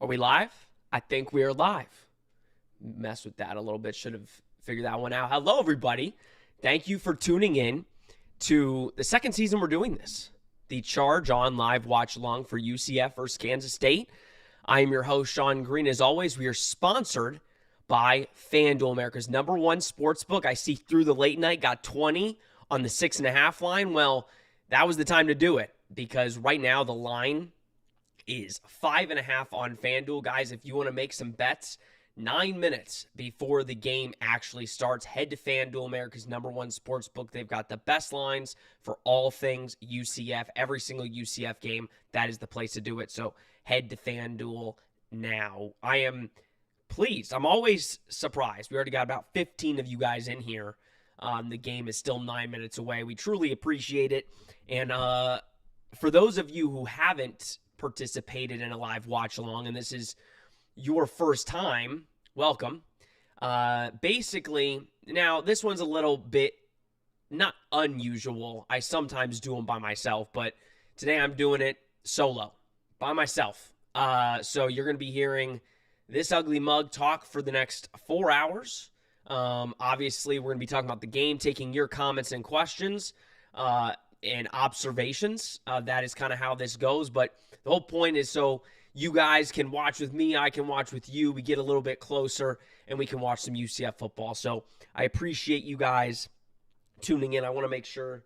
Are we live? I think we are live. Mess with that a little bit. Should have figured that one out. Hello, everybody. Thank you for tuning in to the second season we're doing this. The Charge on live watch along for UCF versus Kansas State. I am your host, Sean Green. As always, we are sponsored by FanDuel, America's #1 sportsbook. I see through the late night, got 20 on the 6.5 line. Well, that was the time to do it because right now the line is 5.5 on FanDuel. Guys, if you want to make some bets, 9 minutes before the game actually starts, head to FanDuel, America's #1 sportsbook. They've got the best lines for all things UCF. Every single UCF game, that is the place to do it. So head to FanDuel now. I am pleased. I'm always surprised. We already got about 15 of you guys in here. The game is still 9 minutes away. We truly appreciate it. And for those of you who haven't participated in a live watch along and this is your first time, welcome. Basically, now this one's a little bit not unusual. I sometimes do them by myself, but today I'm doing it solo by myself. So you're going to be hearing this ugly mug talk for the next 4 hours. Obviously, we're going to be talking about the game, taking your comments and questions and observations. That is kind of how this goes. But the whole point is so you guys can watch with me, I can watch with you. We get a little bit closer, and we can watch some UCF football. So I appreciate you guys tuning in. I want to make sure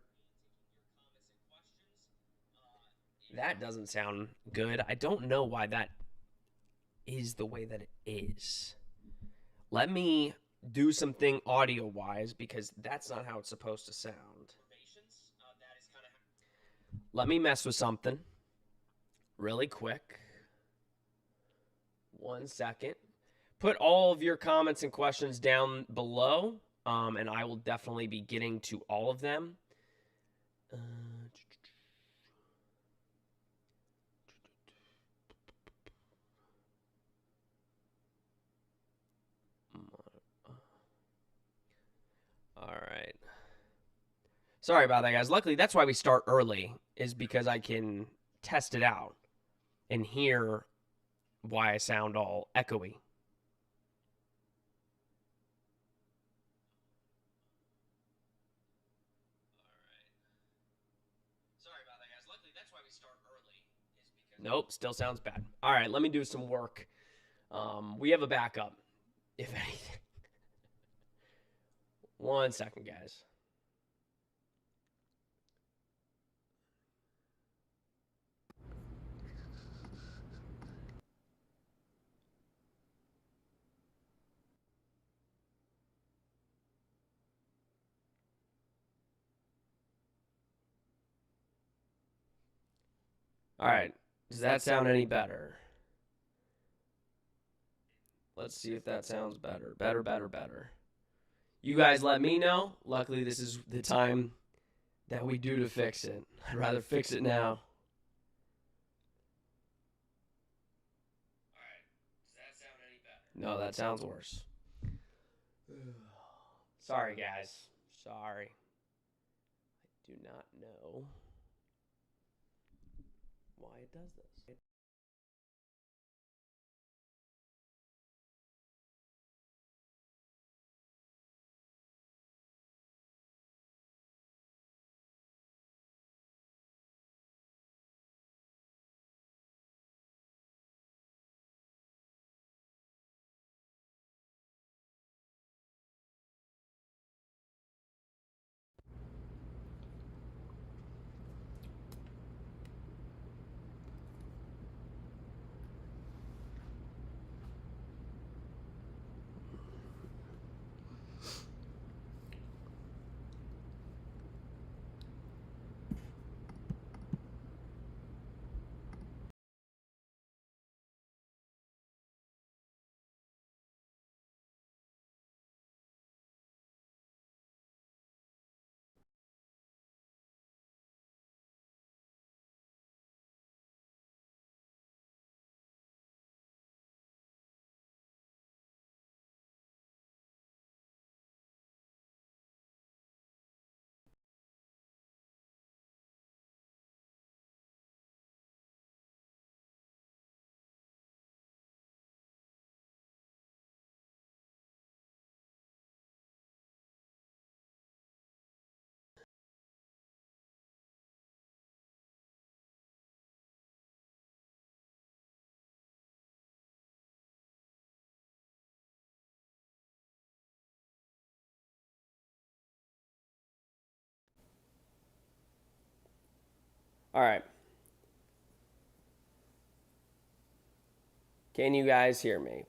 that doesn't sound good. I don't know why that is the way that it is. Let me do something audio-wise because that's not how it's supposed to sound. Let me mess with something really quick. 1 second. Put all of your comments and questions down below, and I will definitely be getting to all of them. All right. Sorry about that, guys. Luckily, that's why we start early, is because I can test it out and hear why I sound all echoey. Nope, still sounds bad. All right, let me do some work. We have a backup, if anything. 1 second, guys. All right, does that sound any better? Let's see if that sounds better. Better. You guys let me know. Luckily, this is the time that we do to fix it. I'd rather fix it now. No, that sounds worse. Sorry, guys. Sorry. I do not know why it does this. All right. Can you guys hear me?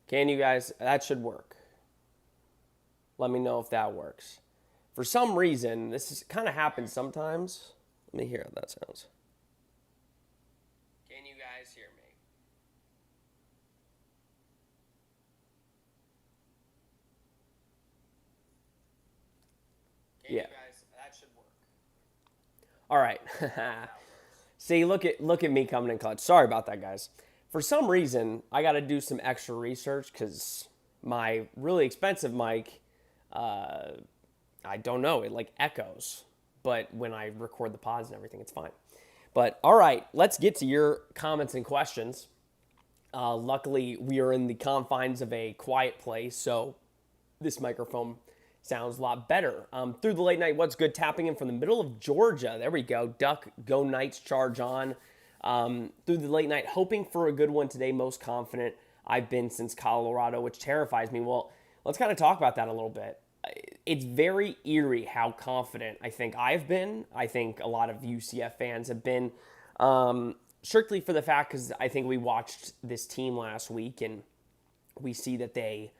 Can you guys? That should work. Let me know if that works. For some reason, kind of happens sometimes. Let me hear how that sounds. Can you guys hear me? Can you guys? That should work. All right. See, look at me coming in clutch. Sorry about that, guys. For some reason, I got to do some extra research because my really expensive mic, I don't know, it like echoes. But when I record the pods and everything, it's fine. But all right, let's get to your comments and questions. Luckily, we are in the confines of a quiet place, so this microphone sounds a lot better. Through the late night, what's good? Tapping in from the middle of Georgia. There we go. Duck, go Knights, charge on. Through the late night, hoping for a good one today. Most confident I've been since Colorado, which terrifies me. Well, let's kind of talk about that a little bit. It's very eerie how confident I think I've been. I think a lot of UCF fans have been, strictly for the fact because I think we watched this team last week and we see that they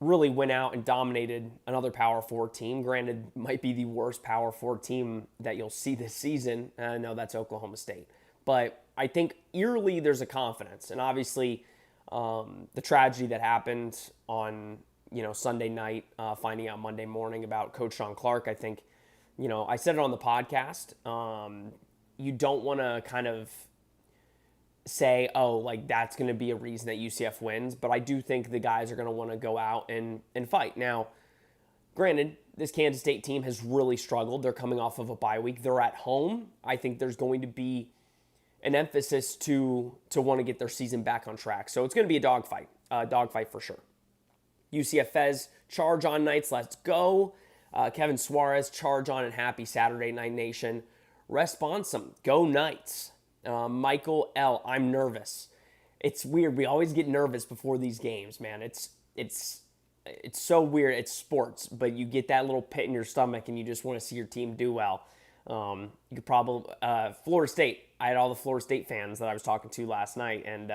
really went out and dominated another Power 4 team. Granted, might be the worst Power 4 team that you'll see this season. No, that's Oklahoma State. But I think eerily there's a confidence. And obviously the tragedy that happened on Sunday night, finding out Monday morning about Coach Sean Clark, I think, I said it on the podcast. You don't want to kind of say, oh, like that's going to be a reason that UCF wins. But I do think the guys are going to want to go out and fight. Now, granted, this Kansas State team has really struggled. They're coming off of a bye week. They're at home. I think there's going to be an emphasis to want to get their season back on track. So it's going to be a dogfight for sure. UCF Fez, charge on Knights, let's go. Kevin Suarez, charge on and happy Saturday Night Nation. Responsum, go Knights. Michael L., I'm nervous. It's weird. We always get nervous before these games, man. It's so weird. It's sports, but you get that little pit in your stomach and you just want to see your team do well. You could probably Florida State. I had all the Florida State fans that I was talking to last night, and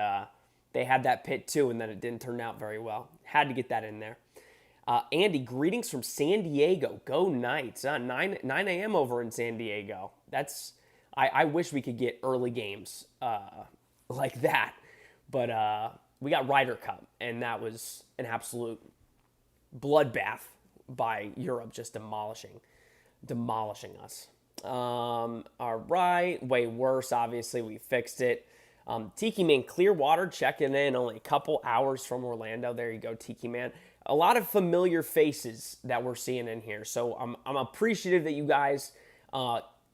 they had that pit too, and then it didn't turn out very well. Had to get that in there. Andy, greetings from San Diego. Go Knights. 9 a.m. over in San Diego. I wish we could get early games like that. But we got Ryder Cup, and that was an absolute bloodbath by Europe, just demolishing us. All right, way worse. Obviously, we fixed it. Tiki Man Clearwater checking in only a couple hours from Orlando. There you go, Tiki Man. A lot of familiar faces that we're seeing in here. So I'm appreciative that you guys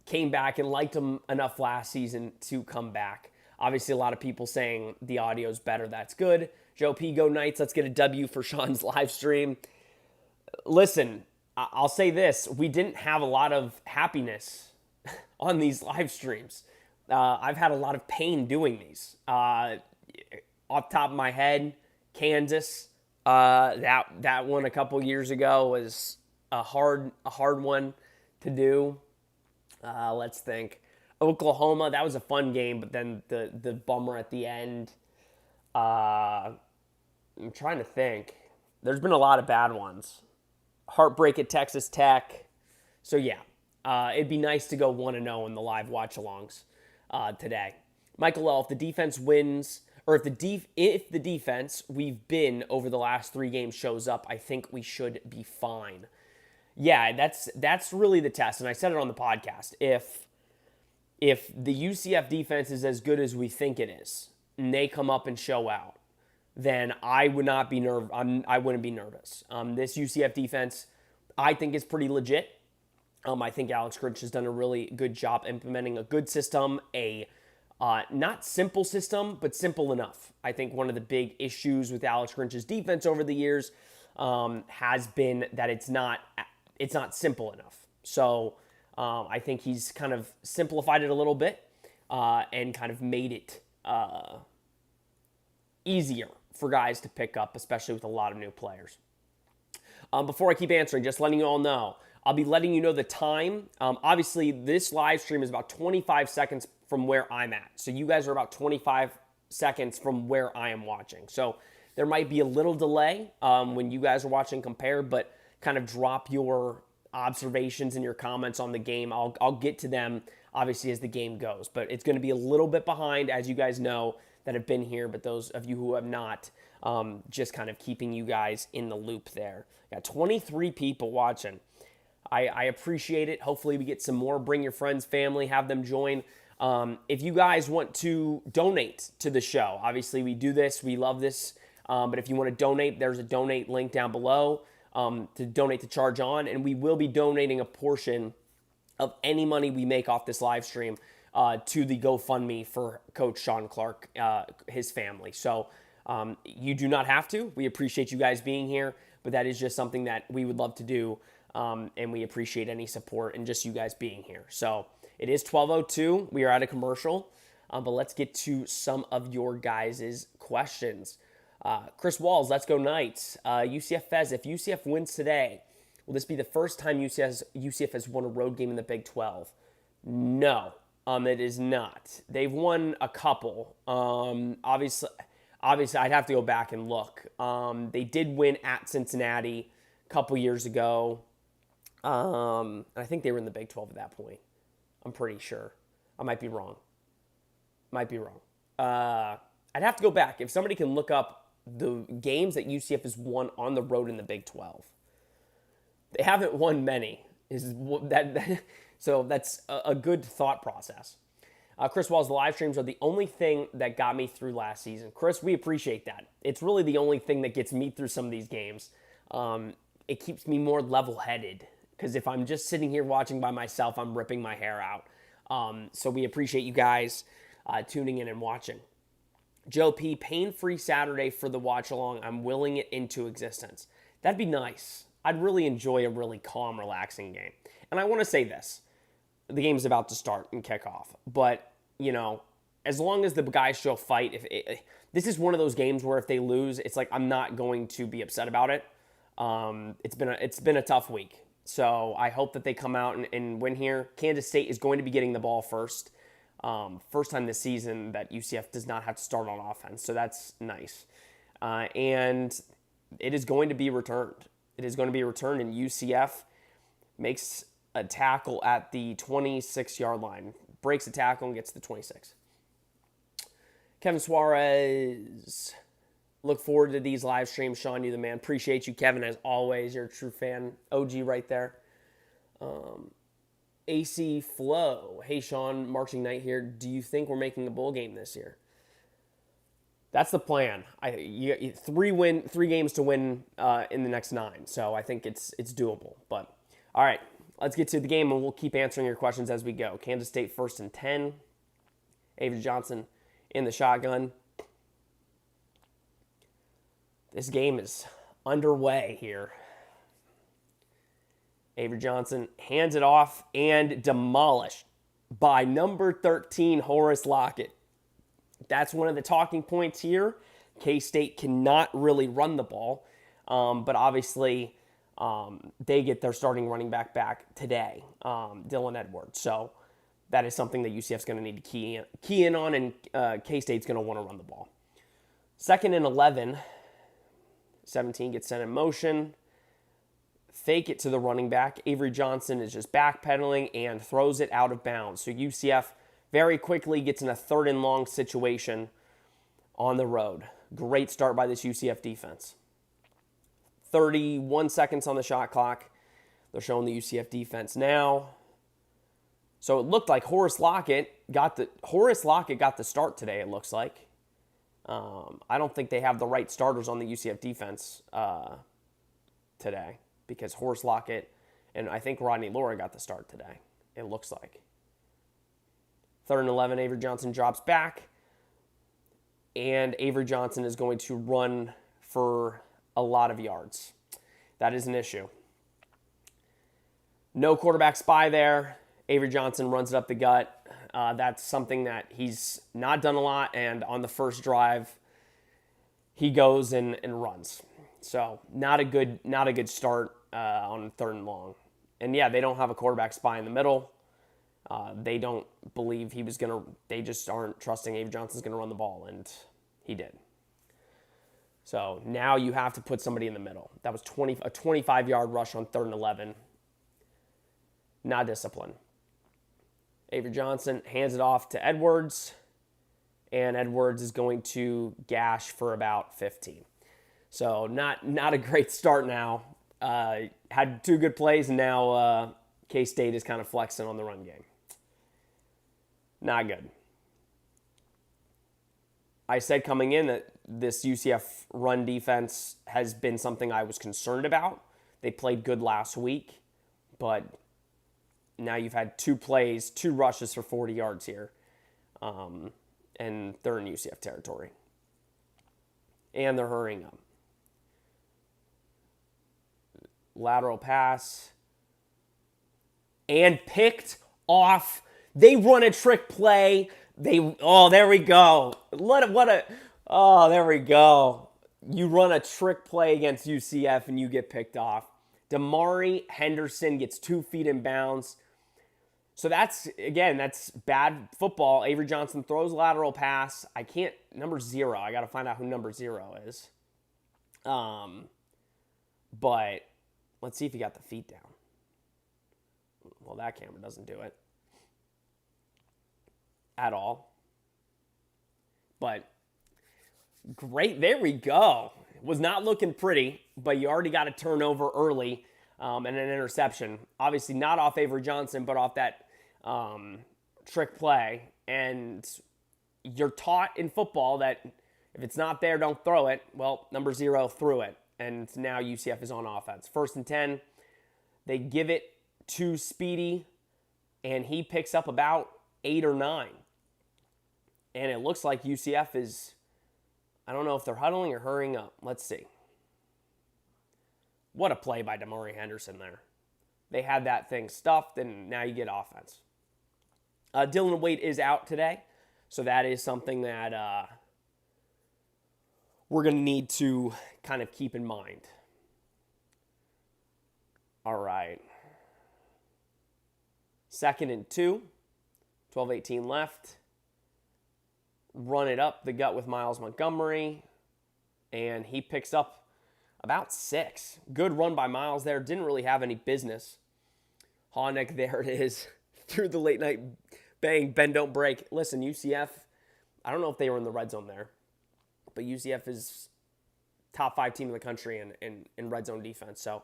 came back and liked them enough last season to come back. Obviously, a lot of people saying the audio's better. That's good. Joe P, go Knights. Let's get a W for Sean's live stream. Listen, I'll say this. We didn't have a lot of happiness on these live streams. I've had a lot of pain doing these. Off the top of my head, Kansas, that one a couple years ago was a hard one to do. Let's think. Oklahoma, that was a fun game, but then the bummer at the end. I'm trying to think. There's been a lot of bad ones. Heartbreak at Texas Tech. So yeah, it'd be nice to go 1-0 in the live watch-alongs today. Michael L., if the defense wins, or if the defense we've been over the last 3 games shows up, I think we should be fine. Yeah, that's really the test, and I said it on the podcast. If the UCF defense is as good as we think it is, and they come up and show out, then I would not be I wouldn't be nervous. This UCF defense, I think, is pretty legit. I think Alex Grinch has done a really good job implementing a good system, a not simple system, but simple enough. I think one of the big issues with Alex Grinch's defense over the years has been that it's not simple enough. So I think he's kind of simplified it a little bit and kind of made it easier for guys to pick up, especially with a lot of new players. Before I keep answering, just letting you all know, I'll be letting you know the time. Obviously, this live stream is about 25 seconds from where I'm at. So you guys are about 25 seconds from where I am watching. So there might be a little delay when you guys are watching compare, but kind of drop your observations and your comments on the game. I'll get to them, obviously, as the game goes. But it's going to be a little bit behind, as you guys know, that have been here. But those of you who have not, just kind of keeping you guys in the loop there. Got 23 people watching. I appreciate it. Hopefully we get some more. Bring your friends, family, have them join. If you guys want to donate to the show, obviously we do this. We love this. But if you want to donate, there's a donate link down below to donate to Charge On. And we will be donating a portion of any money we make off this live stream to the GoFundMe for Coach Sean Clark, his family. So you do not have to. We appreciate you guys being here, but that is just something that we would love to do. And we appreciate any support and just you guys being here. So it is 12:02. We are at a commercial, but let's get to some of your guys' questions. Chris Walls, let's go Knights. UCF Fez, if UCF wins today, will this be the first time UCF has won a road game in the Big 12? No, it is not. They've won a couple. Obviously, I'd have to go back and look. They did win at Cincinnati a couple years ago. And I think they were in the Big 12 at that point. I'm pretty sure. I might be wrong. I'd have to go back. If somebody can look up the games that UCF has won on the road in the Big 12. They haven't won many. So that's a good thought process. Chris Walls, the live streams are the only thing that got me through last season. Chris, we appreciate that. It's really the only thing that gets me through some of these games. It keeps me more level-headed. Because if I'm just sitting here watching by myself, I'm ripping my hair out. So we appreciate you guys tuning in and watching. Joe P., pain-free Saturday for the watch-along. I'm willing it into existence. That'd be nice. I'd really enjoy a really calm, relaxing game. And I want to say this. The game's about to start and kick off. But, as long as the guys show fight, this is one of those games where if they lose, it's like I'm not going to be upset about it. It's been a tough week. So I hope that they come out and win here. Kansas State is going to be getting the ball first. First time this season that UCF does not have to start on offense. So that's nice. And it is going to be returned. It is going to be returned, and UCF makes a tackle at the 26-yard line. Breaks a tackle and gets to the 26. Kevin Suarez. Look forward to these live streams. Sean, you the man. Appreciate you, Kevin, as always. You're a true fan. OG right there. AC Flow. Hey, Sean, marching night here. Do you think we're making a bowl game this year? That's the plan. Three games to win in the next 9. So I think it's doable. But all right, let's get to the game, and we'll keep answering your questions as we go. Kansas State 1st and 10. Avery Johnson in the shotgun. This game is underway here. Avery Johnson hands it off and demolished by number 13, Horace Lockett. That's one of the talking points here. K-State cannot really run the ball, but obviously they get their starting running back today, Dylan Edwards. So that is something that UCF's going to need to key in on, and K-State's going to want to run the ball. 2nd and 11. 17 gets sent in motion. Fake it to the running back. Avery Johnson is just backpedaling and throws it out of bounds. So UCF very quickly gets in a 3rd and long situation on the road. Great start by this UCF defense. 31 seconds on the shot clock. They're showing the UCF defense now. So it looked like Horace Lockett got the start today, it looks like. I don't think they have the right starters on the UCF defense today because Horace Lockett and I think Rodney Laura got the start today, it looks like. 3rd and 11, Avery Johnson drops back, and Avery Johnson is going to run for a lot of yards. That is an issue. No quarterback spy there. Avery Johnson runs it up the gut. That's something that he's not done a lot, and on the first drive, he goes and runs. So not a good start on 3rd and long. And yeah, they don't have a quarterback spy in the middle. They don't believe they just aren't trusting Avery Johnson's going to run the ball, and he did. So now you have to put somebody in the middle. That was a 25-yard rush on 3rd and 11. Not discipline. Avery Johnson hands it off to Edwards, and Edwards is going to gash for about 15. So not a great start now. Had 2 good plays, and now K-State is kind of flexing on the run game. Not good. I said coming in that this UCF run defense has been something I was concerned about. They played good last week, but now you've had 2 rushes for 40 yards here, and they're in UCF territory. And they're hurrying up. Lateral pass. And picked off. They run a trick play. There we go. There we go. You run a trick play against UCF and you get picked off. Damari Henderson gets 2 feet in bounds. So that's bad football. Avery Johnson throws a lateral pass. Number 0. I got to find out who number 0 is. But let's see if he got the feet down. Well, that camera doesn't do it at all. But great. There we go. Was not looking pretty, but you already got a turnover early and an interception. Obviously not off Avery Johnson, but off that trick play. And you're taught in football that if it's not there, don't throw it. Well, number 0 threw it. And now UCF is on offense. 1st and 10. They give it to Speedy, and he picks up about 8 or 9. And it looks like UCF is, I don't know if they're huddling or hurrying up. Let's see. What a play by Damari Henderson there. They had that thing stuffed, and now you get offense. Dylan Wade is out today, so that is something that we're going to need to kind of keep in mind. All right. 2nd and 2. 12-18 left. Run it up the gut with Miles Montgomery, and he picks up about 6. Good run by Miles there. Didn't really have any business. Honeck, there it is. Through the late night bang, bend, don't break. Listen, UCF, I don't know if they were in the red zone there, but UCF is top 5 team in the country in red zone defense. So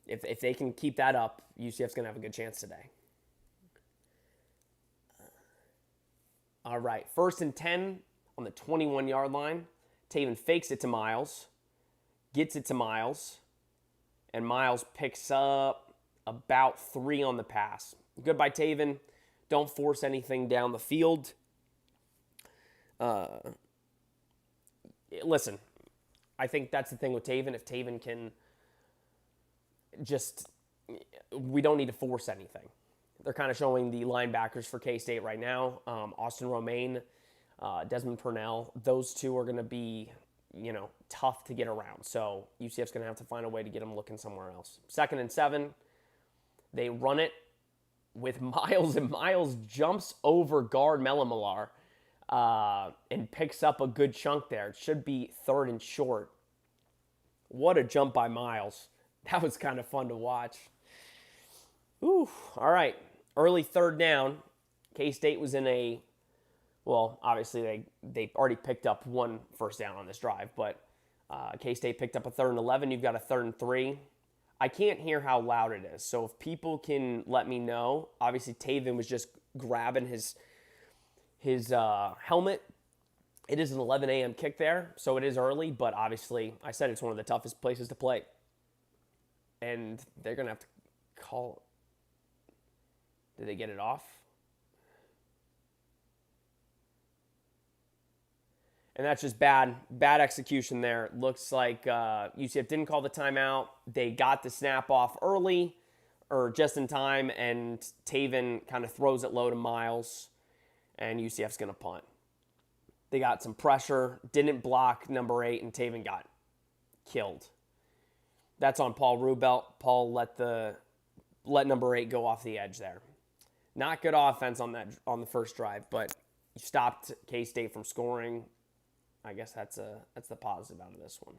if they can keep that up, UCF's going to have a good chance today. All right, 1st and 10 on the 21-yard line. Taven fakes it to Miles, gets it to Miles, and Miles picks up about 3 on the pass. Good by Taven. Don't force anything down the field. Listen, I think that's the thing with Taven. If Taven can we don't need to force anything. They're kind of showing the linebackers for K-State right now. Austin Romaine, Desmond Purnell, those 2 are going to be, tough to get around. So UCF's going to have to find a way to get them looking somewhere else. 2nd and 7, they run it with Miles, and Miles jumps over guard Melamalar and picks up a good chunk there. It should be 3rd and short. What a jump by Miles. That was kind of fun to watch. Ooh, all right. Early 3rd down. K-State was in obviously they already picked up 1 first down on this drive, but K-State picked up a 3rd and 11. You've got a 3rd and 3. I can't hear how loud it is, so if people can let me know. Obviously, Taven was just grabbing his helmet. It is an 11 a.m. kick there, so it is early, but obviously, I said it's one of the toughest places to play. And they're going to have to call. Did they get it off? And that's just bad execution there. Looks like UCF didn't call the timeout. They got the snap off early or just in time, and Taven kind of throws it low to Miles, and UCF's going to punt. They got some pressure, didn't block number 8, and Taven got killed. That's on Paul Rubelt. Paul let number 8 go off the edge there. Not good offense on the first drive, but you stopped K-State from scoring. I guess that's the positive out of this one.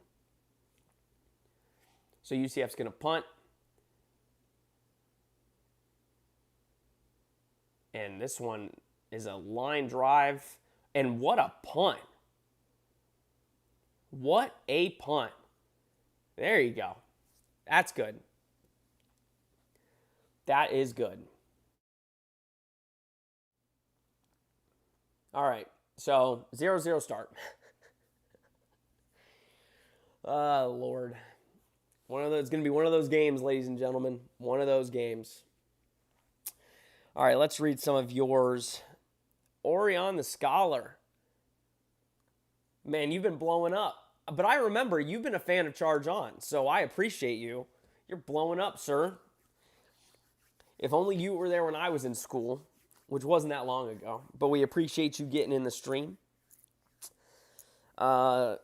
So UCF's going to punt. And this one is a line drive. And what a punt. What a punt. There you go. That's good. That is good. All right. So 0-0 start. Oh, Lord. It's going to be one of those games, ladies and gentlemen. One of those games. All right, let's read some of yours. Orion the Scholar. Man, you've been blowing up. But I remember you've been a fan of Charge On, so I appreciate you. You're blowing up, sir. If only you were there when I was in school, which wasn't that long ago. But we appreciate you getting in the stream. Chris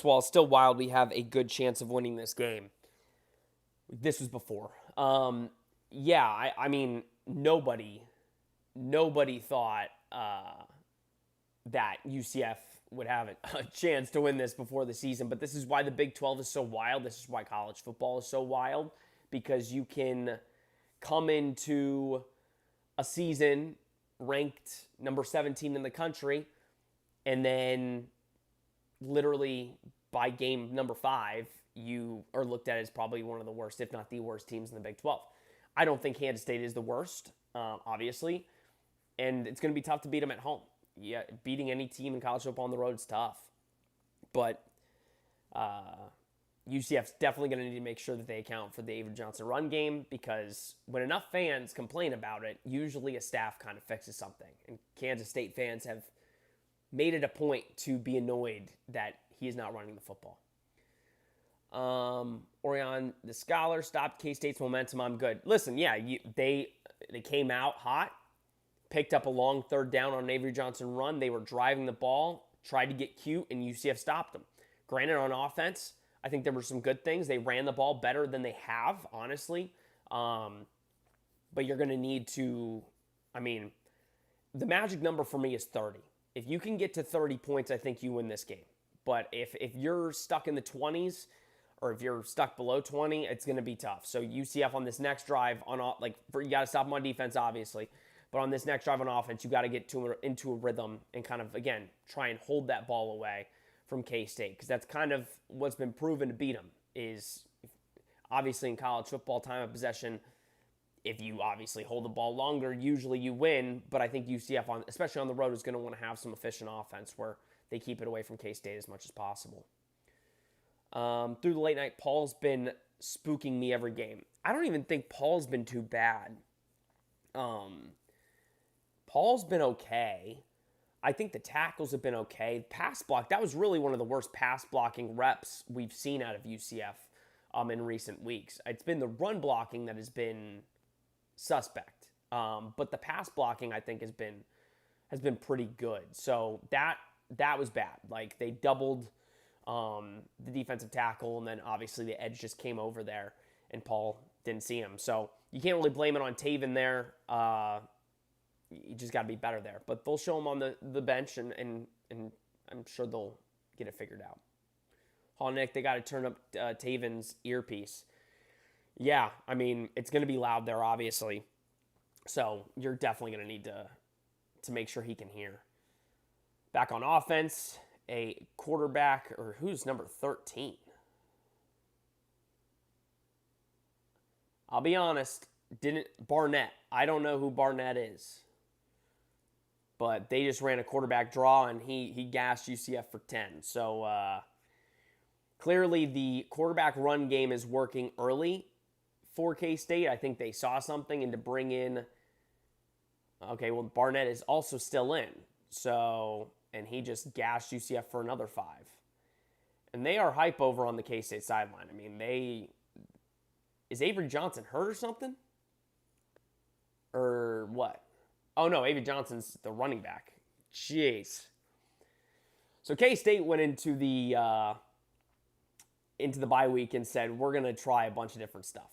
Wall, still wild. We have a good chance of winning this game. This was before. Yeah, I mean, nobody thought that UCF would have a chance to win this before the season. But this is why the Big 12 is so wild. This is why college football is so wild. Because you can come into a season ranked number 17 in the country, and then literally by game number 5, you are looked at as probably one of the worst, if not the worst teams in the Big 12. I don't think Kansas State is the worst, obviously, and it's going to be tough to beat them at home. Yeah, beating any team in college football on the road is tough, but UCF's definitely going to need to make sure that they account for the Avery Johnson run game, because when enough fans complain about it, usually a staff kind of fixes something. And Kansas State fans have made it a point to be annoyed that he is not running the football. Orion, the Scholar, stopped K-State's momentum. I'm good. Listen, yeah, they came out hot, picked up a long third down on an Avery Johnson run. They were driving the ball, tried to get cute, and UCF stopped them. Granted, on offense, I think there were some good things. They ran the ball better than they have, honestly. But you're going to need to, I mean, the magic number for me is 30. If you can get to 30 points, I think you win this game. But if you're stuck in the 20s, or if you're stuck below 20, it's going to be tough. So UCF on this next drive, you got to stop them on defense, obviously. But on this next drive on offense, you got to get into a rhythm and kind of, again, try and hold that ball away from K-State, because that's kind of what's been proven to beat them. Is obviously in college football, time of possession, if you obviously hold the ball longer, usually you win. But I think UCF, especially on the road, is going to want to have some efficient offense where they keep it away from K-State as much as possible. Through the late night, Paul's been spooking me every game. I don't even think Paul's been too bad. Paul's been okay. I think the tackles have been okay. Pass block, that was really one of the worst pass blocking reps we've seen out of UCF in recent weeks. It's been the run blocking that has been suspect. But the pass blocking, I think, has been pretty good. So that was bad. Like, they doubled the defensive tackle, and then obviously the edge just came over there, and Paul didn't see him. So you can't really blame it on Taven there. You just got to be better there. But they'll show him on the bench, and I'm sure they'll get it figured out. Nick, they got to turn up Taven's earpiece. Yeah, I mean, it's going to be loud there, obviously. So you're definitely going to need to make sure he can hear. Back on offense, a quarterback, or who's number 13? I'll be honest, Barnett. I don't know who Barnett is. But they just ran a quarterback draw, and he gassed UCF for 10. So clearly the quarterback run game is working early for K-State. I think they saw something, and to bring in, okay, well, Barnett is also still in. So, and he just gassed UCF for another 5. And they are hype over on the K-State sideline. I mean, is Avery Johnson hurt or something? Or what? Oh, no, Avery Johnson's the running back. Jeez. So K-State went into the bye week and said, we're going to try a bunch of different stuff.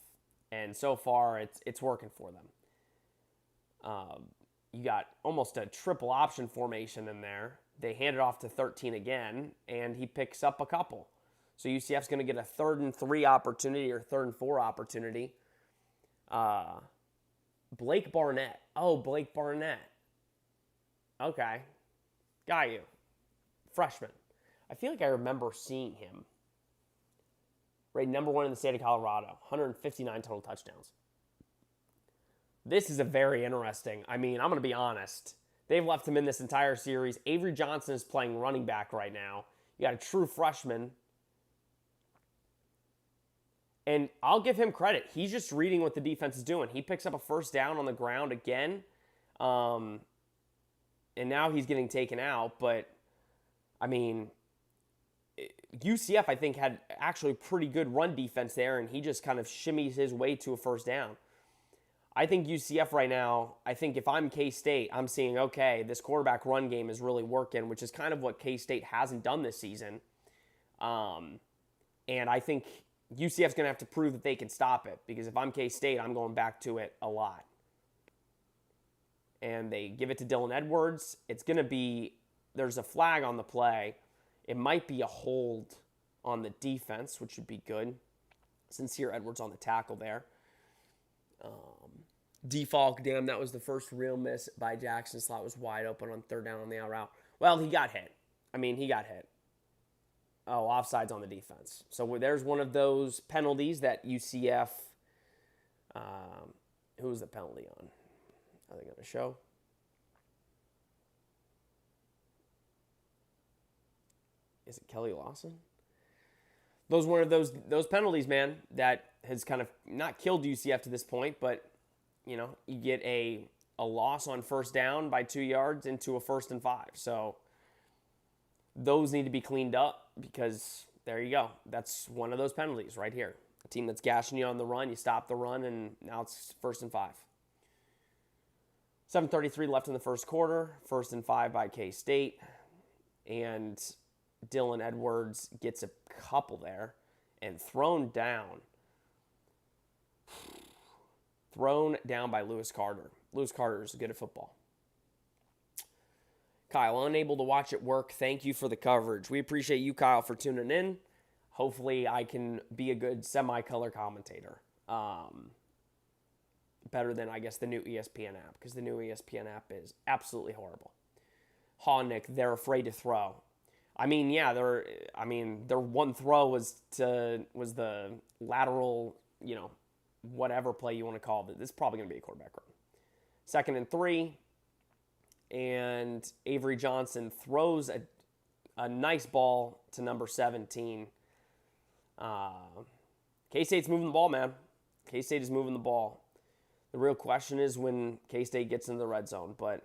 And so far, it's working for them. You got almost a triple option formation in there. They hand it off to 13 again, and he picks up a couple. So UCF's going to get a 3rd and 3 opportunity or 3rd and 4 opportunity. Blake Barnett. Oh, Blake Barnett. Okay. Got you. Freshman. I feel like I remember seeing him. Rated number 1 in the state of Colorado. 159 total touchdowns. This is a very interesting. I mean, I'm going to be honest. They've left him in this entire series. Avery Johnson is playing running back right now. You got a true freshman. And I'll give him credit. He's just reading what the defense is doing. He picks up a first down on the ground again. And now he's getting taken out. But, I mean, UCF, I think, had actually pretty good run defense there. And he just kind of shimmies his way to a first down. I think UCF right now, I think if I'm K-State, I'm seeing, okay, this quarterback run game is really working, which is kind of what K-State hasn't done this season. And I think UCF's going to have to prove that they can stop it, because if I'm K-State, I'm going back to it a lot. And they give it to Dylan Edwards. It's going to be, there's a flag on the play. It might be a hold on the defense, which would be good. Sincere Edwards on the tackle there. Defalk, damn, that was the first real miss by Jackson. Slot was wide open on 3rd down on the out route. Well, he got hit. I mean, he got hit. Oh, offsides on the defense. So there's one of those penalties that UCF, who was the penalty on? Are they going to show? Is it Kelly Lawson? Those one of those penalties, man, that has kind of not killed UCF to this point, but, you know, you get a loss on first down by 2 yards into a 1st and 5. So those need to be cleaned up, because there you go. That's one of those penalties right here. A team that's gashing you on the run, you stop the run, and now it's 1st and 5. 7:33 left in the first quarter. 1st and 5 by K-State. And Dylan Edwards gets a couple there and thrown down. Thrown down by Lewis Carter. Lewis Carter is good at football. Kyle, unable to watch it work. Thank you for the coverage. We appreciate you, Kyle, for tuning in. Hopefully I can be a good semi-color commentator. Better than, I guess, the new ESPN app, because the new ESPN app is absolutely horrible. Hawnick, they're afraid to throw. I mean, yeah, their one throw was the lateral, you know, whatever play you want to call it. This is probably going to be a quarterback run. 2nd and 3, and Avery Johnson throws a nice ball to number 17. K-State's moving the ball, man. K-State is moving the ball. The real question is when K-State gets into the red zone. But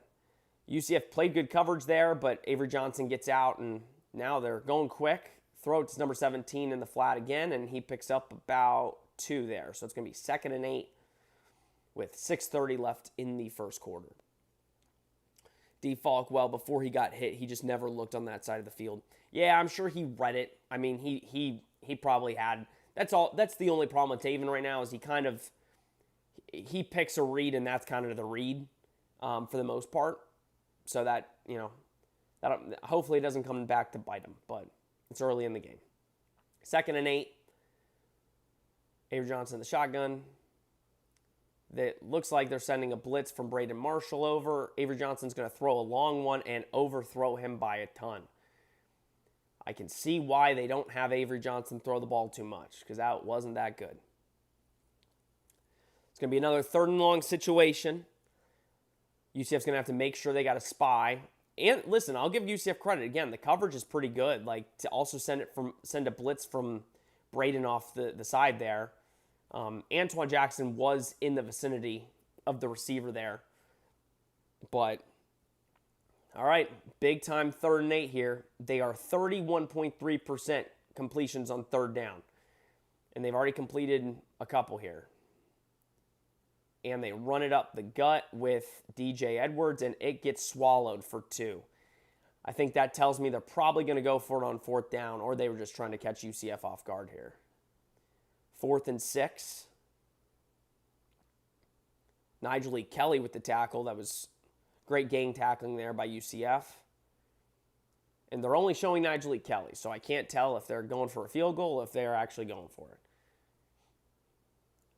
UCF played good coverage there, but Avery Johnson gets out, and now they're going quick. Throw it to number 17 in the flat again, and he picks up about 2 there. So it's going to be 2nd and 8 with 6:30 left in the first quarter. Defalk, well, before he got hit, he just never looked on that side of the field. Yeah, I'm sure he read it. I mean, he probably had. That's all. That's the only problem with Taven right now, is he picks a read, and that's kind of the read for the most part. So that, you know, that hopefully it doesn't come back to bite him, but it's early in the game. 2nd and 8. Avery Johnson in the shotgun. That looks like they're sending a blitz from Braden Marshall over. Avery Johnson's going to throw a long one and overthrow him by a ton. I can see why they don't have Avery Johnson throw the ball too much, because that wasn't that good. It's going to be another 3rd and long situation. UCF's going to have to make sure they got a spy. And listen, I'll give UCF credit. Again, the coverage is pretty good. Like, to also send a blitz from Braden off the side there. Antoine Jackson was in the vicinity of the receiver there. But, all right, big time 3rd and 8 here. They are 31.3% completions on 3rd down. And they've already completed a couple here. And they run it up the gut with DJ Edwards, and it gets swallowed for 2. I think that tells me they're probably going to go for it on 4th down, or they were just trying to catch UCF off guard here. 4th and 6. Nigel Lee Kelly with the tackle. That was great gang tackling there by UCF. And they're only showing Nigel Lee Kelly, so I can't tell if they're going for a field goal or if they're actually going for it.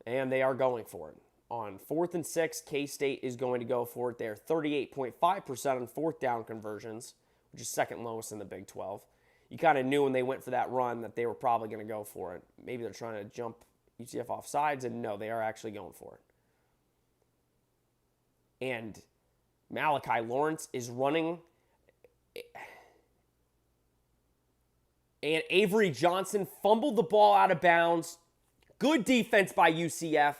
And they are going for it. On 4th and 6, K-State is going to go for it. They're 38.5% on 4th down conversions, which is second lowest in the Big 12. You kind of knew when they went for that run that they were probably going to go for it. Maybe they're trying to jump UCF off sides, and no, they are actually going for it. And Malachi Lawrence is running. And Avery Johnson fumbled the ball out of bounds. Good defense by UCF.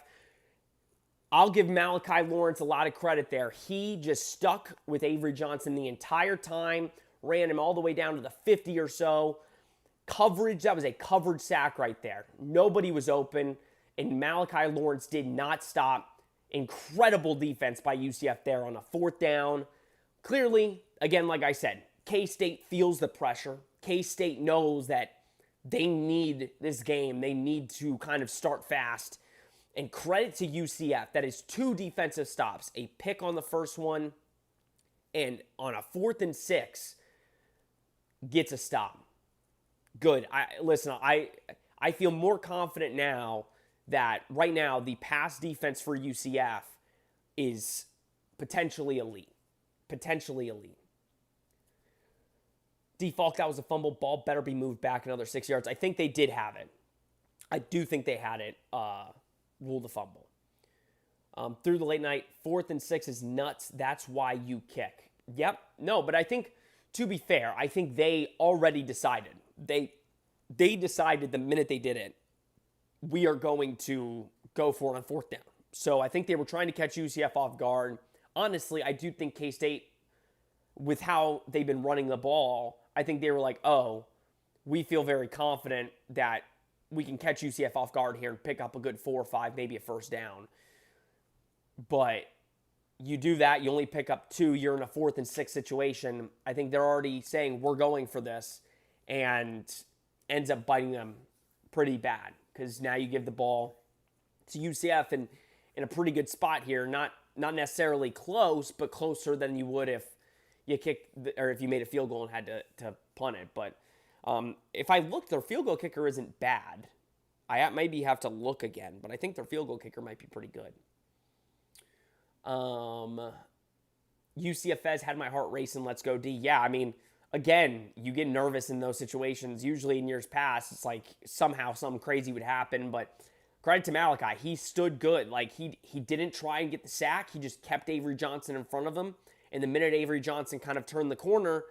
I'll give Malachi Lawrence a lot of credit there. He just stuck with Avery Johnson the entire time, ran him all the way down to the 50 or so. Coverage, that was a covered sack right there. Nobody was open, and Malachi Lawrence did not stop. Incredible defense by UCF there on a 4th down. Clearly, again, like I said, K-State feels the pressure. K-State knows that they need this game. They need to kind of start fast. And credit to UCF. That is 2 defensive stops. A pick on the first one, and on a 4th and 6, gets a stop. Good. I feel more confident now that right now the pass defense for UCF is potentially elite. Potentially elite. Default, that was a fumble. Ball better be moved back another 6 yards. I think they did have it. I do think they had it. Rule the fumble. Through the late night, 4th and 6 is nuts. That's why you kick. Yep. No, but I think, to be fair, I think they already decided. They decided the minute they did it, we are going to go for it on 4th down. So I think they were trying to catch UCF off guard. Honestly, I do think K-State, with how they've been running the ball, I think they were like, oh, we feel very confident that we can catch UCF off guard here and pick up a good 4 or 5, maybe a first down. But you do that, you only pick up 2, you're in a 4th and 6 situation. I think they're already saying we're going for this, and ends up biting them pretty bad because now you give the ball to UCF in a pretty good spot here. Not necessarily close, but closer than you would if you kicked or if you made a field goal and had to punt it. But if I look, their field goal kicker isn't bad. I maybe have to look again, but I think their field goal kicker might be pretty good. UCFS had my heart racing. Let's go D. Yeah, I mean, again, you get nervous in those situations. Usually in years past, it's like somehow something crazy would happen. But credit to Malachi, he stood good. Like he didn't try and get the sack. He just kept Avery Johnson in front of him. And the minute Avery Johnson kind of turned the corner,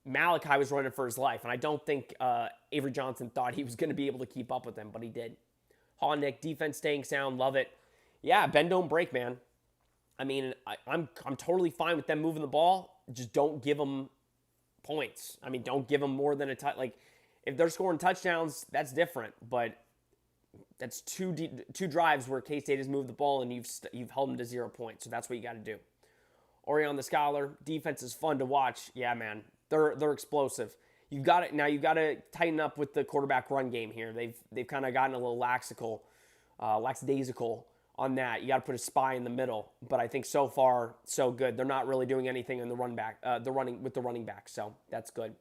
Malachi was running for his life. And I don't think Avery Johnson thought he was going to be able to keep up with him, but he did. Hawnick, defense staying sound, love it. Yeah, bend don't break, man. I mean, I'm totally fine with them moving the ball. Just don't give them points. I mean, don't give them more than a touch. Like, if they're scoring touchdowns, that's different. But that's two drives where K-State has moved the ball and you've held them to 0 points. So that's what you got to do. Orion the Scholar, defense is fun to watch. Yeah, man, they're explosive. You've got it now. You've got to tighten up with the quarterback run game here. They've kind of gotten a little lackadaisical on that. You got to put a spy in the middle. But I think so far so good. They're not really doing anything in the running back. So that's good.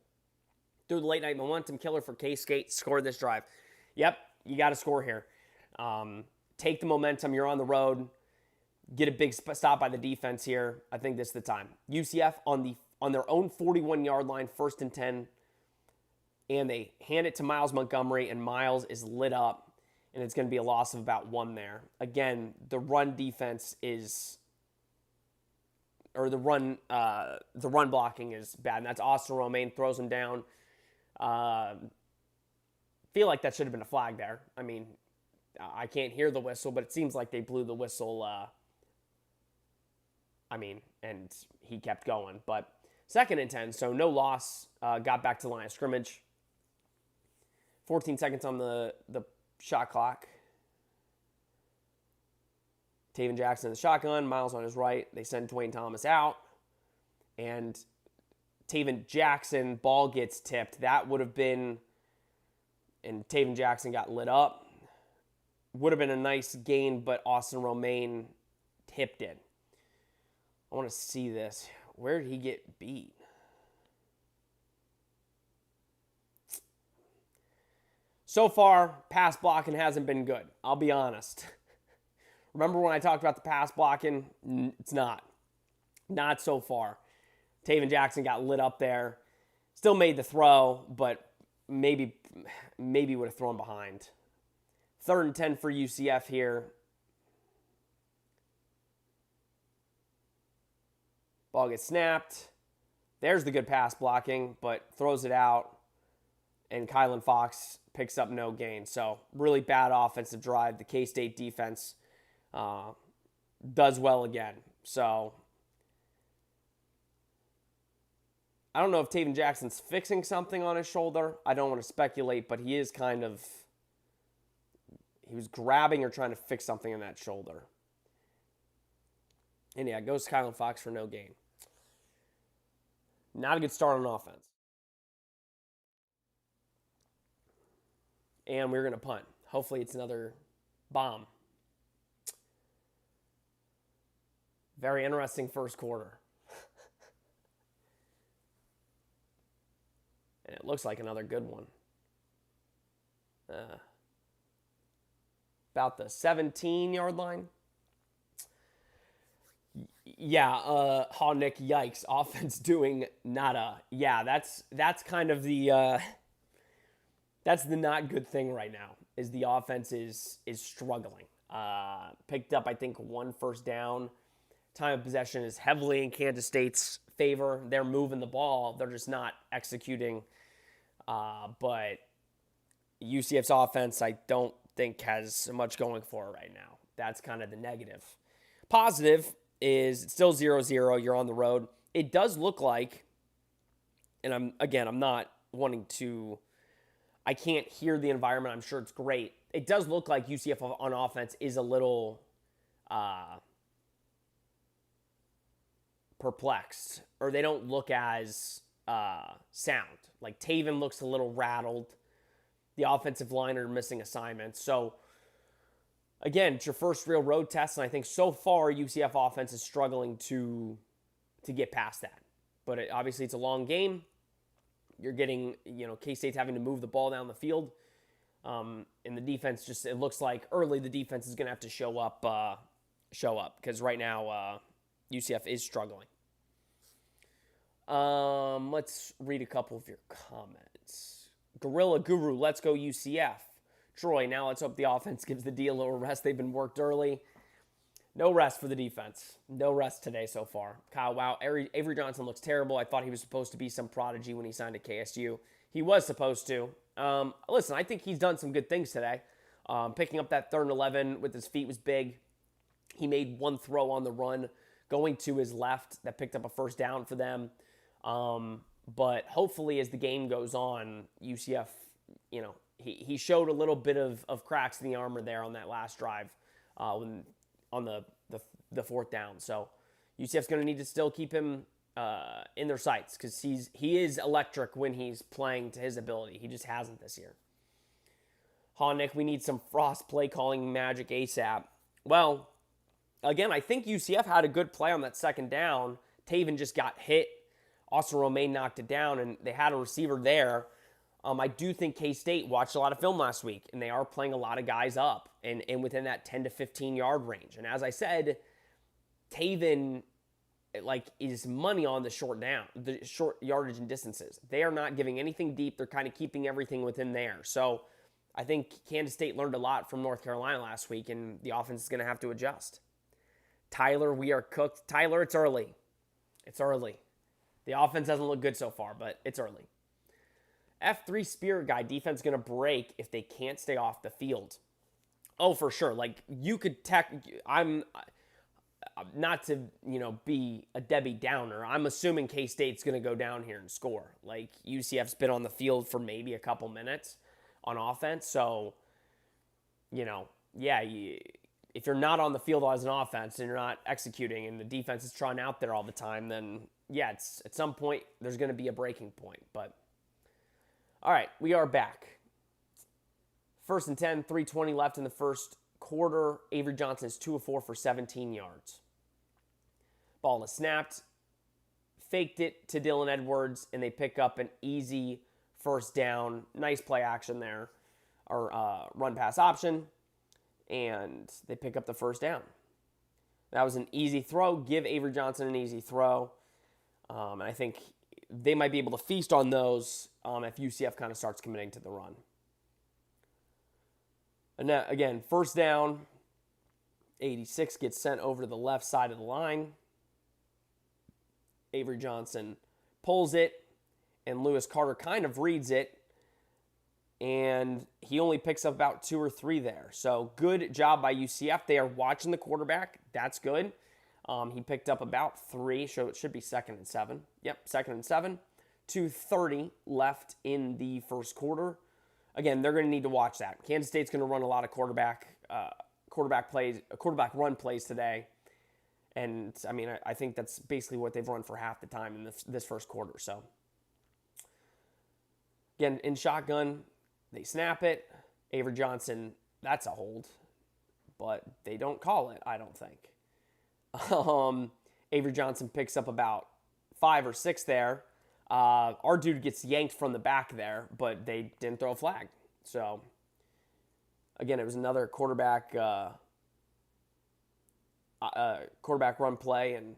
Through the late night momentum killer for K-State, score this drive. Yep, you got to score here. Take the momentum. You're on the road. Get a big stop by the defense here. I think this is the time. UCF on their own 41-yard line, 1st and 10, and they hand it to Miles Montgomery, and Miles is lit up, and it's going to be a loss of about 1 there. Again, the run defense the run blocking is bad, and that's Austin Romaine throws him down. Feel like that should have been a flag there. I mean, I can't hear the whistle, but it seems like they blew the whistle. And he kept going. But 2nd and 10, so no loss. Got back to the line of scrimmage. 14 seconds on the shot clock. Taven Jackson in the shotgun. Miles on his right. They send Dwayne Thomas out. And Taven Jackson, ball gets tipped. That would have been, and Taven Jackson got lit up. Would have been a nice gain, but Austin Romaine tipped it. I want to see this. Where did he get beat? So far, pass blocking hasn't been good. I'll be honest. Remember when I talked about the pass blocking? It's not. Not so far. Taven Jackson got lit up there. Still made the throw, but maybe would have thrown behind. 3rd and 10 for UCF here. Ball gets snapped. There's the good pass blocking, but throws it out. And Kylan Fox picks up no gain. So really bad offensive drive. The K-State defense does well again. So I don't know if Taven Jackson's fixing something on his shoulder. I don't want to speculate, but he is kind of, he was grabbing or trying to fix something in that shoulder. And yeah, goes Kylan Fox for no gain. Not a good start on offense. And we're going to punt. Hopefully it's another bomb. Very interesting first quarter. And it looks like another good one. About the 17-yard line. Yeah, Nick, yikes. Offense doing nada. Yeah, that's kind of the that's the not good thing right now, is the offense is struggling. Picked up, I think, 1 first down. Time of possession is heavily in Kansas State's favor. They're moving the ball. They're just not executing. But UCF's offense, I don't think, has much going for it right now. That's kind of the negative. Positive is it's still 0-0. You're on the road. It does look like, and I'm not wanting to, I can't hear the environment. I'm sure it's great. It does look like UCF on offense is a little perplexed, or they don't look as sound. Like Taven looks a little rattled. The offensive line are missing assignments. So again, it's your first real road test, and I think so far UCF offense is struggling to get past that. But obviously it's a long game. You're getting, K-State's having to move the ball down the field. And the defense just, it looks like early the defense is going to have to show up because right now UCF is struggling. Let's read a couple of your comments. Gorilla Guru, let's go UCF. Troy, now let's hope the offense gives the D a little rest. They've been worked early. No rest for the defense. No rest today so far. Kyle, wow, Avery Johnson looks terrible. I thought he was supposed to be some prodigy when he signed to KSU. He was supposed to. Listen, I think he's done some good things today. Picking up that 3rd and 11 with his feet was big. He made one throw on the run going to his left that picked up a first down for them. But hopefully as the game goes on, UCF, he showed a little bit of cracks in the armor there on that last drive on the 4th down. So UCF's going to need to still keep him in their sights because he is electric when he's playing to his ability. He just hasn't this year. Nick, we need some Frost play calling magic ASAP. Well, again, I think UCF had a good play on that 2nd down. Taven just got hit. Austin Romaine knocked it down, and they had a receiver there. I do think K-State watched a lot of film last week, and they are playing a lot of guys up and within that 10 to 15-yard range. And as I said, Taven is money on the short yardage and distances. They are not giving anything deep. They're kind of keeping everything within there. So I think Kansas State learned a lot from North Carolina last week, and the offense is going to have to adjust. Tyler, we are cooked. Tyler, it's early. It's early. The offense doesn't look good so far, but it's early. F3 Spirit Guy, defense going to break if they can't stay off the field. Oh, for sure. You could I'm not to, be a Debbie Downer. I'm assuming K-State's going to go down here and score. UCF's been on the field for maybe a couple minutes on offense. So, if you're not on the field as an offense and you're not executing and the defense is trying out there all the time, then yeah, it's at some point there's going to be a breaking point. But all right, we are back. 1st and 10, 3:20 left in the first quarter. Avery Johnson is 2 of 4 for 17 yards. Ball is snapped, faked it to Dylan Edwards, and they pick up an easy first down. Nice play action there, or run pass option, and they pick up the first down. That was an easy throw. Give Avery Johnson an easy throw. And I think they might be able to feast on those if UCF kind of starts committing to the run. And now, again, first down, 86 gets sent over to the left side of the line. Avery Johnson pulls it, and Lewis Carter kind of reads it, and he only picks up about 2 or 3 there. So good job by UCF. They are watching the quarterback. That's good. He picked up about 3, so it should be 2nd and 7. Yep, 2nd and 7. 2:30 left in the first quarter. Again, they're going to need to watch that. Kansas State's going to run a lot of quarterback run plays today. And, I mean, I think that's basically what they've run for half the time in this first quarter. So, again, in shotgun, they snap it. Avery Johnson, that's a hold. But they don't call it, I don't think. Avery Johnson picks up about 5 or 6 there. Our dude gets yanked from the back there, but they didn't throw a flag. So, again, it was another quarterback run play, and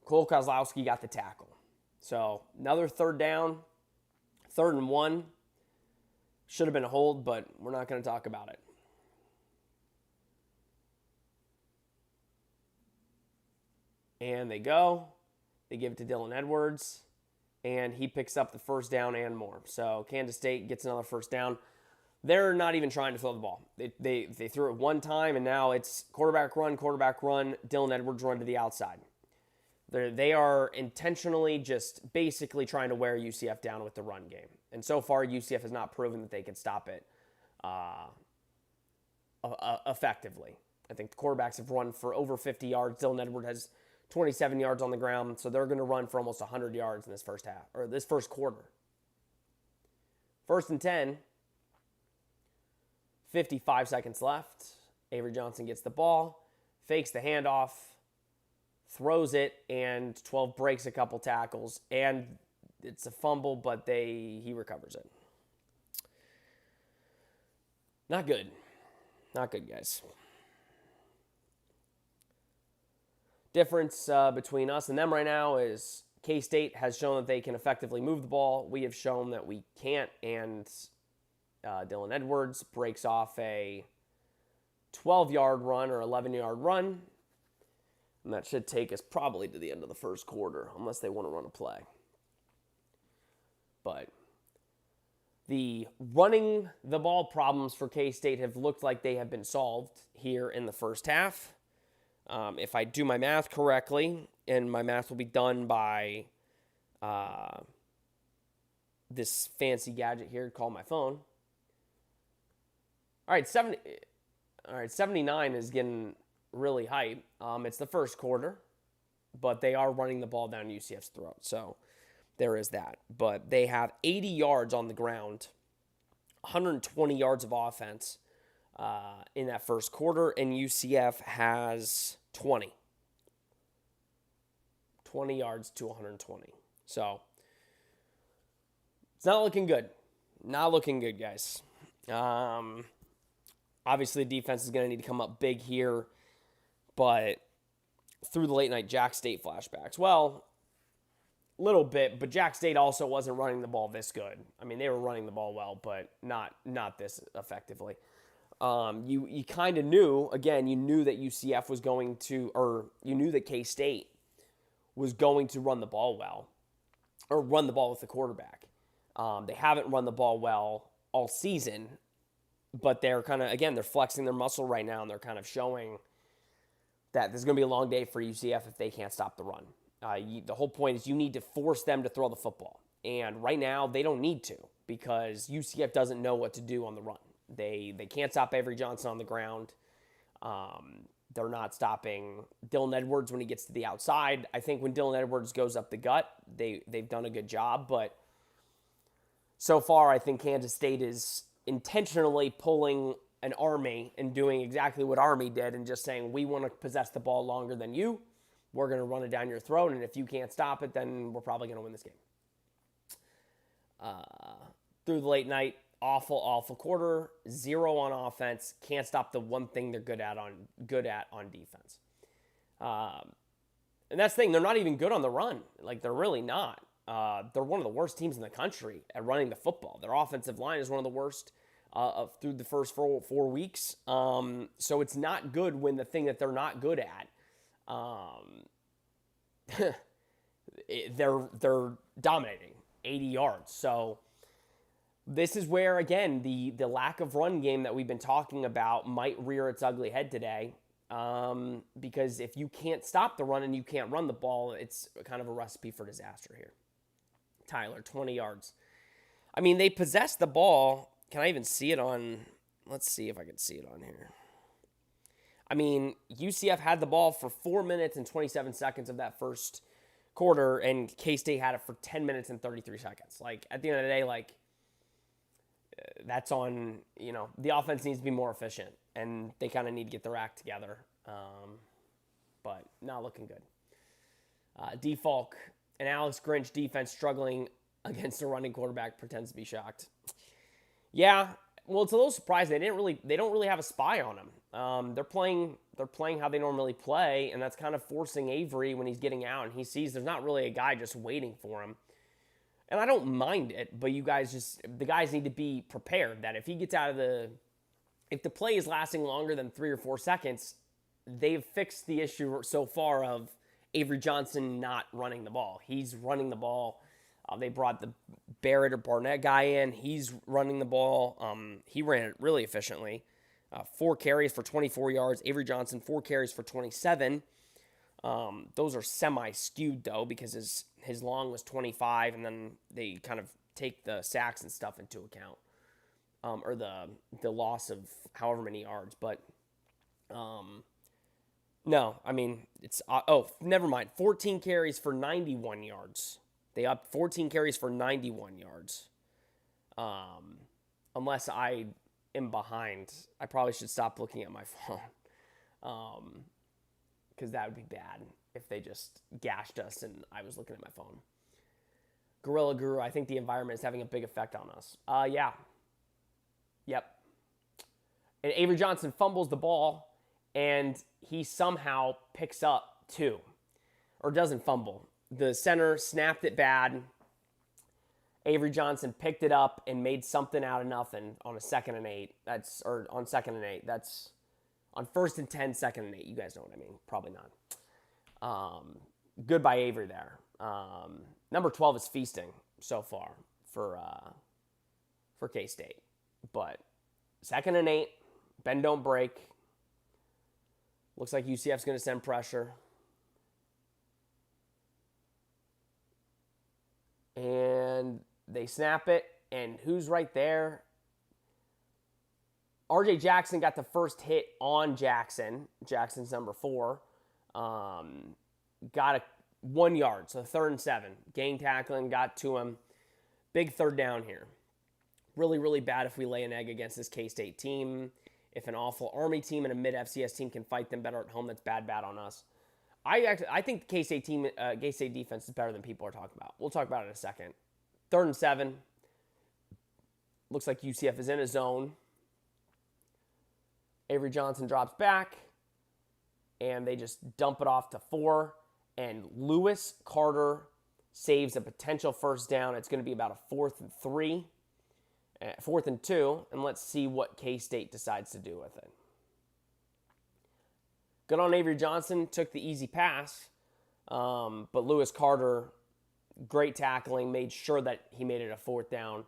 Cole Kozlowski got the tackle. So, another third down, 3rd and 1. Should have been a hold, but we're not going to talk about it. And they go. They give it to Dylan Edwards, and he picks up the first down and more. So Kansas State gets another first down. They're not even trying to throw the ball. They threw it one time, and now it's quarterback run, Dylan Edwards run to the outside. They are intentionally just basically trying to wear UCF down with the run game. And so far, UCF has not proven that they can stop it effectively. I think the quarterbacks have run for over 50 yards. Dylan Edwards has 27 yards on the ground, so they're going to run for almost 100 yards in this first half, or this first quarter. 1st and 10, 55 seconds left. Avery Johnson gets the ball, fakes the handoff, throws it, and 12 breaks a couple tackles, and it's a fumble, but he recovers it. Not good. Not good, guys. Difference between us and them right now is K-State has shown that they can effectively move the ball. We have shown that we can't, and Dylan Edwards breaks off a 12-yard run or 11-yard run, and that should take us probably to the end of the first quarter, unless they want to run a play. But the running the ball problems for K-State have looked like they have been solved here in the first half. If I do my math correctly, and my math will be done by this fancy gadget here called my phone. All right, 79 is getting really hype. It's the first quarter, but they are running the ball down UCF's throat. So there is that. But they have 80 yards on the ground, 120 yards of offense in that first quarter, and UCF has 20 yards to 120. So it's not looking good. Not looking good, guys. Obviously, the defense is going to need to come up big here, but through the late night Jack State flashbacks, well, a little bit, but Jack State also wasn't running the ball this good. I mean, they were running the ball well, but not this effectively. You kind of knew, again, you knew that UCF was going to, or you knew that K-State was going to run the ball well, or run the ball with the quarterback. They haven't run the ball well all season, but they're kind of, again, they're flexing their muscle right now, and they're kind of showing that there's going to be a long day for UCF if they can't stop the run. The whole point is you need to force them to throw the football. And right now, they don't need to, because UCF doesn't know what to do on the run. They can't stop Avery Johnson on the ground. They're not stopping Dylan Edwards when he gets to the outside. I think when Dylan Edwards goes up the gut, they've done a good job. But so far, I think Kansas State is intentionally pulling an Army and doing exactly what Army did and just saying, we want to possess the ball longer than you. We're going to run it down your throat, and if you can't stop it, then we're probably going to win this game. Through the late night, awful quarter, 0 on offense. Can't stop the one thing they're good at on defense. And that's the thing, they're not even good on the run. Like, they're really not. They're one of the worst teams in the country at running the football. Their offensive line is one of the worst through the first 4 weeks. So it's not good when the thing that they're not good at, they're dominating 80 yards. So this is where, again, the lack of run game that we've been talking about might rear its ugly head today. Because if you can't stop the run and you can't run the ball, it's kind of a recipe for disaster here. Tyler, 20 yards. I mean, they possessed the ball. Can I even see it on? Let's see if I can see it on here. I mean, UCF had the ball for 4 minutes and 27 seconds of that first quarter, and K-State had it for 10 minutes and 33 seconds. Like, at the end of the day, like, that's on, the offense needs to be more efficient, and they kind of need to get their act together. But not looking good. D-Falk and Alex Grinch defense struggling against a running quarterback pretends to be shocked. Yeah, well, it's a little surprising. They don't really have a spy on him. They're playing how they normally play, and that's kind of forcing Avery when he's getting out and he sees there's not really a guy just waiting for him. And I don't mind it, but the guys need to be prepared that if he gets out of if the play is lasting longer than 3 or 4 seconds, they've fixed the issue so far of Avery Johnson not running the ball. He's running the ball. They brought the Barrett or Barnett guy in. He's running the ball. He ran it really efficiently. 4 carries for 24 yards. Avery Johnson, 4 carries for 27. Those are semi-skewed, though, because his long was 25, and then they kind of take the sacks and stuff into account, or the loss of however many yards. But no, I mean, it's never mind. 14 carries for 91 yards. They upped 14 carries for 91 yards. Unless I am behind, I probably should stop looking at my phone. Because that would be bad if they just gashed us and I was looking at my phone. Gorilla Guru, I think the environment is having a big effect on us. Yeah. Yep. And Avery Johnson fumbles the ball, and he somehow picks up 2. Or doesn't fumble. The center snapped it bad. Avery Johnson picked it up and made something out of nothing on a 2nd and 8. That's on 2nd and 8. That's on 1st and 10, 2nd and 8. You guys know what I mean. Probably not. Good by Avery there. Number 12 is feasting so far for K-State. But 2nd and 8, bend don't break. Looks like UCF's going to send pressure. And they snap it, and who's right there? R.J. Jackson got the first hit on Jackson. Jackson's number 4. Got a 1 yard, so 3rd and 7. Gang tackling, got to him. Big 3rd down here. Really, really bad if we lay an egg against this K-State team. If an awful Army team and a mid-FCS team can fight them better at home, that's bad on us. I think the K-State team, K-State defense is better than people are talking about. We'll talk about it in a second. 3rd and 7. Looks like UCF is in a zone. Avery Johnson drops back, and they just dump it off to 4. And Lewis Carter saves a potential first down. It's going to be about a 4th and 3, 4th and 2, and let's see what K-State decides to do with it. Good on Avery Johnson, took the easy pass, but Lewis Carter, great tackling, made sure that he made it a 4th down,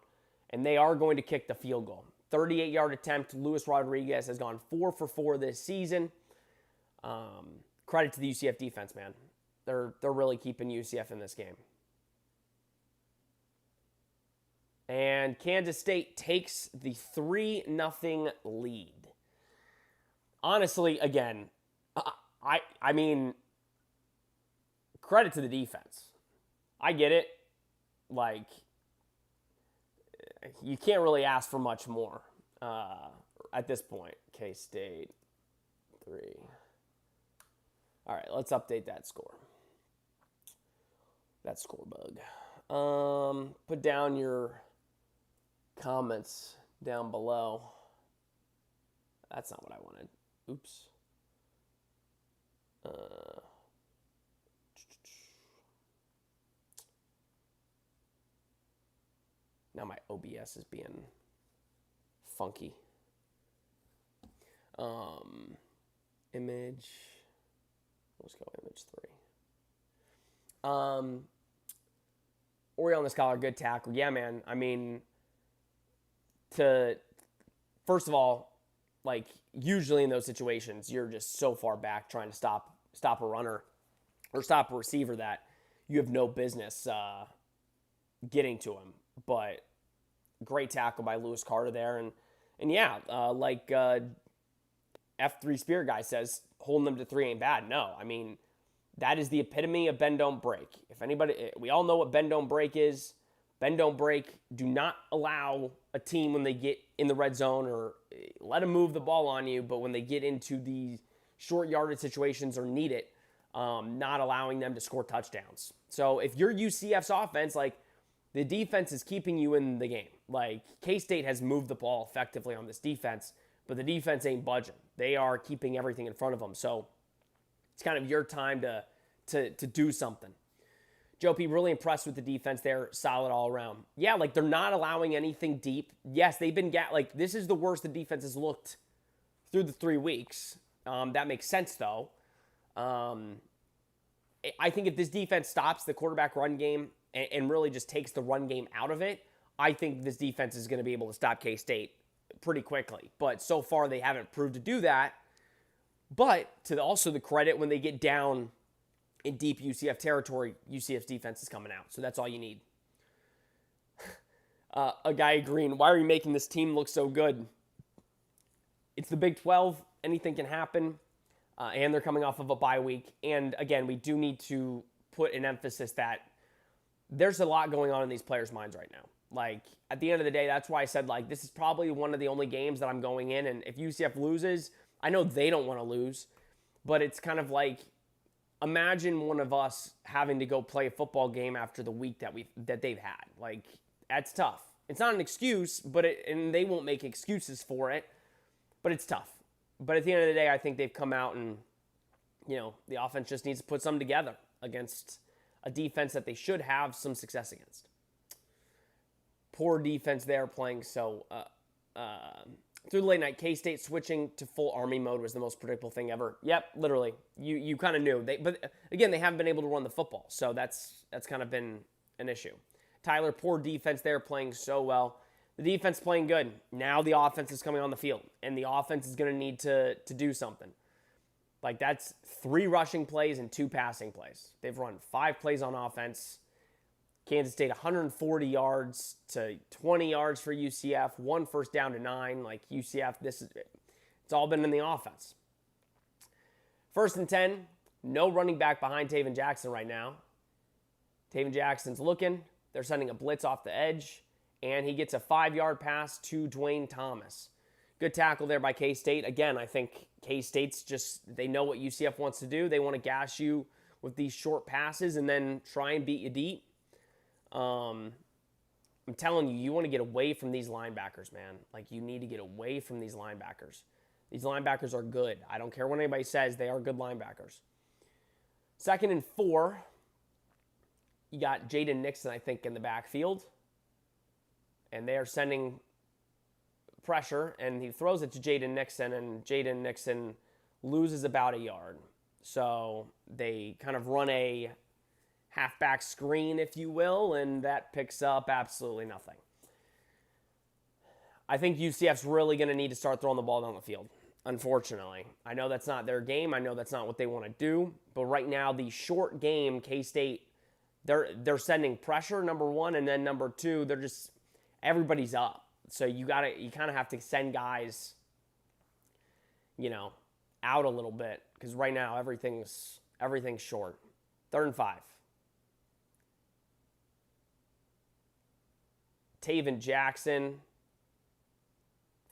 and they are going to kick the field goal. 38-yard attempt. Luis Rodriguez has gone 4 for 4 this season. Credit to the UCF defense, man. They're really keeping UCF in this game. And Kansas State takes the 3-0 lead. Honestly, again, I mean, credit to the defense. I get it. Like, you can't really ask for much more at this point. K-State, 3. All right, let's update that score. That score bug. Put down your comments down below. That's not what I wanted. Oops. Now my OBS is being funky. Image. Let's go image 3. Oriole on the Scholar, good tackle. Yeah, man. I mean, first of all, like, usually in those situations, you're just so far back trying to stop a runner or stop a receiver that you have no business getting to him. But great tackle by Lewis Carter there. And yeah, like F3 Spear guy says, holding them to 3 ain't bad. No, I mean, that is the epitome of bend, don't break. If anybody, we all know what bend, don't break is. Bend, don't break. Do not allow a team when they get in the red zone, or let them move the ball on you, but when they get into these short yardage situations or need it, not allowing them to score touchdowns. So if you're UCF's offense, like, the defense is keeping you in the game. Like, K-State has moved the ball effectively on this defense, but the defense ain't budging. They are keeping everything in front of them. So it's kind of your time to do something. Joe P, really impressed with the defense there. Solid all around. Yeah, like, they're not allowing anything deep. Yes, they've been like, this is the worst the defense has looked through the 3 weeks. That makes sense, though. I think if this defense stops the quarterback run game and really just takes the run game out of it, I think this defense is going to be able to stop K-State pretty quickly. But so far, they haven't proved to do that. But to also the credit, when they get down in deep UCF territory, UCF's defense is coming out. So that's all you need. A guy agreeing, why are you making this team look so good? It's the Big 12. Anything can happen. And they're coming off of a bye week. And again, we do need to put an emphasis that there's a lot going on in these players' minds right now. Like, at the end of the day, that's why I said, like, this is probably one of the only games that I'm going in. And if UCF loses, I know they don't want to lose. But it's kind of like, imagine one of us having to go play a football game after the week that they've had. Like, that's tough. It's not an excuse, and they won't make excuses for it, but it's tough. But at the end of the day, I think they've come out and, the offense just needs to put something together against a defense that they should have some success against. Poor defense there playing so. Through the late night, K-State switching to full Army mode was the most predictable thing ever. Yep, literally. You kind of knew. But again, they haven't been able to run the football, so that's kind of been an issue. Tyler, poor defense there playing so well. The defense playing good. Now the offense is coming on the field, and the offense is going to need to do something. Like, that's 3 rushing plays and 2 passing plays. They've run 5 plays on offense. Kansas State 140 yards to 20 yards for UCF, 1 first down to 9. Like, UCF, it's all been in the offense. 1st and 10, no running back behind Taven Jackson right now. Taven Jackson's looking. They're sending a blitz off the edge, and he gets a 5-yard pass to Dwayne Thomas. Good tackle there by K-State. Again, I think K-State's they know what UCF wants to do. They want to gash you with these short passes and then try and beat you deep. I'm telling you, you want to get away from these linebackers, man. Like, you need to get away from these linebackers. These linebackers are good. I don't care what anybody says. They are good linebackers. 2nd and 4. You got Jaden Nixon, I think, in the backfield. And they are sending pressure, and he throws it to Jaden Nixon, and Jaden Nixon loses about a yard. So they kind of run a halfback screen, if you will, and that picks up absolutely nothing. I think UCF's really going to need to start throwing the ball down the field, unfortunately. I know that's not their game. I know that's not what they want to do. But right now, the short game, K-State, they're sending pressure, number 1, and then number 2, everybody's up. So you kind of have to send guys, out a little bit, because right now everything's short. 3rd and 5. Taven Jackson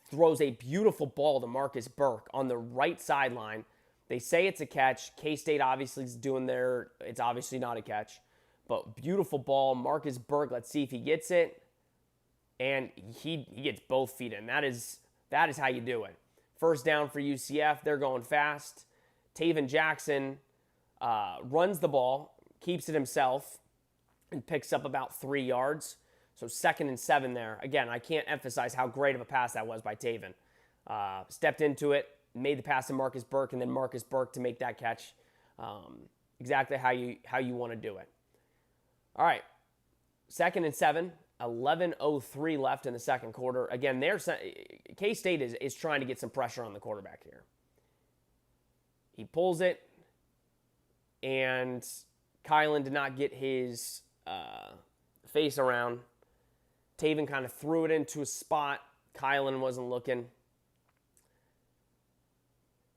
throws a beautiful ball to Marcus Burke on the right sideline. They say it's a catch. K-State obviously is doing it's obviously not a catch. But beautiful ball. Marcus Burke, let's see if he gets it. And he gets both feet in. That is how you do it. 1st down for UCF. They're going fast. Taven Jackson runs the ball, keeps it himself, and picks up about 3 yards. So 2nd and 7 there. Again, I can't emphasize how great of a pass that was by Taven. Stepped into it, made the pass to Marcus Burke, and then Marcus Burke to make that catch. Exactly how you want to do it. All right, 2nd and 7. 11:03 left in the second quarter. Again, K-State is trying to get some pressure on the quarterback here. He pulls it, and Kylan did not get his face around. Taven kind of threw it into a spot. Kylan wasn't looking.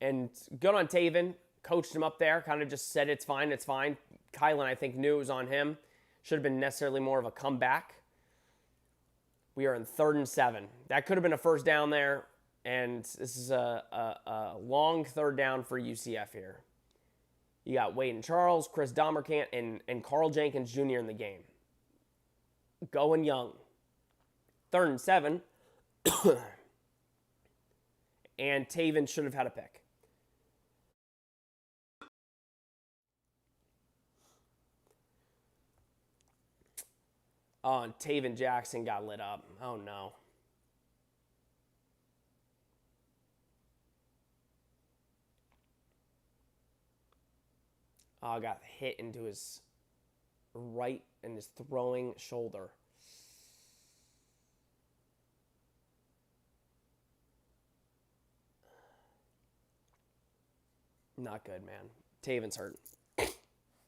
And good on Taven. Coached him up there. Kind of just said, it's fine, it's fine. Kylan, I think, knew it was on him. Should have been necessarily more of a comeback. We are in 3rd and 7. That could have been a 1st down there. And this is a long 3rd down for UCF here. You got Wade and Charles, Chris Domercant, and Carl Jenkins Jr. in the game. Going young. 3rd and 7. And Taven should have had a pick. Oh, and Taven Jackson got lit up. Oh, no. Oh, got hit into his right and his throwing shoulder. Not good, man. Taven's hurt.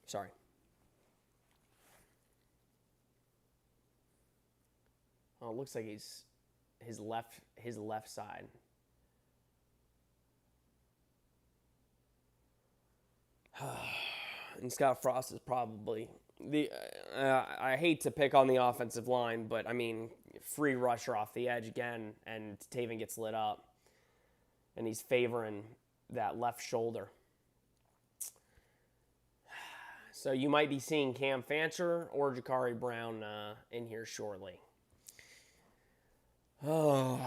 Sorry. Oh, it looks like he's his left side. And Scott Frost is probably I hate to pick on the offensive line, but I mean, free rusher off the edge again, and Taven gets lit up, and he's favoring that left shoulder. So you might be seeing Cam Fancher or Jakari Brown in here shortly. Oh,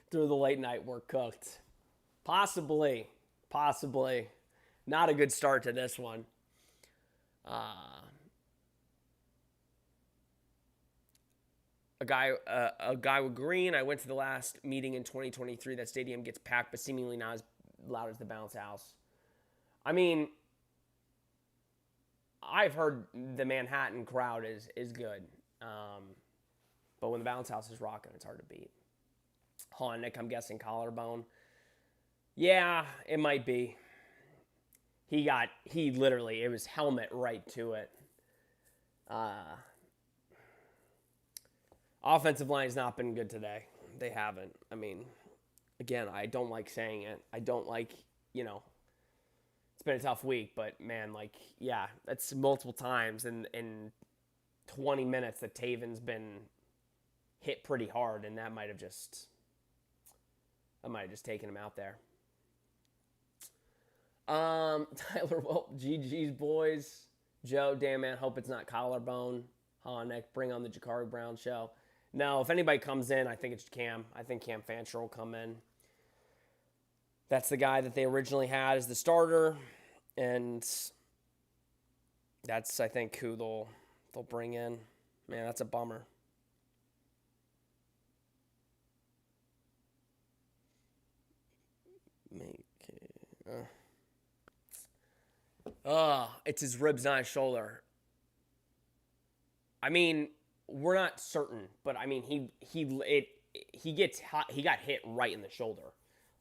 through the late night, we're cooked. Possibly. Not a good start to this one. A guy with green. I went to the last meeting in 2023. That stadium gets packed, but seemingly not as loud as the bounce house. I mean, I've heard the Manhattan crowd is good. But when the bounce house is rocking, it's hard to beat. Nick, I'm guessing collarbone. Yeah, it might be. He literally, it was helmet right to it. Offensive line has not been good today. They haven't. I mean, again, I don't like saying it. I don't like, it's been a tough week, but man, that's multiple times in 20 minutes that Taven's been hit pretty hard, and that might have just taken him out there. Tyler, well, GG's boys. Joe, damn man, hope it's not collarbone. Nick, bring on the Jakari Brown show. No, if anybody comes in, I think it's Cam. I think Cam Fancher will come in. That's the guy that they originally had as the starter, and that's, I think, who they'll bring in. Man, that's a bummer. It's his ribs, not his shoulder. I mean, we're not certain, but I mean, he got hit right in the shoulder.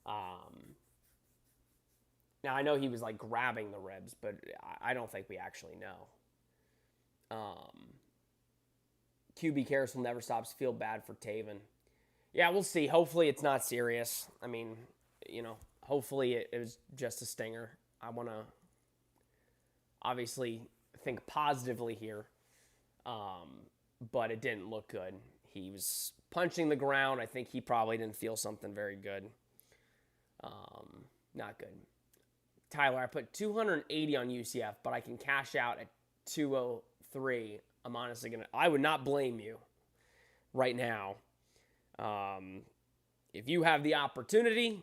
Now I know he was grabbing the ribs, but I don't think we actually know. QB carousel never stops. Feel bad for Taven. Yeah, we'll see. Hopefully it's not serious. I mean, Hopefully it was just a stinger. I want to obviously think positively here, but it didn't look good. He was punching the ground. I think he probably didn't feel something very good. Not good. Tyler, I put 280 on UCF, but I can cash out at 203. I'm honestly I would not blame you right now. If you have the opportunity,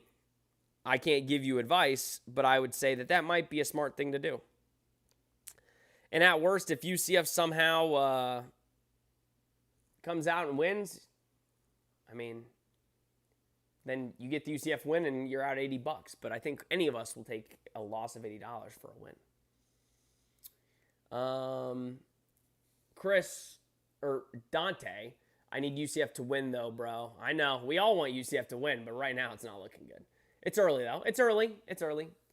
I can't give you advice, but I would say that might be a smart thing to do. And at worst, if UCF somehow comes out and wins, I mean, then you get the UCF win and you're out $80. But I think any of us will take a loss of $80 for a win. Chris or Dante, I need UCF to win though, bro. I know we all want UCF to win, but right now it's not looking good. It's early though. It's early.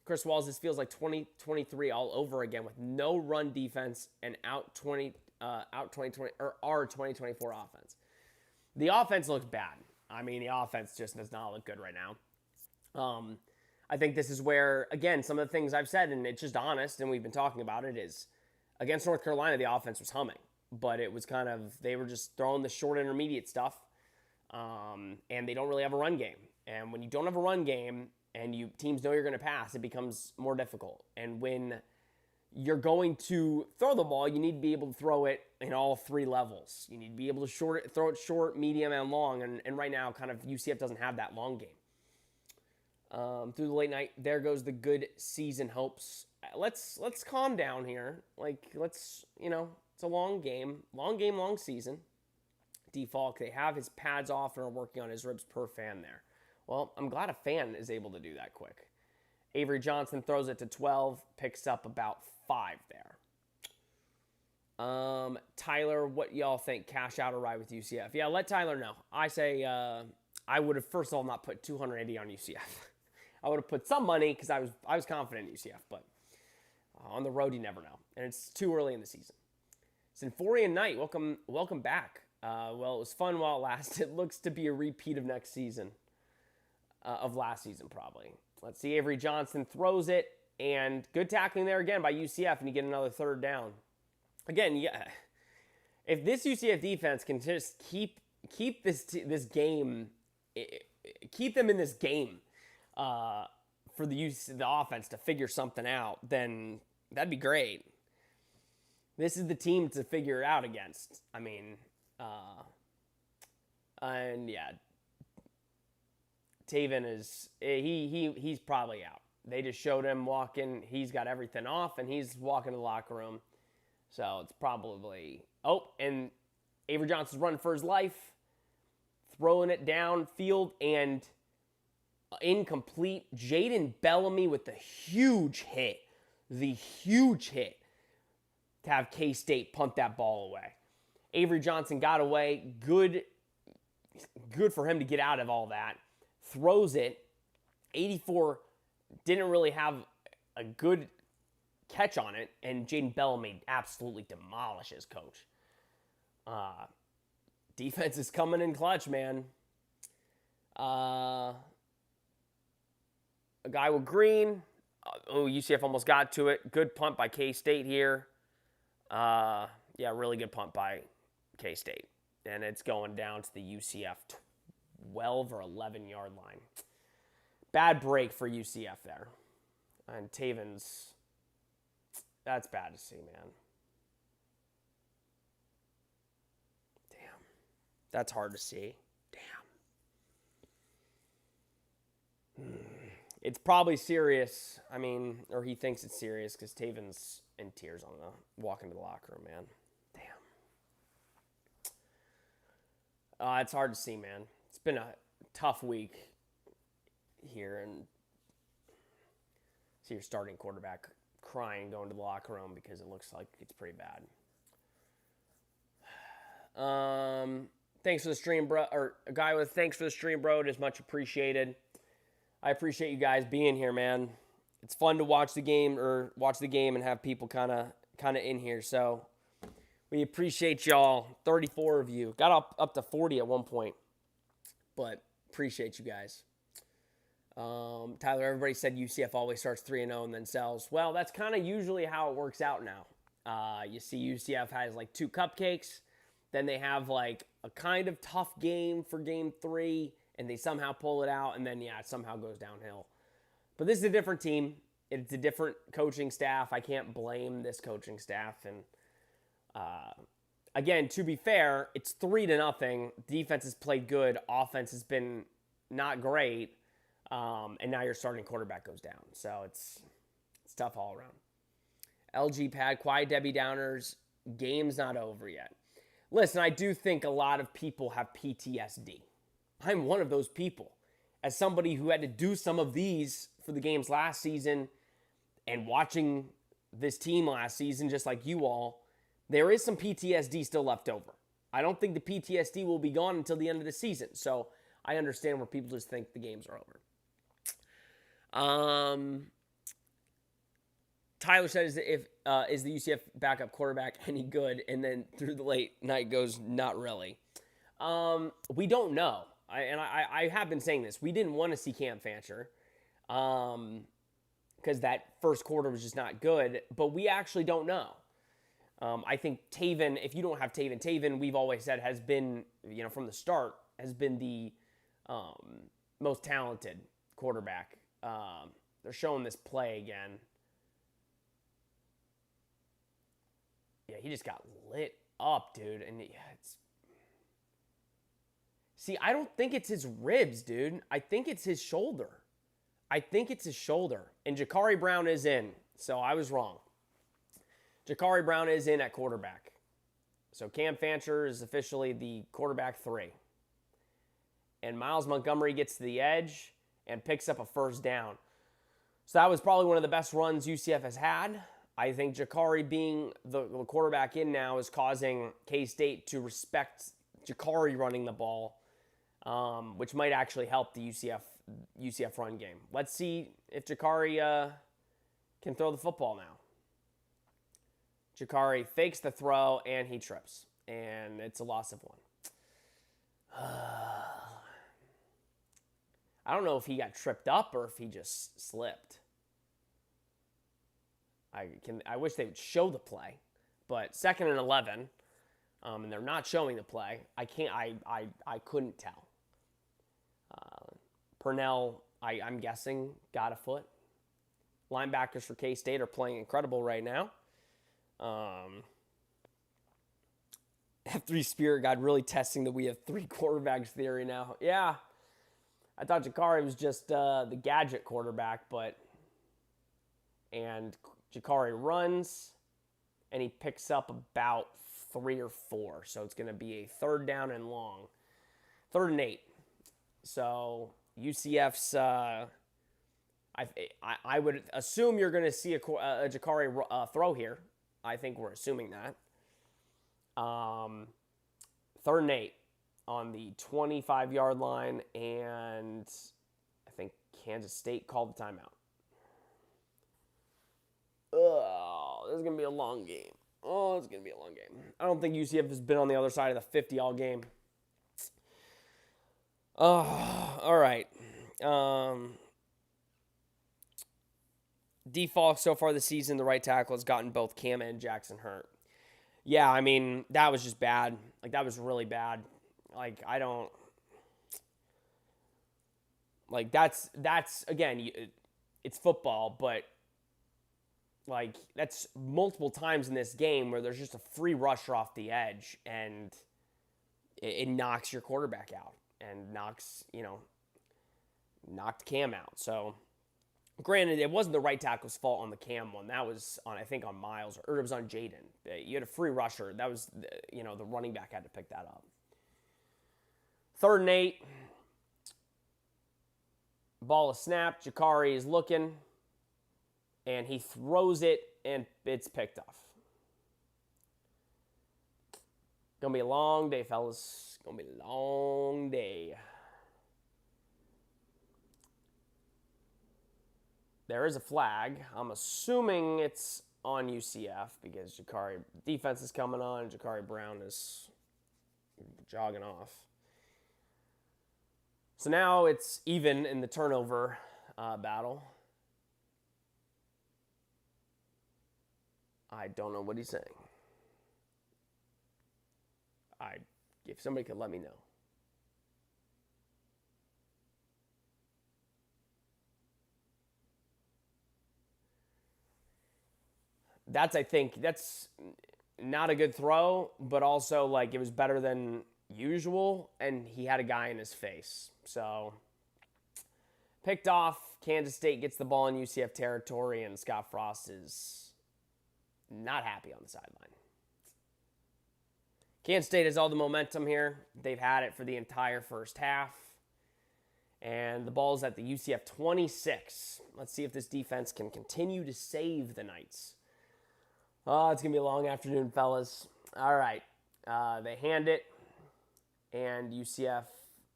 Chris Walls, this feels like 2023 all over again with no run defense and out 2020 or our 2024 offense. The offense looks bad. I mean, the offense just does not look good right now. I think this is where, again, some of the things I've said, and it's just honest, and we've been talking about it, is against North Carolina, the offense was humming. But it was kind of, they were just throwing the short intermediate stuff, and they don't really have a run game. And when you don't have a run game and teams know you're going to pass, it becomes more difficult. And when you're going to throw the ball, you need to be able to throw it in all three levels. You need to be able to throw it short, medium, and long. And right now, kind of UCF doesn't have that long game. Through the late night, there goes the good season hopes. Let's calm down here. It's a long game, long season. Falk, they have his pads off and are working on his ribs per fan there. Well, I'm glad a fan is able to do that quick. Avery Johnson throws it to 12, picks up about 5 there. Tyler, what y'all think? Cash out or ride with UCF? Yeah, let Tyler know. I say I would have, first of all, not put 280 on UCF. I would have put some money because I was confident in UCF, but on the road, you never know. And it's too early in the season. Symphorian Knight, welcome back. Well, it was fun while it lasted. It looks to be a repeat of next season, of last season probably. Let's see, Avery Johnson throws it, and good tackling there again by UCF, and you get another third down. Again, yeah, if this UCF defense can just keep this game, keep them in this game for the offense to figure something out, then that'd be great. This is the team to figure it out against. I mean, and yeah, Taven he's probably out. They just showed him walking. He's got everything off, and he's walking to the locker room. So it's probably... Oh, and Avery Johnson's running for his life, throwing it downfield, and incomplete. Jaden Bellamy with the huge hit. The huge hit to have K-State punt that ball away. Avery Johnson got away. Good for him to get out of all that. Throws it. 84 didn't really have a good catch on it, and Jaden Bellamy absolutely demolishes Coach. Defense is coming in clutch, man. A guy with green. UCF almost got to it. Good punt by K-State here. Yeah, really good punt by K-State. And it's going down to the UCF 12 or 11 yard line. Bad break for UCF there. And Taven's, that's bad to see, man. Damn. That's hard to see. Damn. It's probably serious. I mean, or he thinks it's serious because Taven's in tears walking to the locker room, man. Damn. It's hard to see, man. It's been a tough week here, and see your starting quarterback crying going to the locker room because it looks like it's pretty bad. Thanks for the stream, bro. Or a guy with thanks for the stream, bro. It is much appreciated. I appreciate you guys being here, man. It's fun to watch the game and have people kind of in here. So we appreciate y'all. 34 of you. Got up to 40 at one point. But appreciate you guys. Tyler, everybody said UCF always starts 3-0 and then sells. Well, that's kind of usually how it works out now. You see UCF has like 2 cupcakes. Then they have like a kind of tough game for game 3, and they somehow pull it out, and then, yeah, it somehow goes downhill. But this is a different team. It's a different coaching staff. I can't blame this coaching staff. And again, to be fair, it's 3-0. Defense has played good. Offense has been not great. And now your starting quarterback goes down. So it's tough all around. LG Pad, quiet Debbie Downers, game's not over yet. Listen, I do think a lot of people have PTSD. I'm one of those people. As somebody who had to do some of these for the games last season and watching this team last season, just like you all, there is some PTSD still left over. I don't think the PTSD will be gone until the end of the season. So I understand where people just think the games are over. Tyler says, is the UCF backup quarterback any good? And then through the late night goes, not really. We don't know. I have been saying this. We didn't want to see Cam Fancher because that first quarter was just not good. But we actually don't know. I think Taven, if you don't have Taven, we've always said has been, from the start, has been the most talented quarterback. They're showing this play again. Yeah, he just got lit up, dude. And see, I don't think it's his ribs, dude. I think it's his shoulder. And Jakari Brown is in, so I was wrong. Jakari Brown is in at quarterback. So Cam Fancher is officially the quarterback 3. And Miles Montgomery gets to the edge and picks up a first down. So that was probably one of the best runs UCF has had. I think Jakari being the quarterback in now is causing K-State to respect Jakari running the ball, which might actually help the UCF run game. Let's see if Jakari can throw the football now. Jakari fakes the throw, and he trips. And it's a loss of 1. I don't know if he got tripped up or if he just slipped. I wish they would show the play. But 2nd and 11, and they're not showing the play. I couldn't tell. Purnell, I'm guessing, got a foot. Linebackers for K-State are playing incredible right now. F3 Spirit God really testing that we have 3 quarterbacks theory now. Yeah, I thought Jakari was just the gadget quarterback, and Jakari runs, and he picks up about 3 or 4, so it's going to be a 3rd down and long. 3rd and 8. So UCF's, I would assume you're going to see a Jakari throw here. I think we're assuming that. 3rd and 8 on the 25-yard line, and I think Kansas State called the timeout. Oh, this is going to be a long game. I don't think UCF has been on the other side of the 50 all game. Oh, all right. Default so far this season, the right tackle has gotten both Cam and Jackson hurt. Yeah, I mean, that was just bad. That was really bad. That's again, it's football, but that's multiple times in this game where there's just a free rusher off the edge and it knocks your quarterback out and knocked Cam out. So granted, it wasn't the right tackle's fault on the Cam one. That was on Miles, or it was on Jaden. You had a free rusher. That was, the running back had to pick that up. 3rd and 8. Ball is snapped. Jakari is looking, and he throws it, and it's picked off. Gonna be a long day, fellas. Gonna be a long day. There is a flag. I'm assuming it's on UCF because Jakari defense is coming on and Jakari Brown is jogging off. So now it's even in the turnover battle. I don't know what he's saying. If somebody could let me know. I think that's not a good throw, but also like it was better than usual, and he had a guy in his face. So picked off. Kansas State gets the ball in UCF territory, and Scott Frost is not happy on the sideline. Kansas State has all the momentum here. They've had it for the entire first half. And the ball's at the UCF 26. Let's see if this defense can continue to save the Knights. Oh, it's going to be a long afternoon, fellas. All right. They hand it, and UCF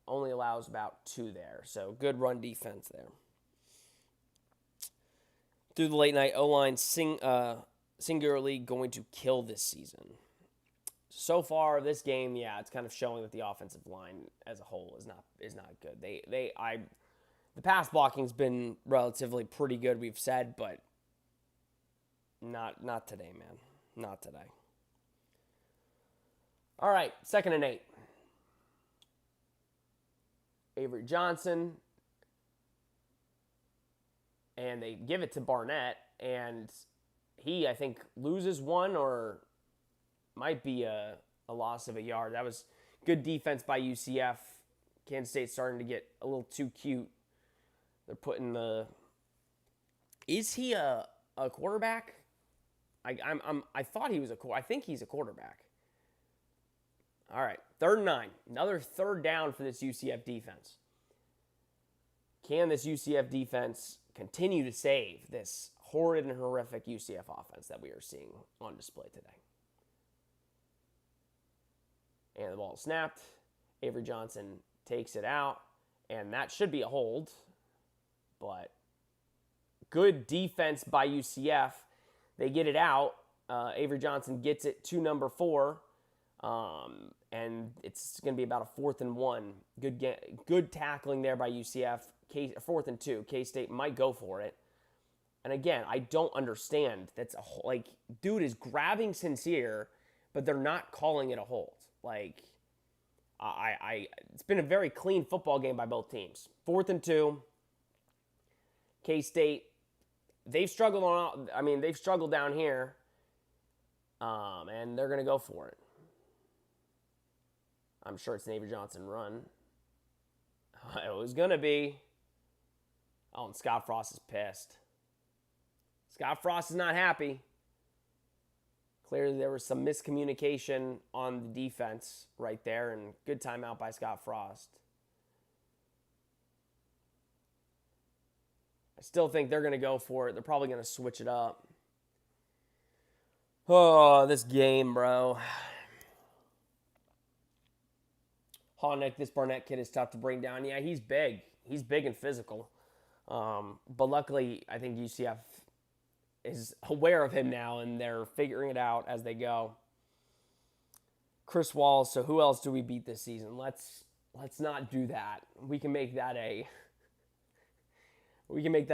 only allows about 2 there. So good run defense there. Through the late night, O-line singularly going to kill this season. So far, this game, it's kind of showing that the offensive line as a whole is not good. The pass blocking's been relatively pretty good, we've said, but not today, man. Not today. All right, 2nd and 8. Avery Johnson, and they give it to Barnett, and he, I think, loses one or might be a loss of a yard. That was good defense by UCF. Kansas State starting to get a little too cute. They're putting the... Is he a quarterback? I thought he was I think he's a quarterback. All right, 3rd and 9. Another 3rd down for this UCF defense. Can this UCF defense continue to save this horrid and horrific UCF offense that we are seeing on display today? And the ball snapped. Avery Johnson takes it out, and that should be a hold. But good defense by UCF. They get it out. Avery Johnson gets it to number 4, and it's going to be about a 4th and 1. Good tackling there by UCF. 4th and 2. K-State might go for it. And again, I don't understand. That's dude is grabbing Sincere, but they're not calling it a hold. It's been a very clean football game by both teams. 4th and 2. K-State, they've struggled down here, and they're going to go for it. I'm sure it's an Avery Johnson run. It was going to be. Oh, and Scott Frost is pissed. Scott Frost is not happy. Clearly, there was some miscommunication on the defense right there, and good timeout by Scott Frost. I still think they're going to go for it. They're probably going to switch it up. Oh, this game, bro. Honick, this Barnett kid is tough to bring down. Yeah, he's big. He's big and physical. But luckily, I think UCF is aware of him now, and they're figuring it out as they go. Chris Walls. So who else do we beat this season? Let's not do that. We can make that a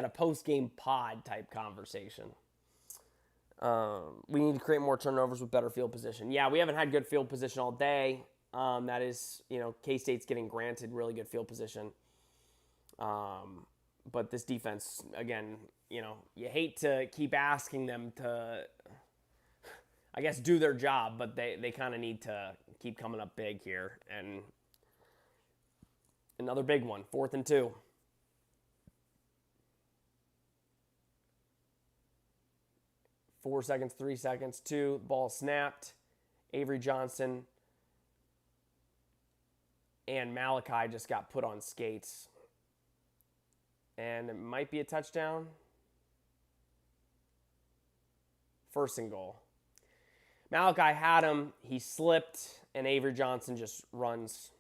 post-game pod type conversation. We need to create more turnovers with better field position. Yeah, we haven't had good field position all day. That is, K-State's getting granted really good field position. But this defense, again, you hate to keep asking them to, I guess, do their job, but they kind of need to keep coming up big here. And another big one, 4th and 2. Four seconds, 3 seconds, 2. Ball snapped. Avery Johnson and Malachi just got put on skates. And it might be a touchdown. 1st and goal. Malachi had him. He slipped, and Avery Johnson just runs.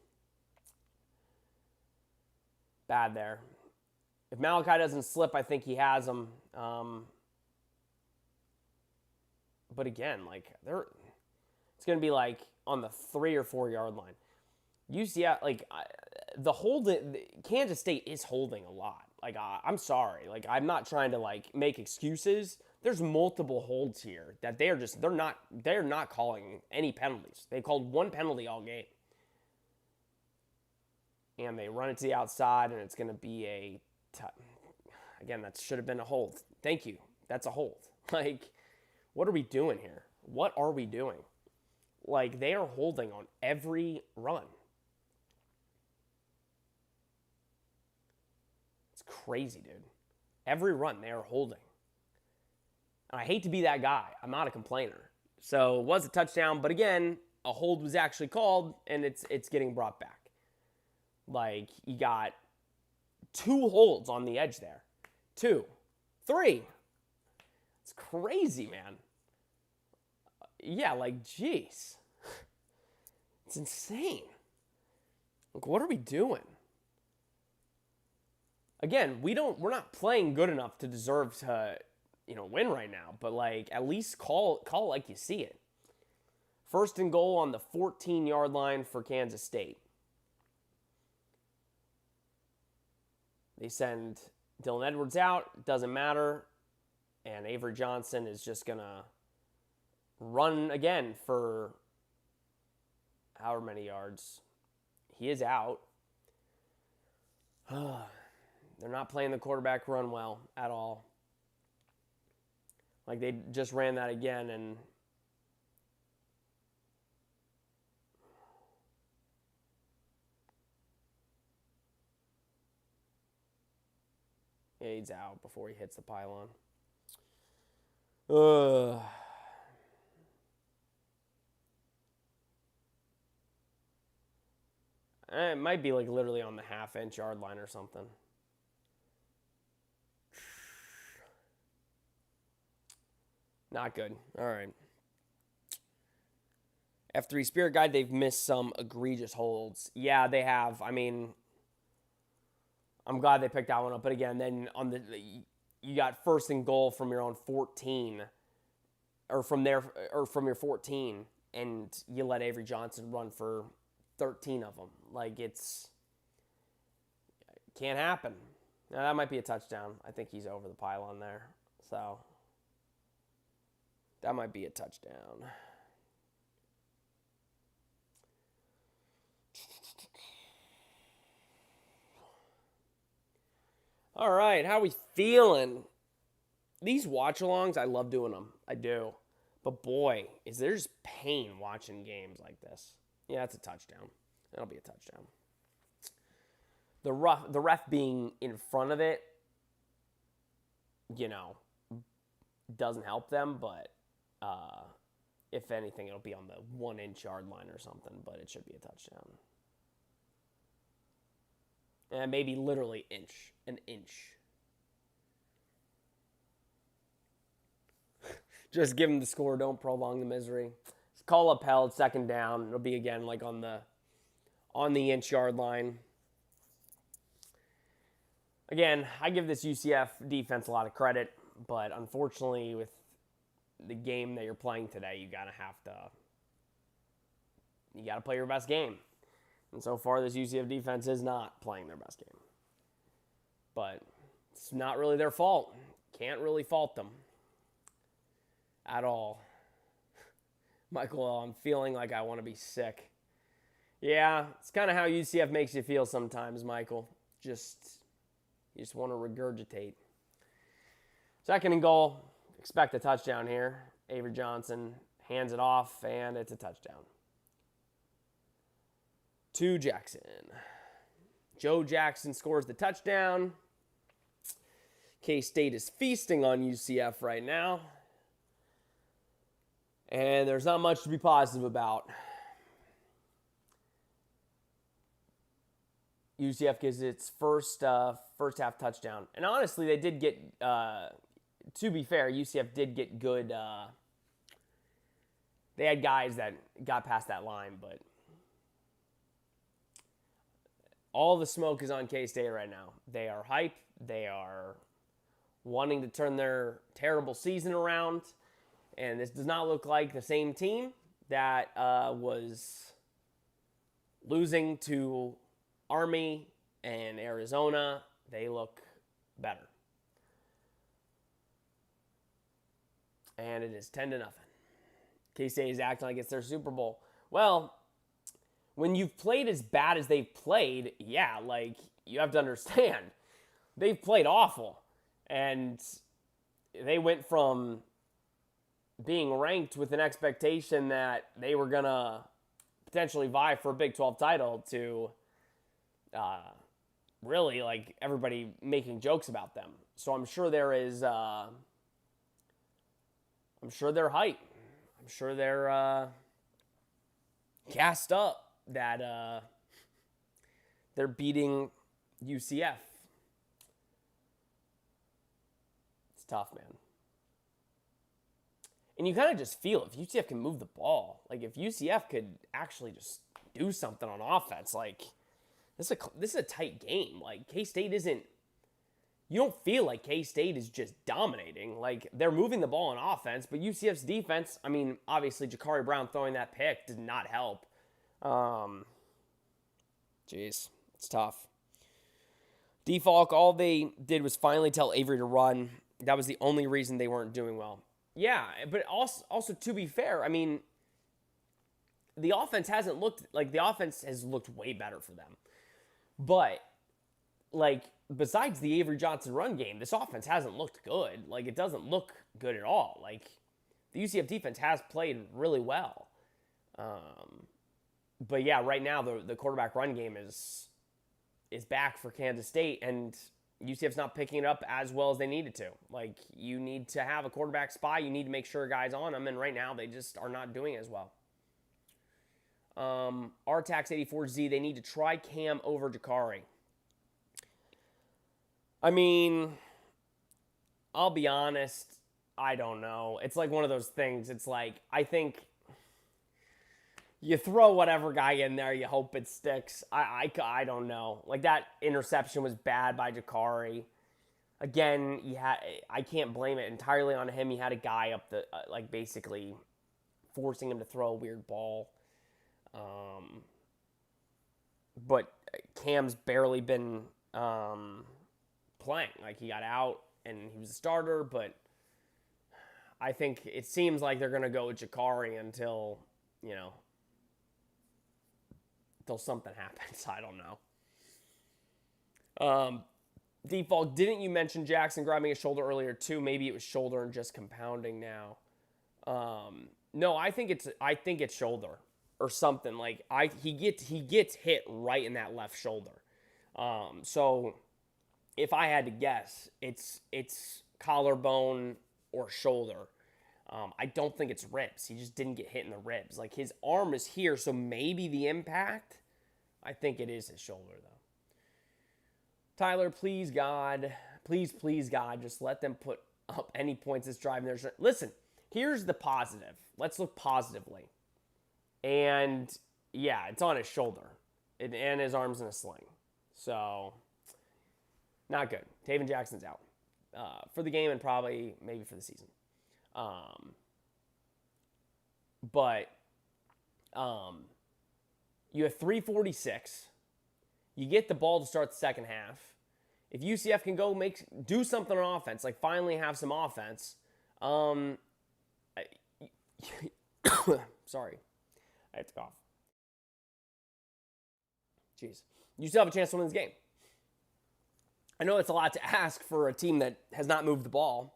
Bad there. If Malachi doesn't slip, I think he has him. But again, it's going to be on the 3 or 4 yard line. UCF, the Kansas State is holding a lot. I'm sorry. I'm not trying to make excuses. There's multiple holds here that they're not calling any penalties. They called one penalty all game. And they run it to the outside, and it's going to be again, that should have been a hold. Thank you. That's a hold. What are we doing here? What are we doing? They are holding on every run. It's crazy, dude. Every run they are holding. And I hate to be that guy. I'm not a complainer. So it was a touchdown, but again, a hold was actually called, and it's getting brought back. You got 2 holds on the edge there. 2. 3. It's crazy, man. Yeah, jeez. It's insane. What are we doing? Again, we're not playing good enough to deserve to, win right now. But at least call like you see it. 1st and goal on the 14-yard line for Kansas State. They send Dylan Edwards out. Doesn't matter. And Avery Johnson is just going to run again for however many yards. He is out. They're not playing the quarterback run well at all. They just ran that again, and yeah, he's out before he hits the pylon. It might be literally on the half-inch yard line or something. Not good. All right. F3 Spirit Guide, they've missed some egregious holds. Yeah, they have. I mean, I'm glad they picked that one up. But again, then you got 1st and goal from your own 14, or from your 14, and you let Avery Johnson run for 13 of them. It can't happen. Now, that might be a touchdown. I think he's over the pylon there. So that might be a touchdown. All right, how we feeling? These watch-alongs, I love doing them. I do. But boy, is there just pain watching games like this. Yeah, that's a touchdown. That'll be a touchdown. The ref being in front of it, doesn't help them, but if anything, it'll be on the 1-inch yard line or something, but it should be a touchdown. And maybe literally an inch. Just give them the score. Don't prolong the misery. Call upheld, 2nd down. It'll be again on the inch yard line. Again, I give this UCF defense a lot of credit, but unfortunately with the game that you're playing today, you gotta play your best game. And so far, this UCF defense is not playing their best game. But it's not really their fault. Can't really fault them at all. Michael, I'm feeling like I want to be sick. Yeah, it's kind of how UCF makes you feel sometimes, Michael. You just want to regurgitate. 2nd and goal. Expect a touchdown here. Avery Johnson hands it off, and it's a touchdown. To Jackson. Joe Jackson scores the touchdown. K-State is feasting on UCF right now. And there's not much to be positive about. UCF gets its first half touchdown. And honestly, they did get, to be fair, UCF did get good. They had guys that got past that line, but all the smoke is on K-State right now. They are hype. They are wanting to turn their terrible season around. And this does not look like the same team that was losing to Army and Arizona, they look better. And it is 10-0. K-State is acting like it's their Super Bowl. Well, when you've played as bad as they've played, yeah, like, you have to understand, they've played awful. And they went from being ranked with an expectation that they were going to potentially vie for a Big 12 title to really, like, everybody making jokes about them. So I'm sure there is, I'm sure they're hyped. I'm sure they're gassed up that they're beating UCF. It's tough, man. And you kind of just feel if UCF can move the ball, like if UCF could actually just do something on offense, like this is a tight game. Like K-State isn't. You don't feel like K-State is just dominating. Like, they're moving the ball on offense, but UCF's defense, I mean, obviously, Ja'Carri Brown throwing that pick did not help. Jeez, it's tough. Defalk, all they did was finally tell Avery to run. That was the only reason they weren't doing well. Yeah, but also to be fair, I mean, the offense has looked way better for them. But, like, besides the Avery Johnson run game, this offense hasn't looked good. Like, it doesn't look good at all. Like, the UCF defense has played really well. But yeah, right now the quarterback run game is back for Kansas State, and UCF's not picking it up as well as they needed to. Like, you need to have a quarterback spy. You need to make sure a guy's on them, and right now they just are not doing as well. RTax84Z, they need to try Cam over Ja'Carri. I mean, I'll be honest, I don't know. It's like one of those things. It's like, I think you throw whatever guy in there, you hope it sticks. I don't know. Like, that interception was bad by Ja'Carri. Again, I can't blame it entirely on him. He had a guy up the, basically forcing him to throw a weird ball. But Cam's barely been playing. Like, he got out and he was a starter, but I think it seems like they're going to go with Ja'Carri until something happens. I don't know. Default, didn't you mention Jackson grabbing his shoulder earlier too? Maybe it was shoulder and just compounding now. No, I think it's shoulder or something. Like, he gets hit right in that left shoulder. So if I had to guess, it's collarbone or shoulder. I don't think it's ribs. He just didn't get hit in the ribs. Like, his arm is here, so maybe the impact. I think it is his shoulder, though. Tyler, please, God, please, God, just let them put up any points this drive. Listen, here's the positive. Let's look positively. And, yeah, it's on his shoulder. And his arm's in a sling. So, not good. Taven Jackson's out for the game and probably maybe for the season. But you have 3:46. You get the ball to start the second half. If UCF can go do something on offense, like finally have some offense. Sorry, I have to cough. Jeez, you still have a chance to win this game. I know it's a lot to ask for a team that has not moved the ball.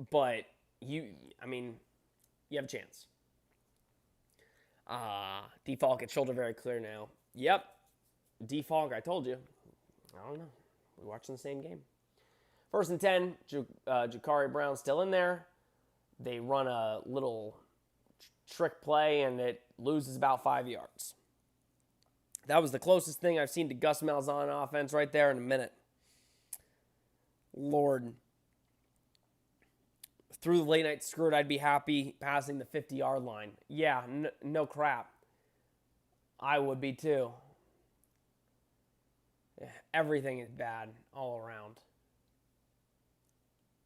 But you have a chance. Defalk at shoulder very clear now. Yep. Defalk, I told you. I don't know. We're watching the same game. 1st and 10, Ja'Carri Brown still in there. They run a little trick play, and it loses about 5 yards. That was the closest thing I've seen to Gus Malzahn offense right there in a minute. Lord. Through the late night skirt, I'd be happy passing the 50-yard line. Yeah, no crap. I would be too. Everything is bad all around.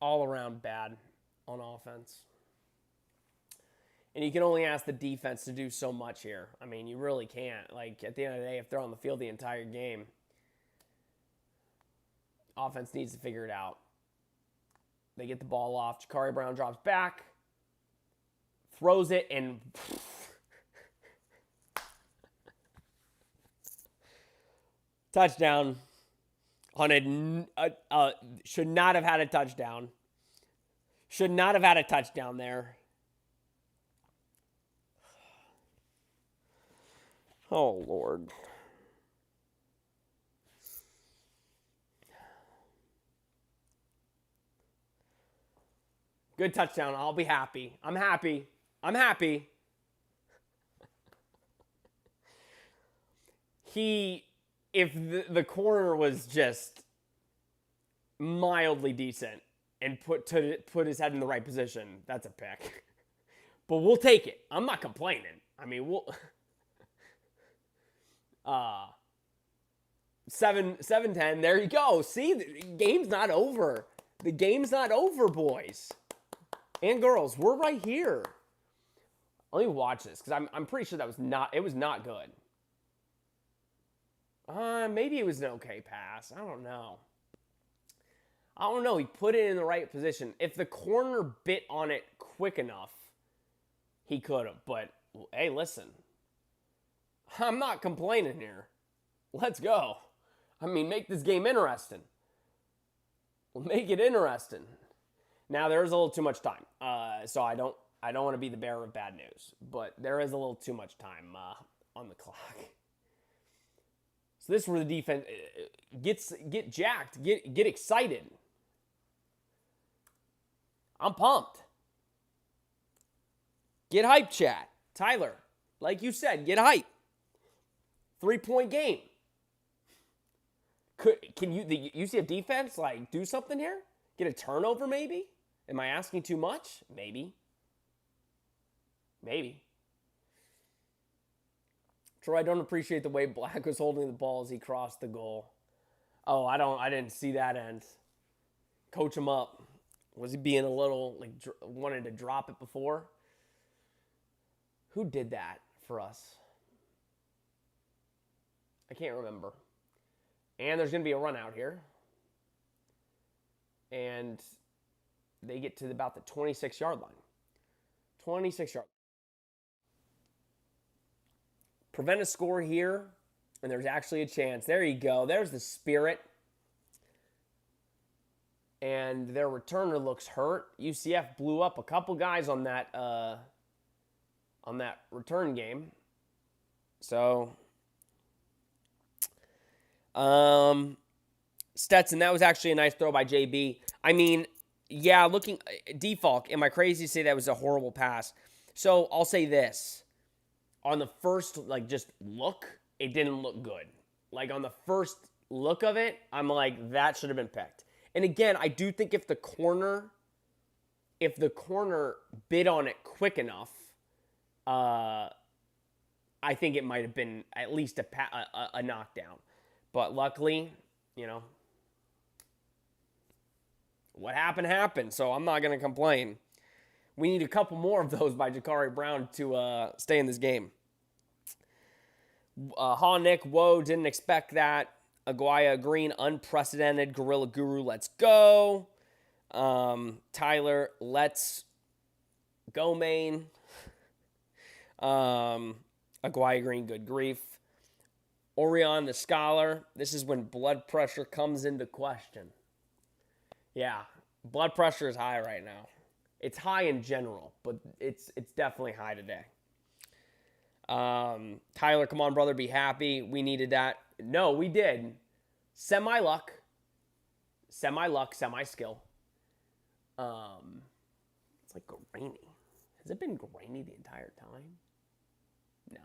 All around bad on offense. And you can only ask the defense to do so much here. I mean, you really can't. Like, at the end of the day, if they're on the field the entire game, offense needs to figure it out. They get the ball off. Jakari Brown drops back, throws it, and touchdown on should not have had a touchdown. Should not have had a touchdown there. Oh, Lord. Good touchdown. I'll be happy. I'm happy. I'm happy. If the corner was just mildly decent and put his head in the right position, that's a pick. But we'll take it. I'm not complaining. I mean, we'll 7-10. There you go. See, the game's not over. The game's not over, boys and girls. We're right here. Let me watch this because I'm pretty sure it was not good. Maybe it was an okay pass. I don't know. He put it in the right position. If the corner bit on it quick enough, he could have. But, hey, listen. I'm not complaining here. Let's go. I mean, make this game interesting. Make it interesting. Now, there is a little too much time. So I don't want to be the bearer of bad news. But there is a little too much time on the clock. So this is where the defense get jacked, get excited. I'm pumped. Get hype, chat. Tyler, like you said, get hype. 3-point game. Can the UCF defense do something here? Get a turnover maybe? Am I asking too much? Maybe. Troy, I don't appreciate the way Black was holding the ball as he crossed the goal. Oh, I didn't see that end. Coach him up. Was he being a little, wanted to drop it before? Who did that for us? I can't remember. And there's going to be a run out here. And they get to about the 26-yard line. 26-yard. Prevent a score here, and there's actually a chance. There you go. There's the spirit. And their returner looks hurt. UCF blew up a couple guys on that return game. So, Stetson, that was actually a nice throw by JB. I mean, yeah, looking, Defalk, am I crazy to say that was a horrible pass? So, I'll say this. On the first, just look, it didn't look good. On the first look of it, I'm like, that should have been picked. And again, I do think if the corner bid on it quick enough, I think it might have been at least a knockdown. But luckily, what happened. So I'm not going to complain. We need a couple more of those by Jakari Brown to stay in this game. Nick, whoa, didn't expect that. Aguaya Green, unprecedented. Gorilla Guru, let's go. Tyler, let's go, Maine. Aguaya Green, good grief. Orion, the scholar, this is when blood pressure comes into question. Yeah, blood pressure is high right now. It's high in general, but it's definitely high today. Tyler, come on, brother, be happy. We needed that. No, we did. Semi-luck, semi-skill. It's grainy. Has it been grainy the entire time? No.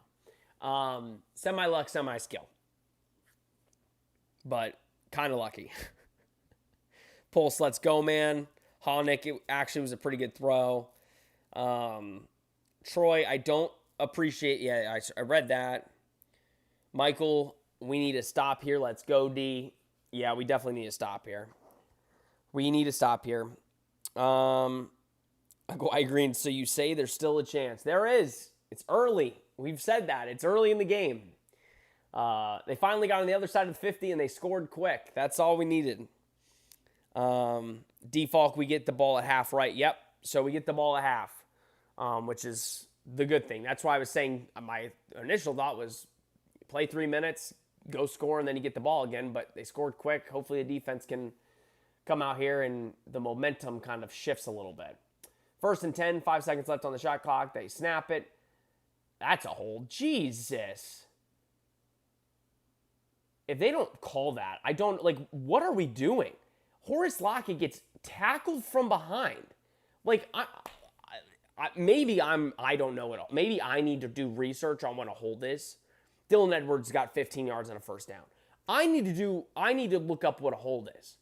Semi-luck, semi-skill. But kind of lucky. Pulse, let's go, man. Nick, it actually was a pretty good throw. Troy, I don't appreciate. Yeah, I read that. Michael, we need to stop here. Let's go, D. Yeah, we definitely need to stop here. Aguayo Green, so you say there's still a chance. There is. It's early. We've said that. It's early in the game. They finally got on the other side of the 50 and they scored quick. That's all we needed. Default, we get the ball at half, right? Yep. So we get the ball at half, which is the good thing. That's why I was saying my initial thought was play 3 minutes, go score, and then you get the ball again. But they scored quick. Hopefully the defense can come out here and the momentum kind of shifts a little bit. 1st and 10, 5 seconds left on the shot clock. They snap it. That's a hold. Jesus. If they don't call that, I don't, like, what are we doing? Horace Lockett gets tackled from behind. Like, maybe I don't know it all. Maybe I need to do research on what a hold is. Dylan Edwards got 15 yards on a first down. I need to look up what a hold is.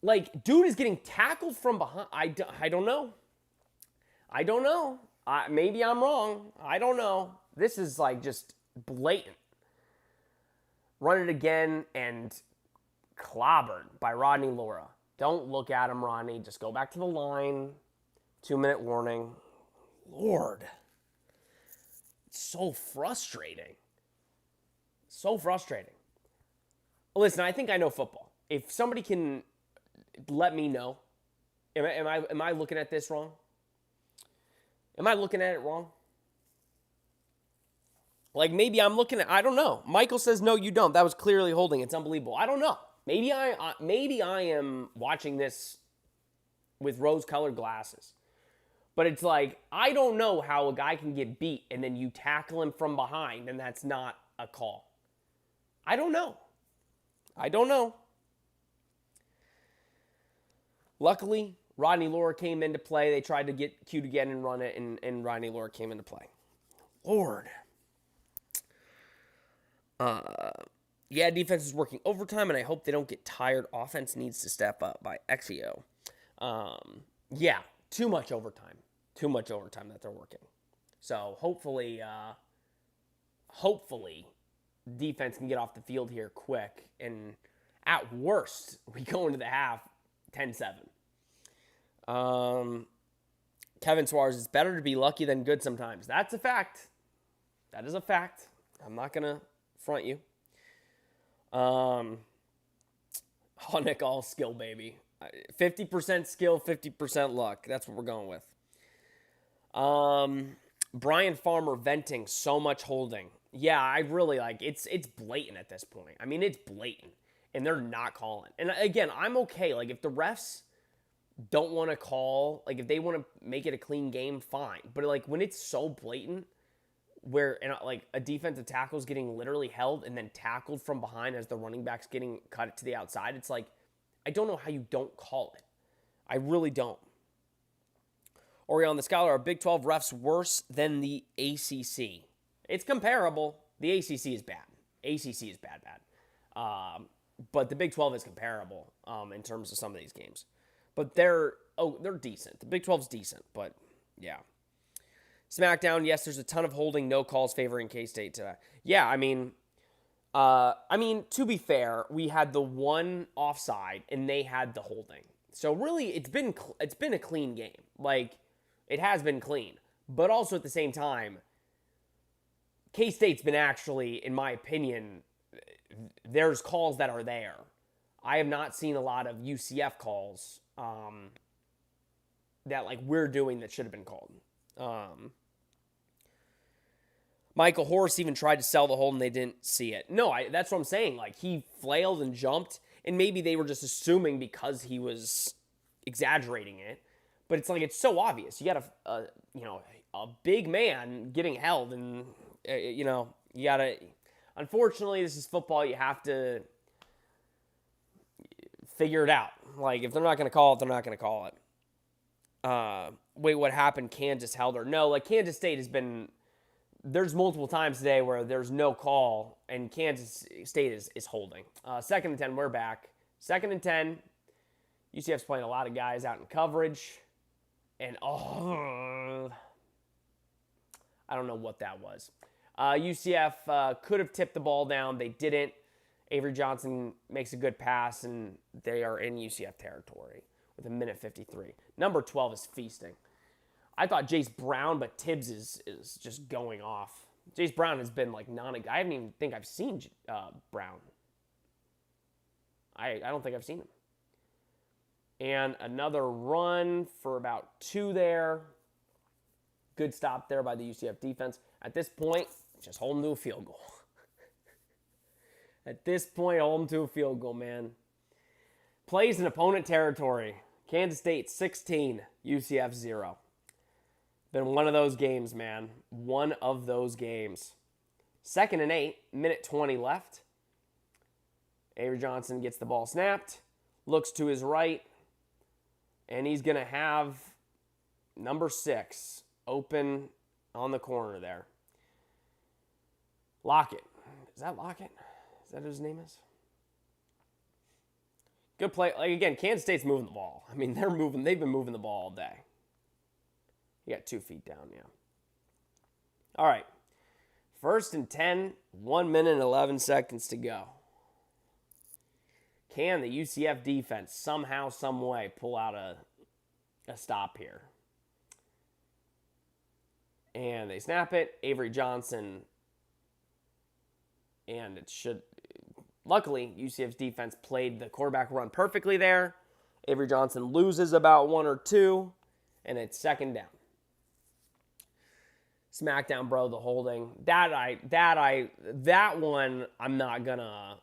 Like, dude is getting tackled from behind. I don't know. I don't know. Maybe I'm wrong. I don't know. This is, like, just blatant. Run it again and clobbered by Rodney Laura. Don't look at him, Rodney. Just go back to the line. 2-minute warning. Lord. It's so frustrating. So frustrating. Listen, I think I know football. If somebody can let me know. Am I looking at this wrong? Am I looking at it wrong? Like, maybe I'm looking at, I don't know. Michael says, no, you don't. That was clearly holding. It's unbelievable. I don't know. Maybe I am watching this with rose-colored glasses. But it's like, I don't know how a guy can get beat and then you tackle him from behind and that's not a call. I don't know. I don't know. Luckily, Rodney Laura came into play. They tried to get cute again and run it, and Rodney Laura came into play. Lord. Yeah, defense is working overtime, and I hope they don't get tired. Offense needs to step up by Exio. Yeah, too much overtime. Too much overtime that they're working. So hopefully, defense can get off the field here quick. And at worst, we go into the half 10-7. Kevin Suarez, it's better to be lucky than good sometimes. That's a fact. That is a fact. I'm not going to front you. Nick, all skill, baby. 50% skill, 50% luck. That's what we're going with. Brian Farmer venting, so much holding. Yeah, I really it's blatant at this point. I mean, it's blatant. And they're not calling. And again, I'm okay. Like, if the refs don't want to call, like, if they want to make it a clean game, fine. But, like, when it's so blatant where, like, a defensive tackle is getting literally held and then tackled from behind as the running back's getting cut to the outside, it's like, I don't know how you don't call it. I really don't. Orion the Scholar, are Big 12 refs worse than the ACC? It's comparable. The ACC is bad. ACC is bad. But the Big 12 is comparable in terms of some of these games. But they're decent. The Big 12 is decent, but yeah. SmackDown, yes, there's a ton of holding, no calls favoring K-State today. Yeah, I mean, to be fair, we had the one offside and they had the holding. So really, it's been a clean game. Like, it has been clean. But also at the same time, K-State's been actually, in my opinion, there's calls that are there. I have not seen a lot of UCF calls that, like, we're doing that should have been called. Michael Horace even tried to sell the hold and they didn't see it. No, that's what I'm saying. Like, he flailed and jumped, and maybe they were just assuming because he was exaggerating it. But it's like, it's so obvious. You got a big man getting held, and you gotta. Unfortunately, this is football. You have to figure it out. Like, if they're not going to call it, they're not going to call it. Wait, what happened? Kansas held her? No, like, Kansas State has been. There's multiple times today where there's no call, and Kansas State is holding. 2nd and 10, we're back. 2nd and 10. UCF's playing a lot of guys out in coverage. And, I don't know what that was. UCF could have tipped the ball down. They didn't. Avery Johnson makes a good pass, and they are in UCF territory. with a minute 53. Number 12 is feasting. I thought Jace Brown, but Tibbs is just going off. Jace Brown has been like I haven't even think I've seen Brown. I don't think I've seen him. And another run for about 2 there. Good stop there by the UCF defense. At this point, just hold them to a field goal. At this point, hold them to a field goal, man. Plays in opponent territory. Kansas State 16, UCF 0. Been one of those games, man. One of those games. 2nd and 8, minute 20 left. Avery Johnson gets the ball snapped, looks to his right, and he's going to have number 6 open on the corner there. Lockett. Is that Lockett? Is that what his name is? Good play. Like, again, Kansas State's moving the ball. I mean, they've been moving the ball all day. He got 2 feet down, yeah. All right. 1st and 10, 1 minute and 11 seconds to go. Can the UCF defense somehow, some way pull out a stop here? And they snap it. Avery Johnson. And it should... Luckily, UCF's defense played the quarterback run perfectly there. Avery Johnson loses about 1 or 2. And it's 2nd down. Smackdown, bro, the holding. That one I'm not gonna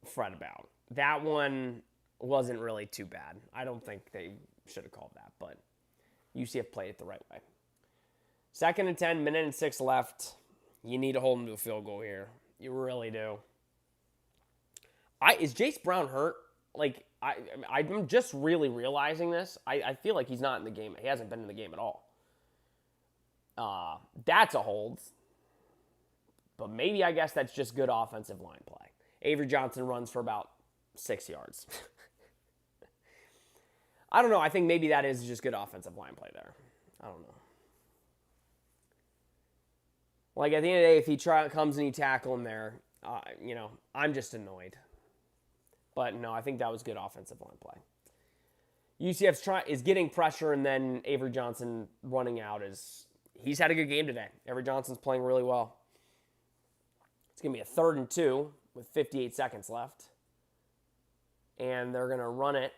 fret about. That one wasn't really too bad. I don't think they should have called that, but UCF played it the right way. 2nd and 10, minute and 6 left. You need to hold them to a field goal here. You really do. Is Jace Brown hurt? Like, I'm just really realizing this. I feel like he's not in the game. He hasn't been in the game at all. That's a hold. But maybe, I guess, that's just good offensive line play. Avery Johnson runs for about 6 yards. I don't know. I think maybe that is just good offensive line play there. I don't know. Like, at the end of the day, if he comes and you tackle him there, I'm just annoyed. But, no, I think that was good offensive line play. UCF is getting pressure, and then Avery Johnson running out is... He's had a good game today. Avery Johnson's playing really well. It's going to be a 3rd and 2 with 58 seconds left. And they're going to run it.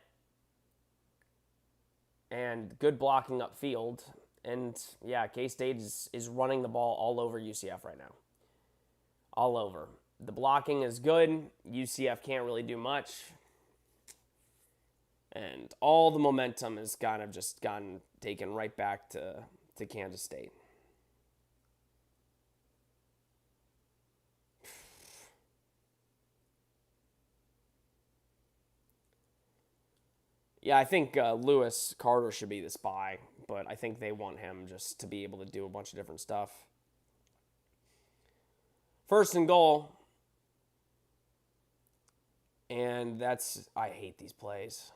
And good blocking upfield. And, yeah, K-State is running the ball all over UCF right now. All over. The blocking is good. UCF can't really do much. And all the momentum has kind of just gotten taken right back to Kansas State. Yeah, I think Lewis Carter should be the spy, but I think they want him just to be able to do a bunch of different stuff. 1st and goal. And I hate these plays.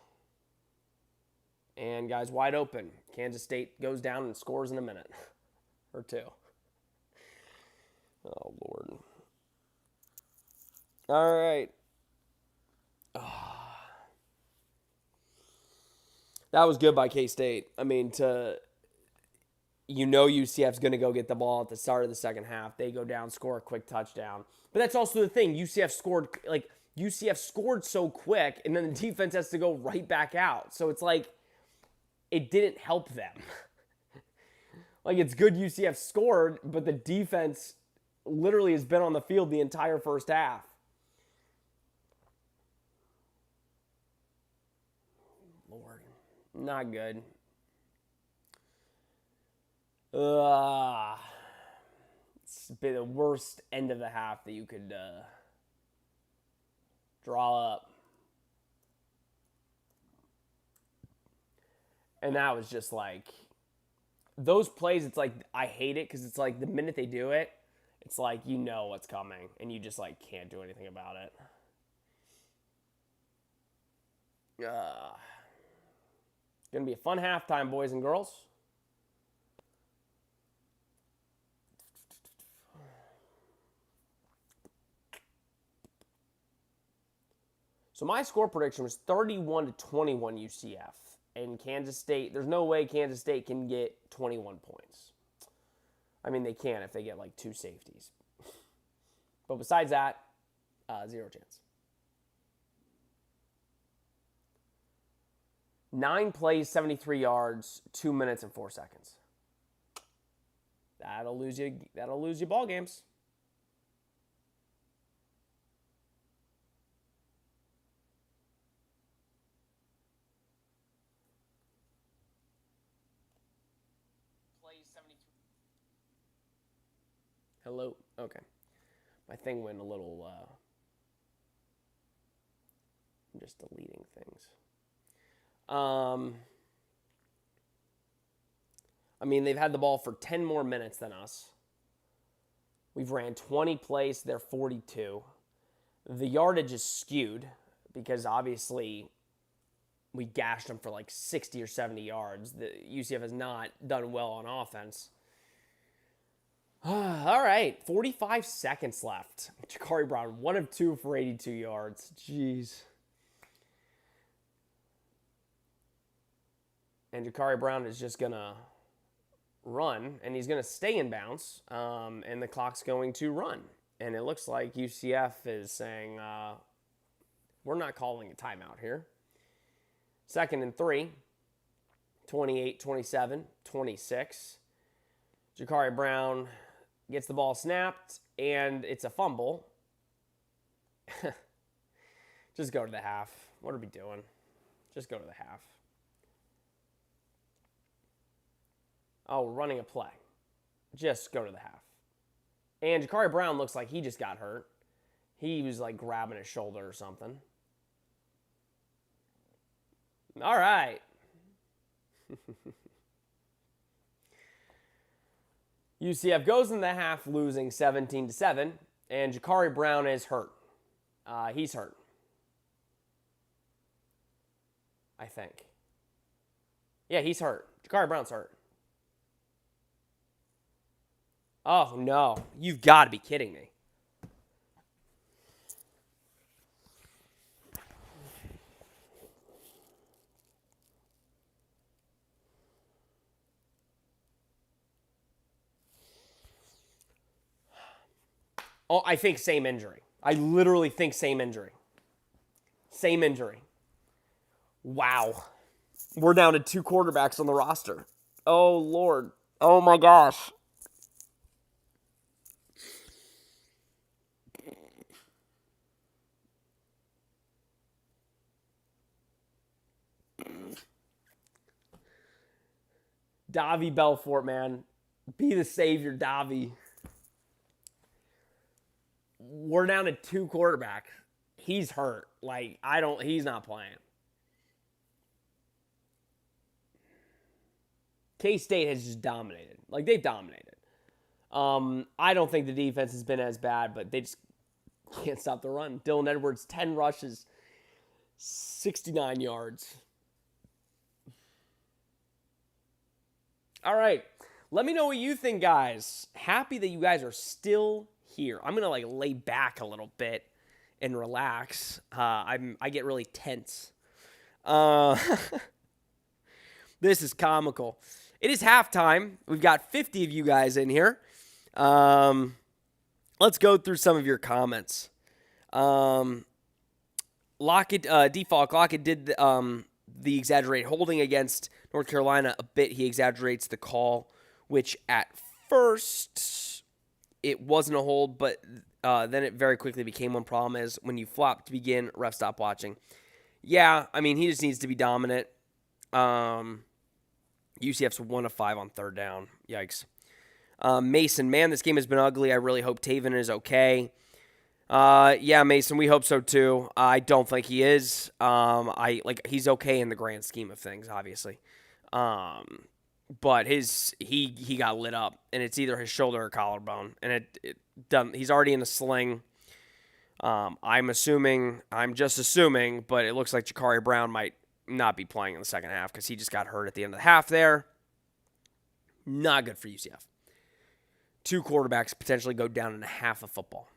And guys, wide open. Kansas State goes down and scores in a minute or 2. Oh, Lord. All right. That was good by K-State. I mean, UCF's going to go get the ball at the start of the second half. They go down, score a quick touchdown. But that's also the thing. UCF scored so quick, and then the defense has to go right back out. So it's like, it didn't help them. Like, it's good UCF scored, but the defense literally has been on the field the entire first half. Lord. Not good. It's been the worst end of the half that you could draw up. And that was just like, those plays, it's like, I hate it because it's like the minute they do it, it's like you know what's coming and you just like can't do anything about it. Gonna be a fun halftime, boys and girls. So my score prediction was 31-21 UCF. And Kansas State, there's no way Kansas State can get 21 points. I mean, they can if they get like 2 safeties. But besides that, 0 chance. 9 plays, 73 yards, 2 minutes and 4 seconds. That'll lose you ball games. Hello? Okay. My thing went a little, I'm just deleting things. I mean, they've had the ball for 10 more minutes than us. We've ran 20 plays, they're 42. The yardage is skewed because obviously we gashed them for like 60 or 70 yards. The UCF has not done well on offense. All right, 45 seconds left. Jakari Brown, 1 of 2 for 82 yards. Jeez. And Jakari Brown is just going to run, and he's going to stay in bounds, and the clock's going to run. And it looks like UCF is saying, we're not calling a timeout here. 2nd and 3, 28, 27, 26. Jakari Brown gets the ball snapped, and it's a fumble. Just go to the half. What are we doing? Just go to the half. Oh, we're running a play. Just go to the half. And Jakari Brown looks like he just got hurt. He was like grabbing his shoulder or something. All right. UCF goes in the half losing 17-7, and Jakari Brown is hurt. He's hurt, I think. Yeah, he's hurt. Jakari Brown's hurt. Oh, no. You've got to be kidding me. Oh, I think same injury. I literally think same injury. Same injury. Wow. We're down to 2 quarterbacks on the roster. Oh, Lord. Oh, my gosh. Davi Belfort, man. Be the savior, Davi. We're down to 2 quarterbacks. He's hurt. He's not playing. K-State has just dominated. They've dominated. I don't think the defense has been as bad, but they just can't stop the run. Dylan Edwards, 10 rushes, 69 yards. All right. Let me know what you think, guys. Happy that you guys are still here. I'm going to lay back a little bit and relax. I get really tense. This is comical. It is halftime. We've got 50 of you guys in here. Let's go through some of your comments. Lockett did the exaggerate holding against North Carolina a bit. He exaggerates the call, which at first it wasn't a hold, but then it very quickly became one. Problem is when you flop to begin, ref stop watching. Yeah, I mean, he just needs to be dominant. UCF's 1 of 5 on 3rd down. Yikes. Mason, man, this game has been ugly. I really hope Taven is okay. Yeah, Mason, we hope so too. I don't think he is. He's okay in the grand scheme of things, obviously. But he got lit up, and it's either his shoulder or collarbone, and it done. He's already in a sling. I'm just assuming, but it looks like Jakari Brown might not be playing in the second half because he just got hurt at the end of the half there. Not good for UCF. 2 quarterbacks potentially go down in a half of football.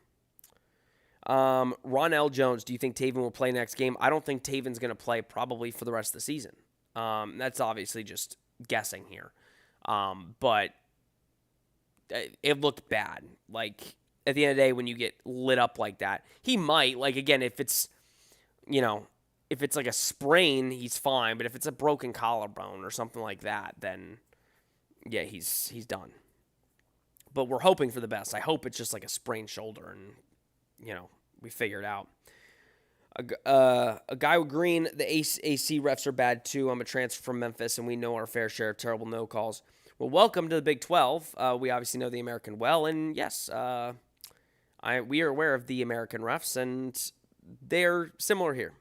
Ron L. Jones, do you think Taven will play next game? I don't think Taven's going to play probably for the rest of the season. That's obviously just guessing here. But it looked bad. Like, at the end of the day, when you get lit up like that, he might, like, again, if it's like a sprain, he's fine. But if it's a broken collarbone or something like that, then yeah, he's done. But we're hoping for the best. I hope it's just like a sprained shoulder and, we figure it out. A guy with green, the AC refs are bad too. I'm a transfer from Memphis, and we know our fair share of terrible no calls. Well, welcome to the Big 12. We obviously know the American well, and yes, we are aware of the American refs, and they're similar here.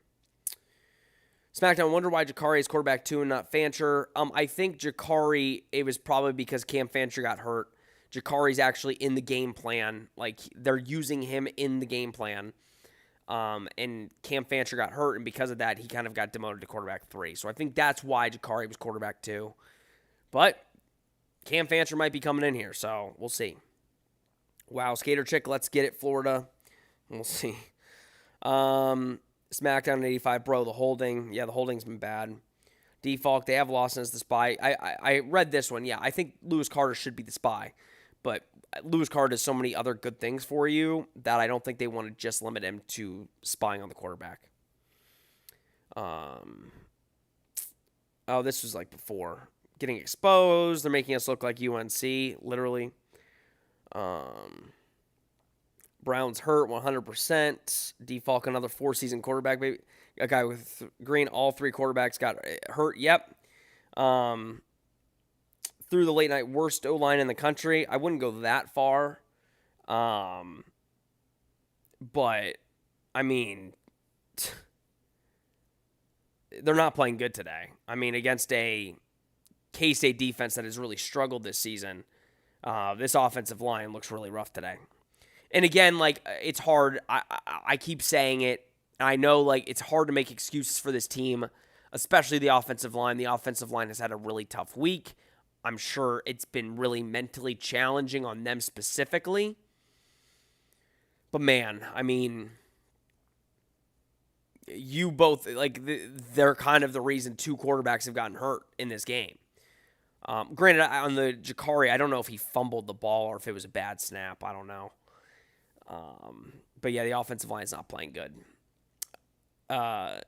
SmackDown, wonder why Jakari is quarterback 2 and not Fancher. I think Jakari, it was probably because Cam Fancher got hurt. Jakari's actually in the game plan. Like, they're using him in the game plan. And Cam Fancher got hurt, and because of that, he kind of got demoted to quarterback 3. So I think that's why Jakari was quarterback 2. But Cam Fancher might be coming in here, so we'll see. Wow, Skater Chick, let's get it, Florida. We'll see. SmackDown 85, bro, the holding. Yeah, the holding's been bad. Default, they have Lawson as the spy. I read this one. Yeah, I think Lewis Carter should be the spy. But Lewis Carter does so many other good things for you that I don't think they want to just limit him to spying on the quarterback. Oh, this was like before. Getting exposed. They're making us look like UNC, literally. Brown's hurt 100%. Default, another 4-season quarterback. Baby. A guy with green, all 3 quarterbacks got hurt. Yep. Through the late night, worst O-line in the country. I wouldn't go that far. But, I mean, they're not playing good today. I mean, against a K-State defense that has really struggled this season, this offensive line looks really rough today. And again, like, it's hard. I keep saying it. And I know, like, it's hard to make excuses for this team, especially the offensive line. The offensive line has had a really tough week. I'm sure it's been really mentally challenging on them specifically. But, man, I mean, you both, like, they're kind of the reason 2 quarterbacks have gotten hurt in this game. Granted, on the Jakari, I don't know if he fumbled the ball or if it was a bad snap. I don't know. But, yeah, the offensive line is not playing good. I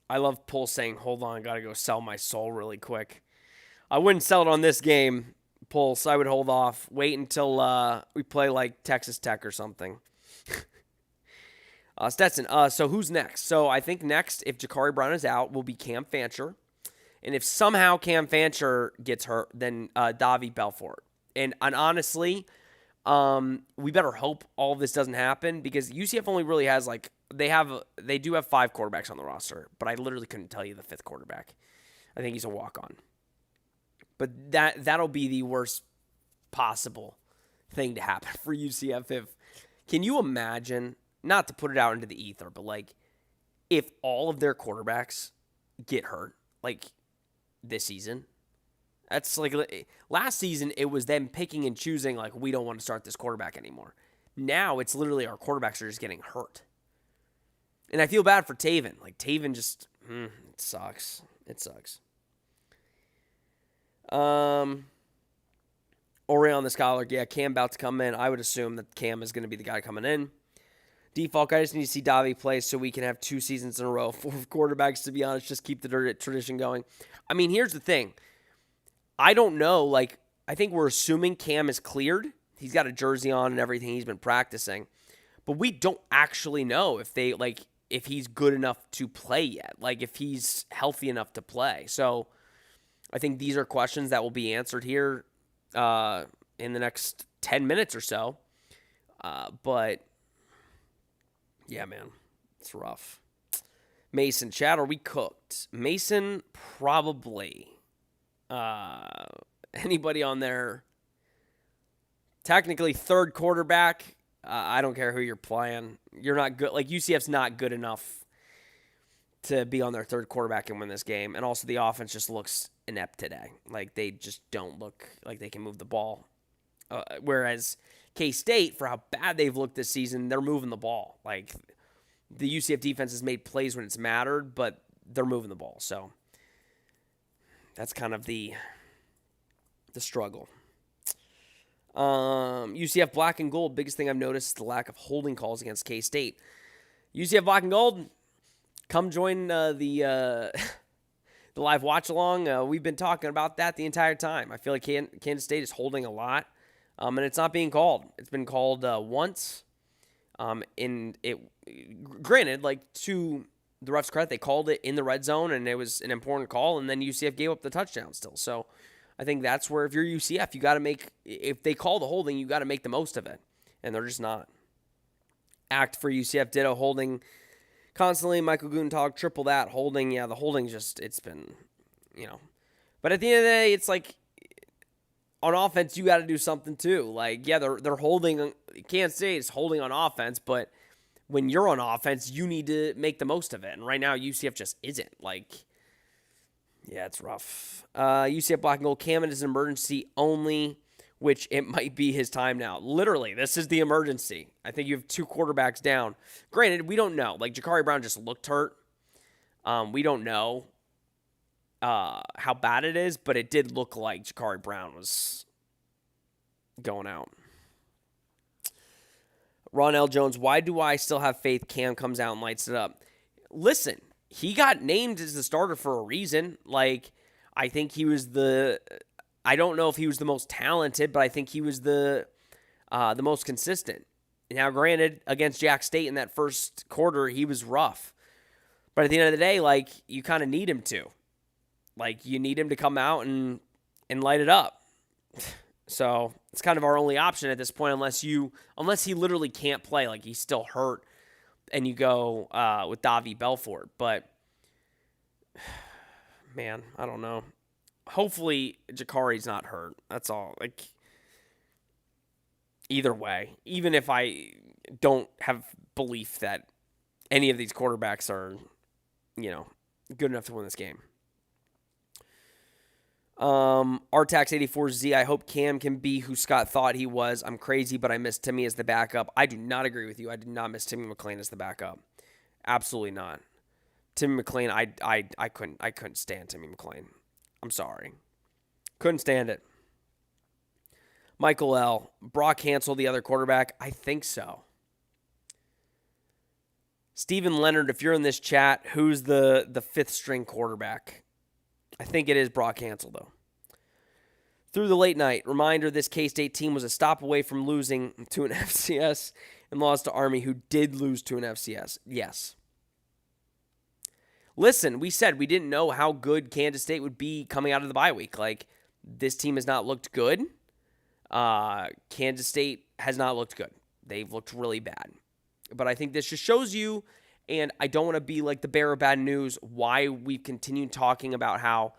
love Pull saying, hold on, I got to go sell my soul really quick. I wouldn't sell it on this game, Pulse. I would hold off. Wait until we play like Texas Tech or something. Stetson, so who's next? So I think next, if Jakari Brown is out, will be Cam Fancher. And if somehow Cam Fancher gets hurt, then Davi Belfort. And honestly, we better hope all of this doesn't happen because UCF only really has like, they do have 5 quarterbacks on the roster, but I literally couldn't tell you the 5th quarterback. I think he's a walk-on. But that'll be the worst possible thing to happen for UCF. Can you imagine, not to put it out into the ether, but like if all of their quarterbacks get hurt like this season? That's like last season it was them picking and choosing like we don't want to start this quarterback anymore. Now it's literally our quarterbacks are just getting hurt. And I feel bad for Taven. Like Taven just it sucks. It sucks. Orion the Scholar, yeah, Cam about to come in. I would assume that Cam is going to be the guy coming in. Default, I just need to see Davi play so we can have 2 seasons in a row. 4 quarterbacks, to be honest, just keep the tradition going. I mean, here's the thing. I don't know. Like, I think we're assuming Cam is cleared. He's got a jersey on and everything. He's been practicing. But we don't actually know if he's good enough to play yet. Like, if he's healthy enough to play. So I think these are questions that will be answered here in the next 10 minutes or so. But, yeah, man, it's rough. Mason, Chad, are we cooked? Mason, probably. Anybody on there? Technically, 3rd quarterback. I don't care who you're playing. You're not good. Like, UCF's not good enough to be on their 3rd quarterback and win this game. And also, the offense just looks inept today. Like, they just don't look like they can move the ball. Whereas K-State, for how bad they've looked this season, they're moving the ball. Like, the UCF defense has made plays when it's mattered, but they're moving the ball. So, That's kind of the struggle. UCF black and gold. Biggest thing I've noticed is the lack of holding calls against K-State. UCF black and gold, come join the live watch along. We've been talking about that the entire time. I feel like Kansas State is holding a lot, and it's not being called. It's been called once. And it, granted, like, to the refs' credit, they called it in the red zone, and it was an important call, and then UCF gave up the touchdown still. So I think that's where, if you're UCF, you got to if they call the holding, you got to make the most of it, and they're just not. Act for UCF, ditto, holding constantly. Michael Guntag, triple that. Holding, yeah, the holding's just, it's been, But at the end of the day, it's like, on offense, you got to do something too. Like, yeah, they're holding. Kansas State is holding on offense, but when you're on offense, you need to make the most of it. And right now, UCF just isn't. Like, yeah, it's rough. UCF black and gold. Cam is an emergency only, which it might be his time now. Literally, this is the emergency. I think you have 2 quarterbacks down. Granted, we don't know. Like, Jakari Brown just looked hurt. We don't know how bad it is, but it did look like Jakari Brown was going out. Ron L. Jones, why do I still have faith Cam comes out and lights it up? Listen, he got named as the starter for a reason. Like, I think he was I don't know if he was the most talented, but I think he was the most consistent. Now, granted, against Jack State in that first quarter, he was rough. But at the end of the day, like, you kind of need him to. Like, you need him to come out and light it up. So it's kind of our only option at this point, unless he literally can't play, like he's still hurt, and you go with Davi Belfort. But man, I don't know. Hopefully Jakari's not hurt. That's all. Like, either way, even if I don't have belief that any of these quarterbacks are, good enough to win this game. RTax84Z, I hope Cam can be who Scott thought he was. I'm crazy, but I miss Timmy as the backup. I do not agree with you. I did not miss Timmy McClain as the backup. Absolutely not. Timmy McClain, I couldn't stand Timmy McClain. I'm sorry. Couldn't stand it. Michael L. Brock canceled the other quarterback. I think so. Stephen Leonard, if you're in this chat, who's the 5th string quarterback? I think it is Brock Hansel, though. Through the late night, reminder, this K-State team was a stop away from losing to an FCS and lost to Army, who did lose to an FCS. Yes. Listen, we said we didn't know how good Kansas State would be coming out of the bye week. Like, this team has not looked good. Kansas State has not looked good. They've looked really bad. But I think this just shows you, and I don't want to be like the bearer of bad news, why we've continued talking about how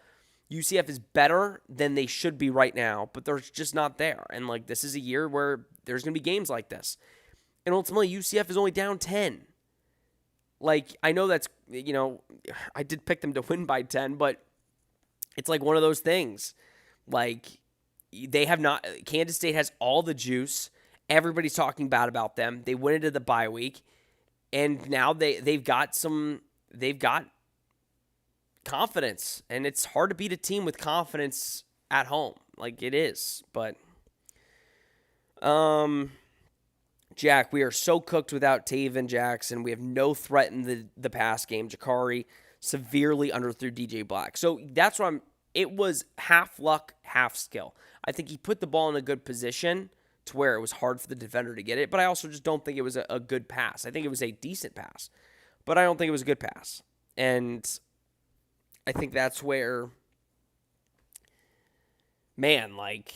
UCF is better than they should be right now, but they're just not there. And, like, this is a year where there's going to be games like this. And ultimately, UCF is only down 10. Like, I know that's, I did pick them to win by 10, but it's like one of those things. Like, they have not, Kansas State has all the juice. Everybody's talking bad about them. They went into the bye week, and now they've got confidence, and it's hard to beat a team with confidence at home. Like, it is, but Jack, we are so cooked without Taven Jackson. We have no threat in the pass game. Jakari severely underthrew DJ Black. So that's what it was half luck, half skill. I think he put the ball in a good position to where it was hard for the defender to get it, but I also just don't think it was a good pass. I think it was a decent pass, but I don't think it was a good pass. And I think that's where, man, like,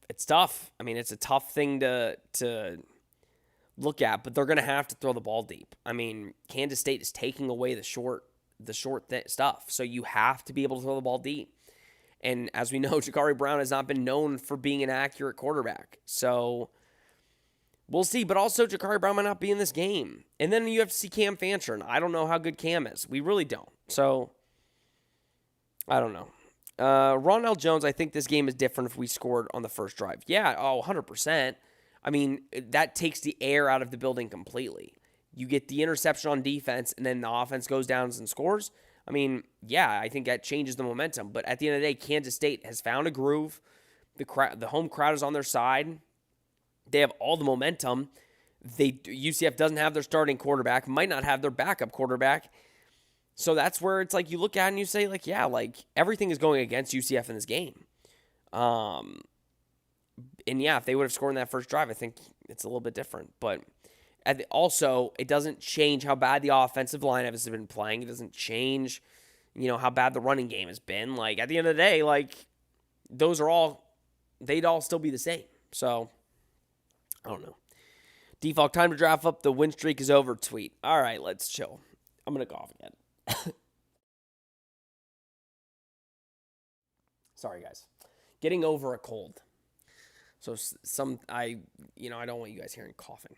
it's tough. I mean, it's a tough thing to look at, but they're going to have to throw the ball deep. I mean, Kansas State is taking away the short stuff, so you have to be able to throw the ball deep. And as we know, Jakari Brown has not been known for being an accurate quarterback. So we'll see. But also, Jakari Brown might not be in this game. And then you have to see Cam Fancher. And I don't know how good Cam is. We really don't. So, I don't know. Ron L. Jones, I think this game is different if we scored on the first drive. Yeah, 100%. I mean, that takes the air out of the building completely. You get the interception on defense, and then the offense goes down and scores. I mean, yeah, I think that changes the momentum. But at the end of the day, Kansas State has found a groove. The home crowd is on their side. They have all the momentum. UCF doesn't have their starting quarterback, might not have their backup quarterback. So that's where it's like you look at it and you say, like, yeah, like everything is going against UCF in this game. And yeah, if they would have scored in that first drive, I think it's a little bit different. But also, it doesn't change how bad the offensive line has been playing. It doesn't change, how bad the running game has been. Like, at the end of the day, like, they'd all still be the same. So, I don't know. Default time to draft up. The win streak is over tweet. All right, let's chill. I'm going to cough again. Sorry, guys. Getting over a cold. So I don't want you guys hearing coughing.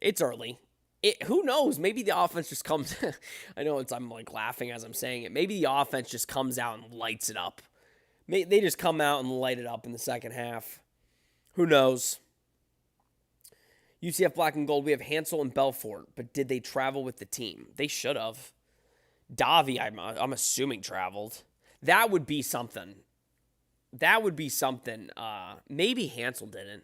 It's early. Who knows? Maybe the offense just comes. I know I'm like laughing as I'm saying it. Maybe the offense just comes out and lights it up. They just come out and light it up in the second half. Who knows? UCF Black and Gold, we have Hansel and Belfort, but did they travel with the team? They should have. Davi, I'm assuming, traveled. That would be something. Maybe Hansel didn't.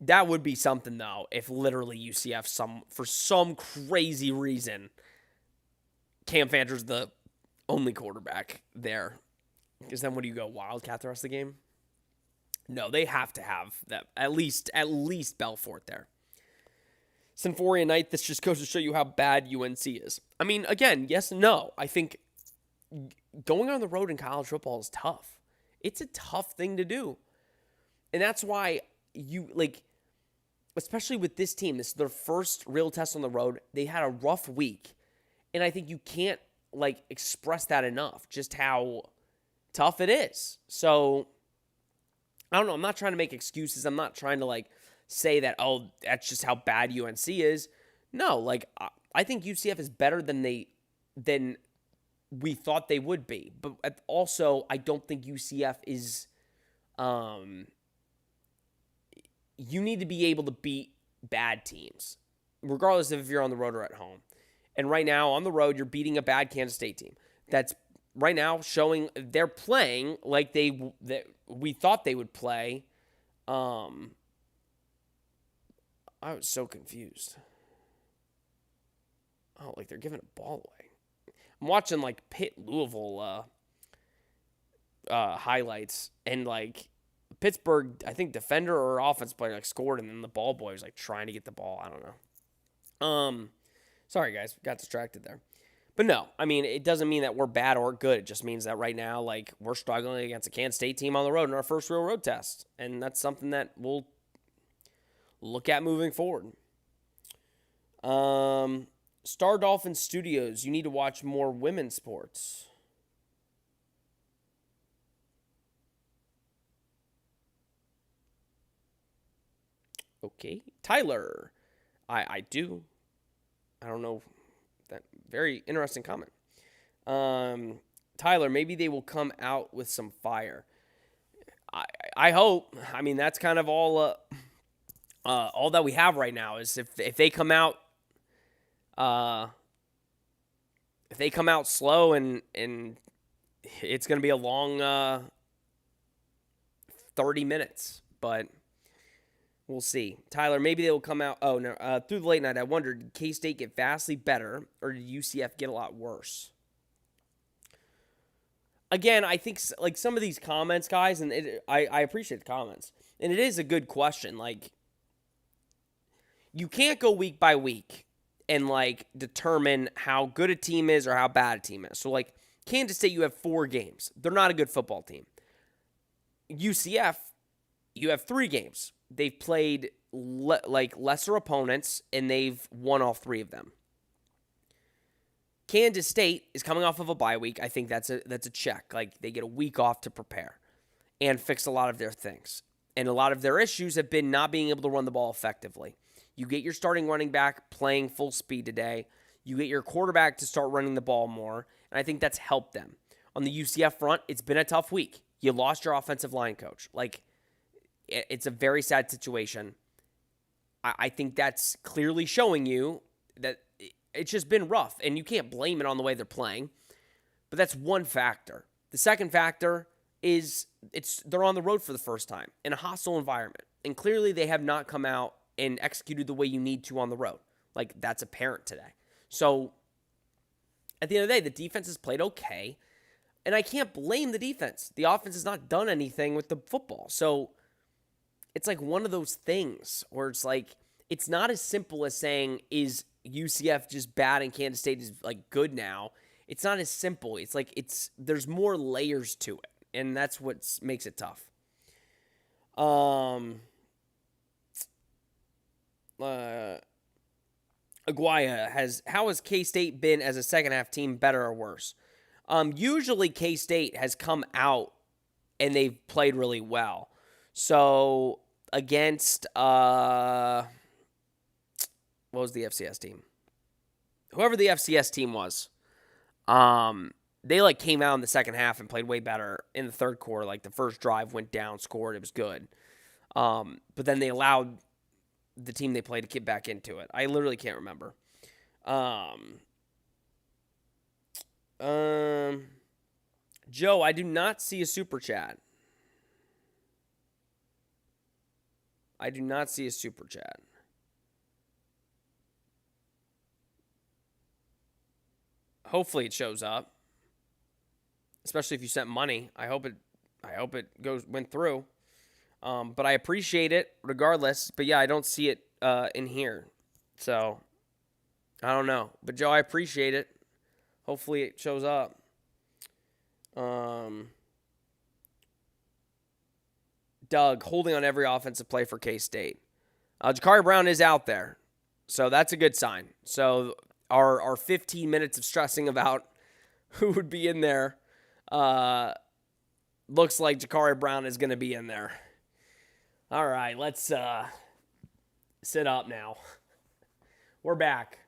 That would be something, though, if literally UCF, for some crazy reason, Cam Fancher's the only quarterback there. Because then what do you go, Wildcat the rest of the game? No, they have to have that at least Belfort there. Symphornia Knight, this just goes to show you how bad UNC is. I mean, again, yes and no. I think going on the road in college football is tough. It's a tough thing to do. And that's why especially with this team, this is their first real test on the road. They had a rough week. And I think you can't, express that enough, just how tough it is. So, I don't know. I'm not trying to make excuses. I'm not trying to, say that, oh, that's just how bad UNC is. No, I think UCF is better than we thought they would be. But also, I don't think UCF is, you need to be able to beat bad teams, regardless of if you're on the road or at home. And right now, on the road, you're beating a bad Kansas State team. That's right now showing they're playing like we thought they would play. I was so confused. Oh, they're giving a ball away. I'm watching Pitt Louisville highlights, and Pittsburgh, I think defender or offense player scored, and then the ball boy was trying to get the ball. I don't know. Sorry guys, got distracted there. But no, I mean, it doesn't mean that we're bad or good. It just means that right now, we're struggling against a Kansas State team on the road in our first real road test. And that's something that we'll look at moving forward. Star Dolphin Studios, you need to watch more women's sports. Okay. Tyler, I do. I don't know. That very interesting comment. Tyler, maybe they will come out with some fire. I hope. I mean, that's kind of all that we have right now is if they come out slow and it's going to be a long 30 minutes, but we'll see. Tyler, maybe they will come out. Oh, no. Through the late night, I wondered, did K-State get vastly better, or did UCF get a lot worse? Again, I think some of these comments, guys, and I appreciate the comments. And it is a good question. You can't go week by week and, determine how good a team is or how bad a team is. So, Kansas State, you have 4 games. They're not a good football team. UCF, you have 3 games. They've played lesser opponents, and they've won all 3 of them. Kansas State is coming off of a bye week. I think that's a check. They get a week off to prepare and fix a lot of their things. And a lot of their issues have been not being able to run the ball effectively. You get your starting running back playing full speed today. You get your quarterback to start running the ball more, and I think that's helped them. On the UCF front, it's been a tough week. You lost your offensive line coach. It's a very sad situation. I think that's clearly showing you that it's just been rough, and you can't blame it on the way they're playing. But that's one factor. The second factor is they're on the road for the first time in a hostile environment. And clearly they have not come out and executed the way you need to on the road. Like, that's apparent today. So, at the end of the day, the defense has played okay. And I can't blame the defense. The offense has not done anything with the football. So, it's like one of those things where it's like, it's not as simple as saying, is UCF just bad and Kansas State is like good now? It's not as simple. It's like there's more layers to it, and that's what makes it tough. Aguaya how has K-State been as a second half team, better or worse? Usually K-State has come out and they've played really well. So against what was the FCS team? Whoever the FCS team was, they like came out in the second half and played way better in the third quarter. Like the first drive went down, scored, it was good. But then they allowed the team they played to get back into it. I literally can't remember. Joe, I do not see a super chat. I do not see a super chat. Hopefully it shows up. Especially if you sent money. I hope it went through. But I appreciate it regardless. But yeah, I don't see it in here. So I don't know. But Joe, I appreciate it. Hopefully it shows up. Doug, holding on every offensive play for K-State. Jakari Brown is out there. So that's a good sign. So our 15 minutes of stressing about who would be in there looks like Jakari Brown is going to be in there. All right, let's sit up now. We're back.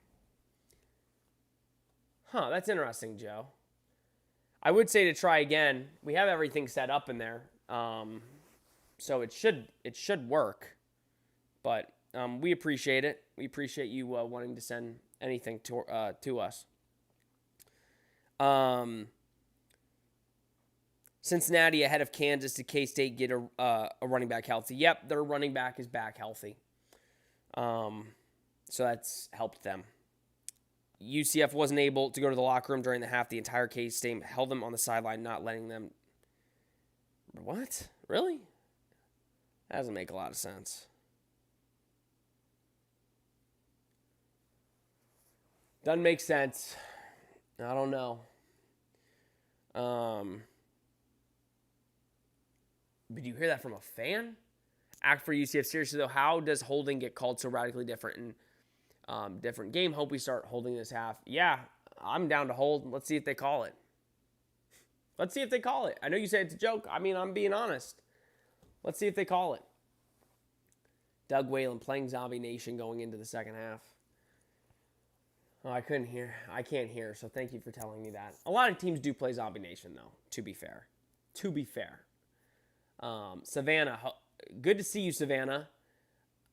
That's interesting, Joe. I would say to try again. We have everything set up in there, so it should work. But we appreciate it. We appreciate you wanting to send anything to us. Cincinnati ahead of Kansas. Did K-State get a running back healthy? Yep, their running back is back healthy. So that's helped them. UCF wasn't able to go to the locker room during the half. The entire K-State held them on the sideline, not letting them. What? Really? That doesn't make a lot of sense. Doesn't make sense. I don't know. Did you hear that from a fan? Act for UCF. Seriously, though, how does holding get called so radically different in different game? Hope we start holding this half. Yeah, I'm down to hold. Let's see if they call it. Let's see if they call it. I know you say it's a joke. I mean, I'm being honest. Let's see if they call it. Doug Whalen playing Zombie Nation going into the second half. Oh, I couldn't hear. I can't hear, so thank you for telling me that. A lot of teams do play Zombie Nation, though, to be fair. To be fair. Savannah, good to see you, Savannah.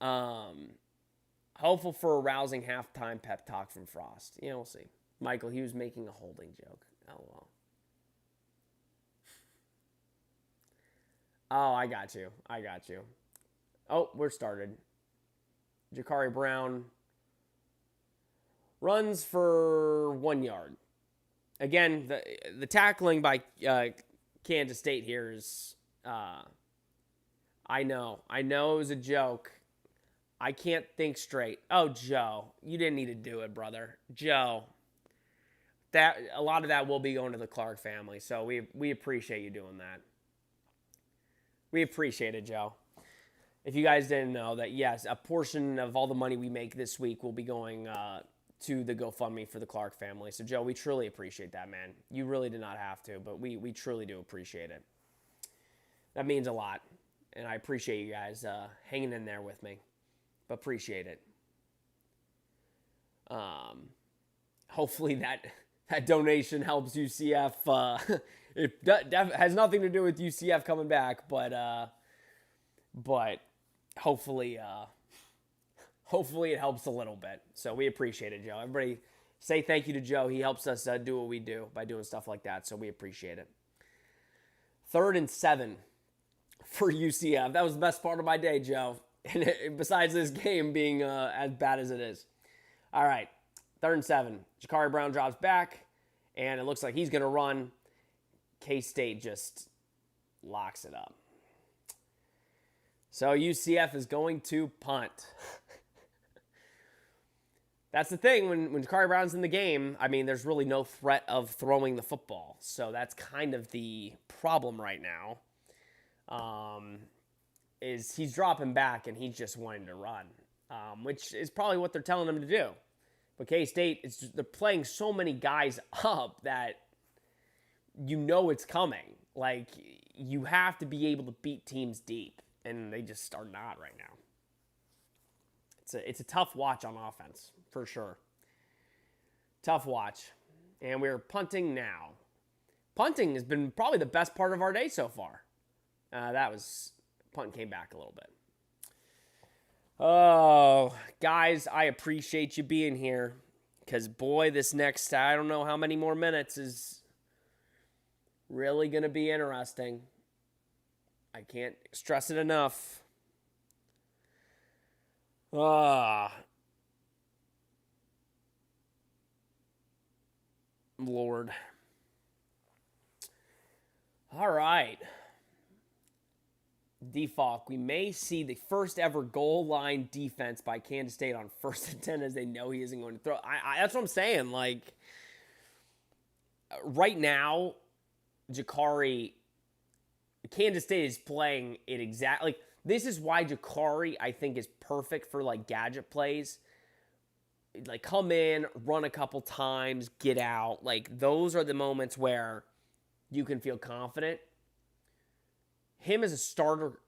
Hopeful for a rousing halftime pep talk from Frost. Yeah, we'll see. Michael, he was making a holding joke. LOL. Oh, I got you. Oh, we're started. Jakari Brown runs for 1 yard. Again, the tackling by Kansas State here is... I know it was a joke. I can't think straight. Oh, Joe, you didn't need to do it, brother. Joe, that a lot of that will be going to the Clark family, so we appreciate you doing that. We appreciate it, Joe. If you guys didn't know that, yes, a portion of all the money we make this week will be going to the GoFundMe for the Clark family. So, Joe, we truly appreciate that, man. You really did not have to, but we truly do appreciate it. That means a lot, and I appreciate you guys hanging in there with me. But appreciate it. Hopefully that donation helps UCF. It has nothing to do with UCF coming back, but hopefully it helps a little bit. So we appreciate it, Joe. Everybody say thank you to Joe. He helps us do what we do by doing stuff like that, so we appreciate it. 3rd and 7 for UCF. That was the best part of my day, Joe. And besides this game being as bad as it is. All right, 3rd and 7. Jakari Brown drops back, and it looks like he's going to run. K-State just locks it up. So UCF is going to punt. That's the thing. When Jakari Brown's in the game, I mean, there's really no threat of throwing the football. So that's kind of the problem right now. Is he's dropping back and he's just wanting to run, which is probably what they're telling him to do. But K-State, they're playing so many guys up that you know it's coming. Like, you have to be able to beat teams deep, and they just are not right now. It's a tough watch on offense, for sure. Tough watch. And we're punting now. Punting has been probably the best part of our day so far. Punt came back a little bit. Oh, guys, I appreciate you being here. Because, boy, this next, I don't know how many more minutes is really going to be interesting. I can't stress it enough. Lord. All right. Defalk, we may see the first ever goal line defense by Kansas State on 1st and 10 as they know he isn't going to throw. That's what I'm saying. Like, right now, Kansas State is playing it exactly. Like, this is why Jakari, I think, is perfect for, like, gadget plays. Like, come in, run a couple times, get out. Like, those are the moments where you can feel confident. Him as a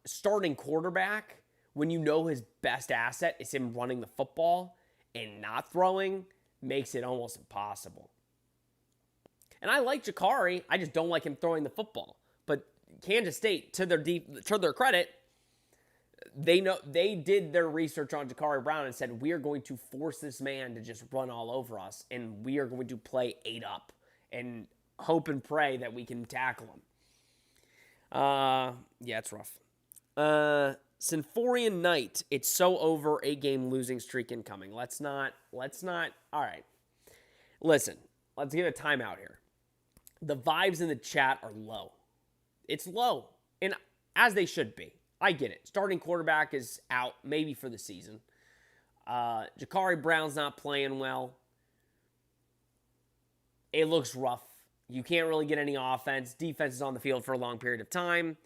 starting quarterback, when you know his best asset is him running the football and not throwing, makes it almost impossible. And I like Jakari, I just don't like him throwing the football. But Kansas State, to their credit, they did their research on Jakari Brown and said, we are going to force this man to just run all over us, and we are going to play 8 up and hope and pray that we can tackle him. Yeah, it's rough. Symphorian Knight, it's so over, 8-game losing streak incoming. Let's not, all right. Listen, let's get a timeout here. The vibes in the chat are low. It's low, and as they should be. I get it. Starting quarterback is out, maybe for the season. Jakari Brown's not playing well. It looks rough. You can't really get any offense. Defense is on the field for a long period of time.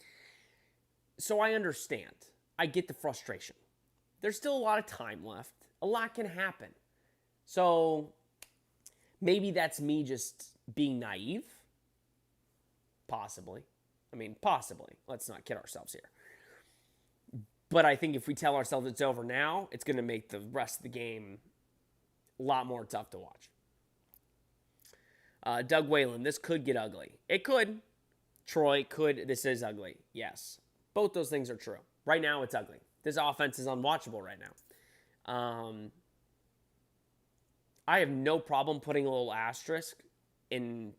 So I understand. I get the frustration. There's still a lot of time left. A lot can happen. So maybe that's me just being naive. Possibly. I mean, possibly. Let's not kid ourselves here. But I think if we tell ourselves it's over now, it's going to make the rest of the game a lot more tough to watch. Doug Whalen, this could get ugly. It could. Troy, this is ugly. Yes. Both those things are true. Right now, it's ugly. This offense is unwatchable right now. I have no problem putting a little asterisk in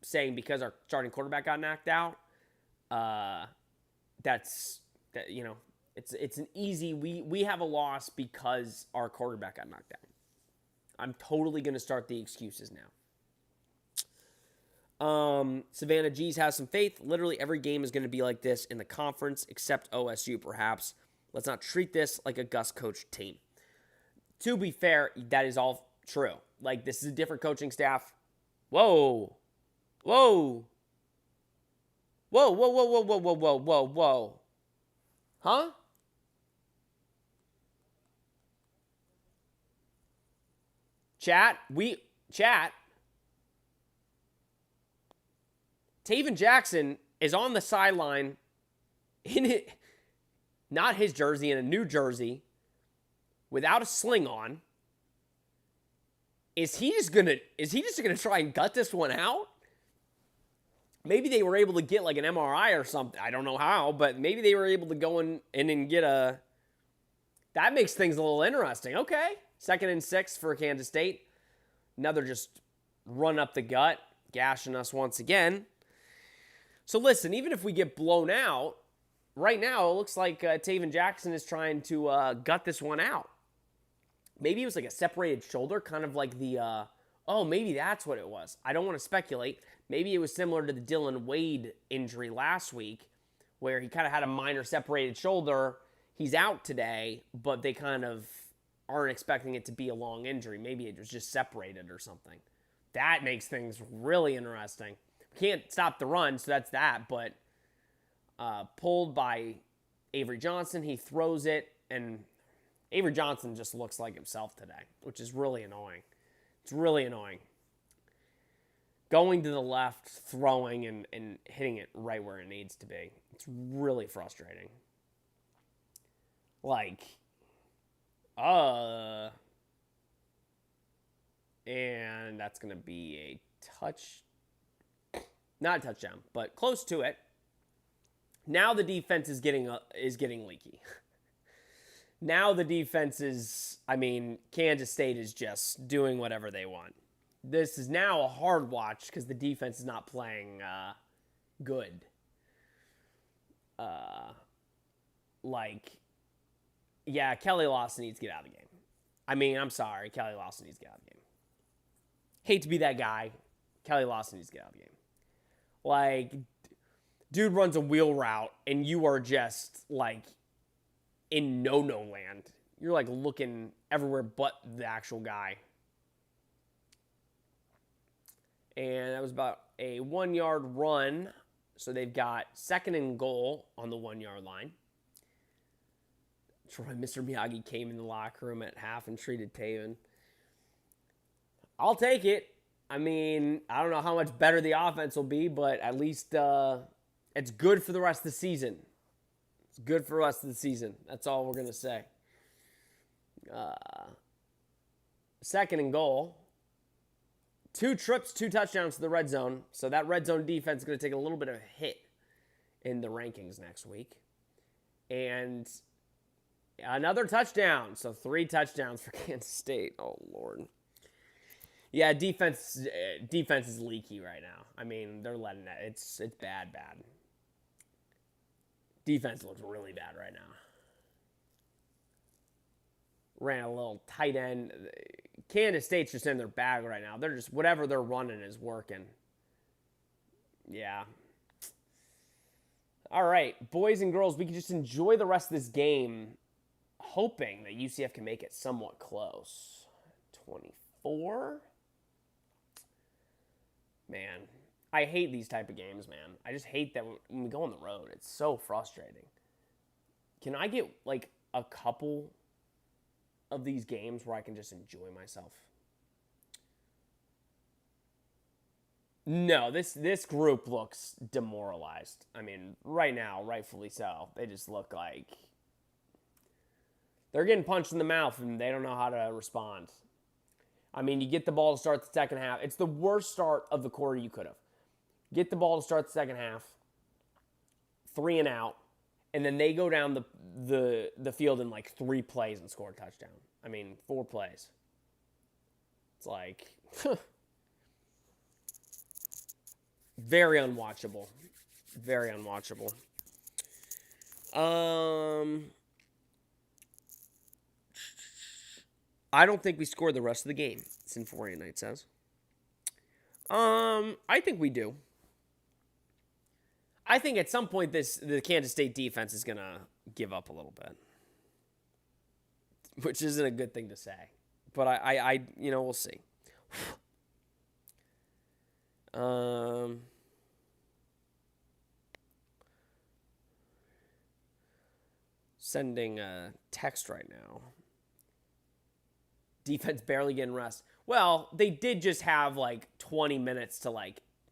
saying because our starting quarterback got knocked out, it's an easy, we have a loss because our quarterback got knocked out. I'm totally going to start the excuses now. Savannah G's has some faith. Literally every game is going to be like this in the conference, except OSU, perhaps. Let's not treat this like a Gus coach team. To be fair, that is all true. Like, this is a different coaching staff. Whoa. Whoa. Whoa, whoa, whoa, whoa, whoa, whoa, whoa, whoa, whoa. Huh? Chat. Taven Jackson is on the sideline in it, not his jersey, in a new jersey, without a sling on. Is he just gonna try and gut this one out? Maybe they were able to get like an MRI or something. I don't know how, but maybe they were able to go in and get a. That makes things a little interesting. Okay, 2nd and 6 for Kansas State. Another just run up the gut, gashing us once again. So listen, even if we get blown out, right now it looks like Taven Jackson is trying to gut this one out. Maybe it was like a separated shoulder, kind of like the, maybe that's what it was. I don't want to speculate. Maybe it was similar to the Dylan Wade injury last week, where he kind of had a minor separated shoulder. He's out today, but they kind of aren't expecting it to be a long injury. Maybe it was just separated or something. That makes things really interesting. Can't stop the run, so that's that, but pulled by Avery Johnson. He throws it, and Avery Johnson just looks like himself today, which is really annoying. It's really annoying. Going to the left, throwing, and hitting it right where it needs to be. It's really frustrating. And that's going to be a touch. Not a touchdown, but close to it. Now the defense is getting leaky. Now the defense is, Kansas State is just doing whatever they want. This is now a hard watch because the defense is not playing good. Kelly Lawson needs to get out of the game. I'm sorry, Kelly Lawson needs to get out of the game. Hate to be that guy. Kelly Lawson needs to get out of the game. Dude runs a wheel route, and you are just, in no-no land. You're, looking everywhere but the actual guy. And that was about a 1-yard run. So they've got 2nd and goal on the 1-yard line. Mr. Miyagi came in the locker room at half and treated Taven. I'll take it. I don't know how much better the offense will be, but at least it's good for the rest of the season. It's good for the rest of the season. That's all we're going to say. 2nd and goal. 2 trips, 2 touchdowns to the red zone. So that red zone defense is going to take a little bit of a hit in the rankings next week. And another touchdown. So 3 touchdowns for Kansas State. Oh, Lord. Yeah, defense is leaky right now. They're letting that. It's bad. Defense looks really bad right now. Ran a little tight end. Kansas State's just in their bag right now. They're just, whatever they're running is working. Yeah. All right, boys and girls, we can just enjoy the rest of this game, hoping that UCF can make it somewhat close. 24? Man, I hate these type of games, man. I just hate that when we go on the road. It's so frustrating. Can I get, a couple of these games where I can just enjoy myself? No, this group looks demoralized. Right now, rightfully so. They just look like they're getting punched in the mouth and they don't know how to respond. You get the ball to start the second half. It's the worst start of the quarter you could have. Get the ball to start the second half, 3 and out, and then they go down the field in 3 plays and score a touchdown. 4 plays. It's very unwatchable. Very unwatchable. I don't think we scored the rest of the game, Sinforia Knight says. I think we do. I think at some point the Kansas State defense is going to give up a little bit. Which isn't a good thing to say. But I we'll see. Sending a text right now. Defense barely getting rest. Well, they did just have 20 minutes to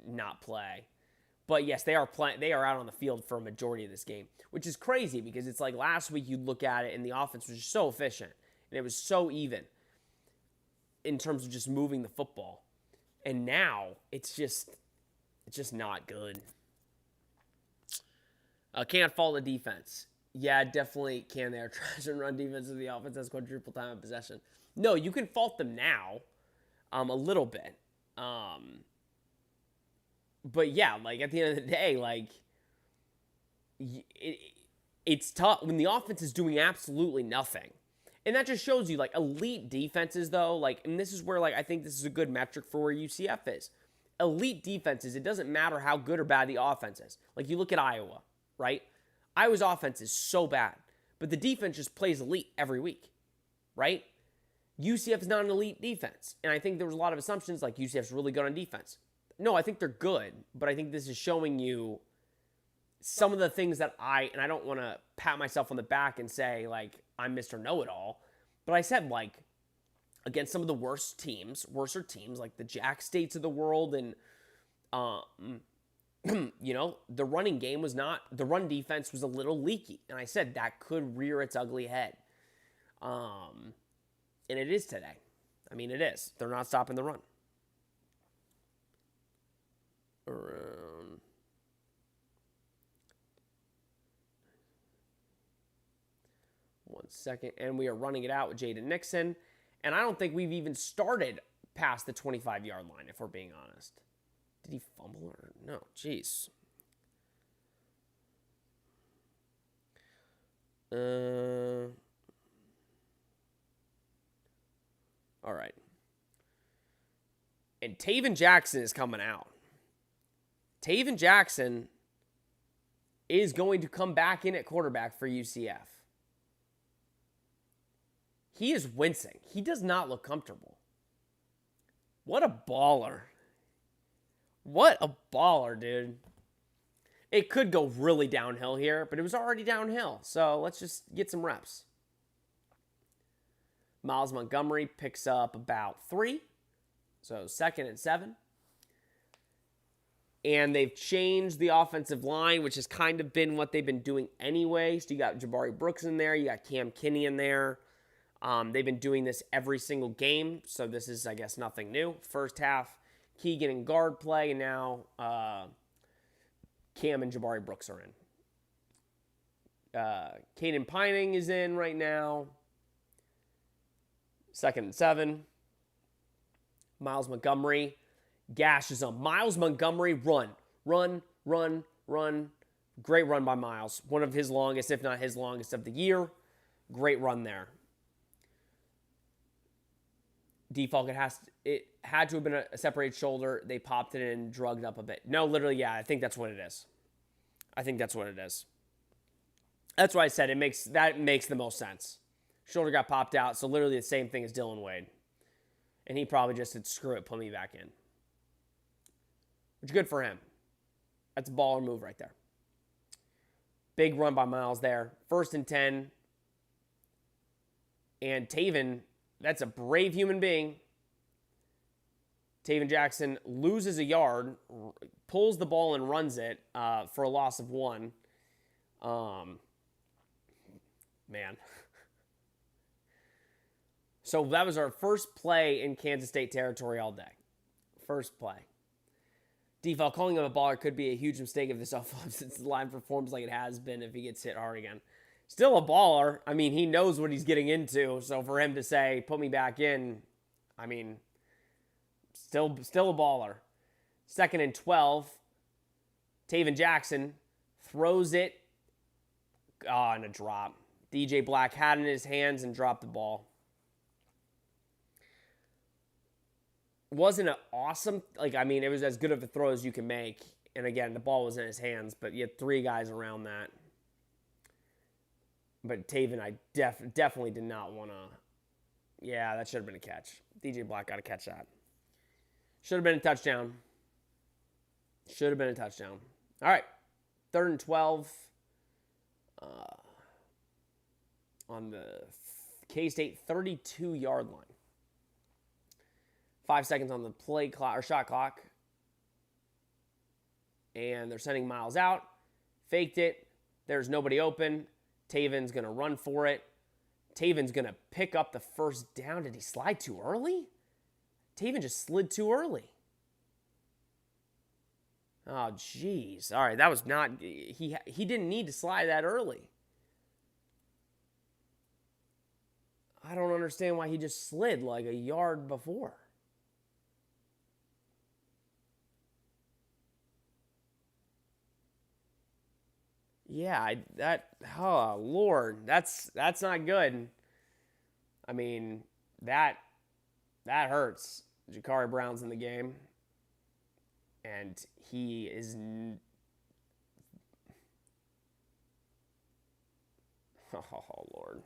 not play. But yes, they are out on the field for a majority of this game, which is crazy because it's last week you'd look at it and the offense was just so efficient and it was so even in terms of just moving the football. And now it's just not good. Can't fault the defense. Yeah, definitely can. They are trash and run defense of the offense has quadruple time of possession. No, you can fault them now. a little bit. But yeah, like at the end of the day, like it's tough when the offense is doing absolutely nothing. And that just shows you like elite defenses though, like, and this is where like I think this is a good metric for where UCF is. Elite defenses, it doesn't matter how good or bad the offense is. Like you look at Iowa, right? Iowa's offense is so bad, but the defense just plays elite every week, right? UCF is not an elite defense. And I think there was a lot of assumptions like UCF's really good on defense. No, I think they're good, but I think this is showing you some of the things that I don't want to pat myself on the back and say, like, I'm Mr. Know-It-All, but I said, like, against some of the worser teams, like the Jack States of the world, and, you know, the running defense was a little leaky, and I said that could rear its ugly head. And it is today. I mean, it is. They're not stopping the run. Around. One second. And we are running it out with Jaden Nixon. And I don't think we've even started past the 25-yard line, if we're being honest. Did he fumble or no? Jeez. All right. And Taven Jackson is coming out. Taven Jackson is going to come back in at quarterback for UCF. He is wincing. He does not look comfortable. What a baller. What a baller, dude. It could go really downhill here, but it was already downhill. So let's just get some reps. Miles Montgomery picks up about 3. So 2nd and 7. And they've changed the offensive line, which has kind of been what they've been doing anyway. So you got Jabari Brooks in there. You got Cam Kinney in there. They've been doing this every single game. So this is, I guess, nothing new. First half, Keegan and guard play. And now Cam and Jabari Brooks are in. Caden Pining is in right now. 2nd and 7. Miles Montgomery gashes him. Miles Montgomery, run. Great run by Miles. One of his longest, if not his longest of the year. Great run there. Default, it had to have been a separated shoulder. They popped it in and drugged up a bit. No, literally, yeah, I think that's what it is. That's why I said that makes the most sense. Shoulder got popped out, so literally the same thing as Dylan Wade. And he probably just said, screw it, put me back in. Which is good for him. That's a baller move right there. Big run by Miles there. 1st and 10. And Taven, that's a brave human being. Taven Jackson loses a yard, pulls the ball and runs it for a loss of 1. Man. So that was our first play in Kansas State territory all day. First play. Default, calling him a baller could be a huge mistake if this offensive line performs like it has been if he gets hit hard again. Still a baller. I mean, he knows what he's getting into. So for him to say, put me back in, I mean, still a baller. 2nd and 12. Taven Jackson throws it. And a drop. DJ Black had it in his hands and dropped the ball. Wasn't an awesome, it was as good of a throw as you can make. And again, the ball was in his hands, but you had 3 guys around that. But Taven, I definitely did not want to. Yeah, that should have been a catch. DJ Black got to catch that. Should have been a touchdown. All right. 3rd and 12 on the K-State 32-yard line. 5 seconds on the play clock or shot clock. And they're sending Miles out. Faked it. There's nobody open. Taven's going to run for it. Taven's going to pick up the first down. Did he slide too early? Taven just slid too early. Oh, jeez. All right, that was not... He didn't need to slide that early. I don't understand why he just slid like a yard before. Yeah, oh Lord, that's not good. I mean, that hurts. Jakari Brown's in the game, and he is. Oh Lord.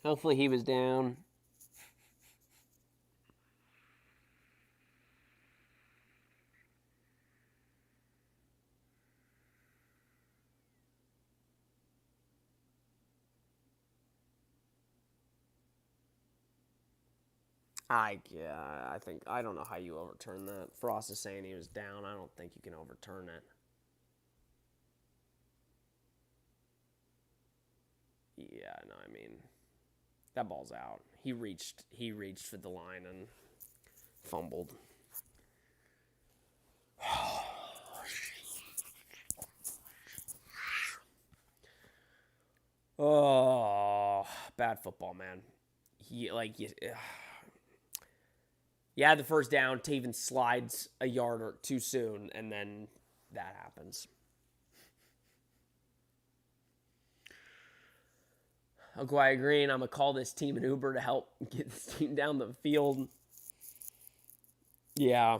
Hopefully he was down. I think I don't know how you overturn that. Frost is saying he was down. I don't think you can overturn it. Yeah, no, I mean that ball's out. He reached for the line and fumbled. Oh, bad football, man. You had the first down. Taven slides a yard or too soon, and then that happens. Aguirre Green, I'm going to call this team an Uber to help get this team down the field. Yeah.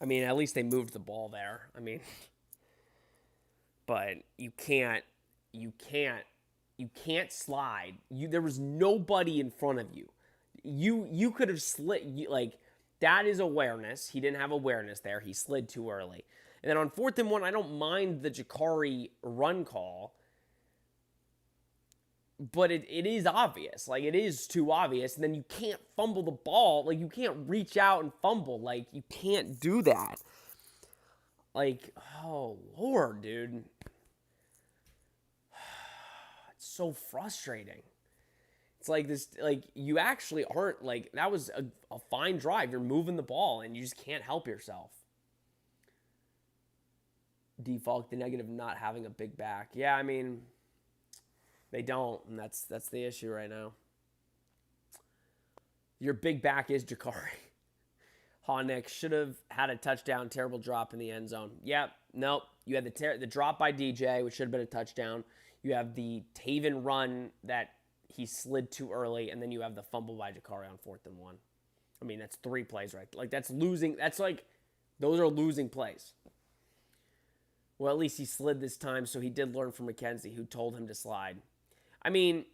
I mean, at least they moved the ball there. I mean, but you can't slide. There was nobody in front of you. You could have slid, that is awareness. He didn't have awareness there. He slid too early. And then on 4th and 1, I don't mind the Jakari run call, but it is obvious. It is too obvious. And then you can't fumble the ball. You can't reach out and fumble. You can't do that. Oh, Lord, dude. It's so frustrating. It's this, you actually aren't, that was a fine drive. You're moving the ball, and you just can't help yourself. Default, the negative of not having a big back. Yeah, I mean, they don't, and that's the issue right now. Your big back is Jakari. Nick should have had a touchdown, terrible drop in the end zone. Yep, nope. You had the drop by DJ, which should have been a touchdown. You have the Taven run that he slid too early, and then you have the fumble by Jakari on 4th and 1. I mean, that's 3 plays, right? That's losing. That's those are losing plays. Well, at least he slid this time, so he did learn from McKenzie, who told him to slide. I mean,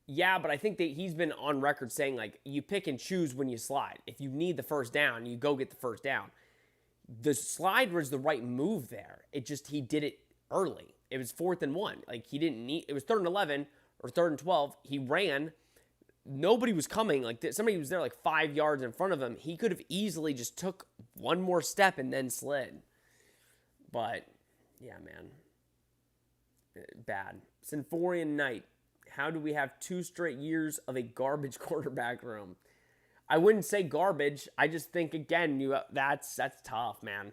yeah, but I think that he's been on record saying, you pick and choose when you slide. If you need the first down, you go get the first down. The slide was the right move there. He did it early. It was 4th and 1. He didn't need, it was 3rd and 11 or 3rd and 12. He ran. Nobody was coming. Somebody was there 5 yards in front of him. He could have easily just took one more step and then slid. But, yeah, man. Bad. Symphorian Knight. How do we have 2 straight years of a garbage quarterback room? I wouldn't say garbage. I just think, again, that's tough, man.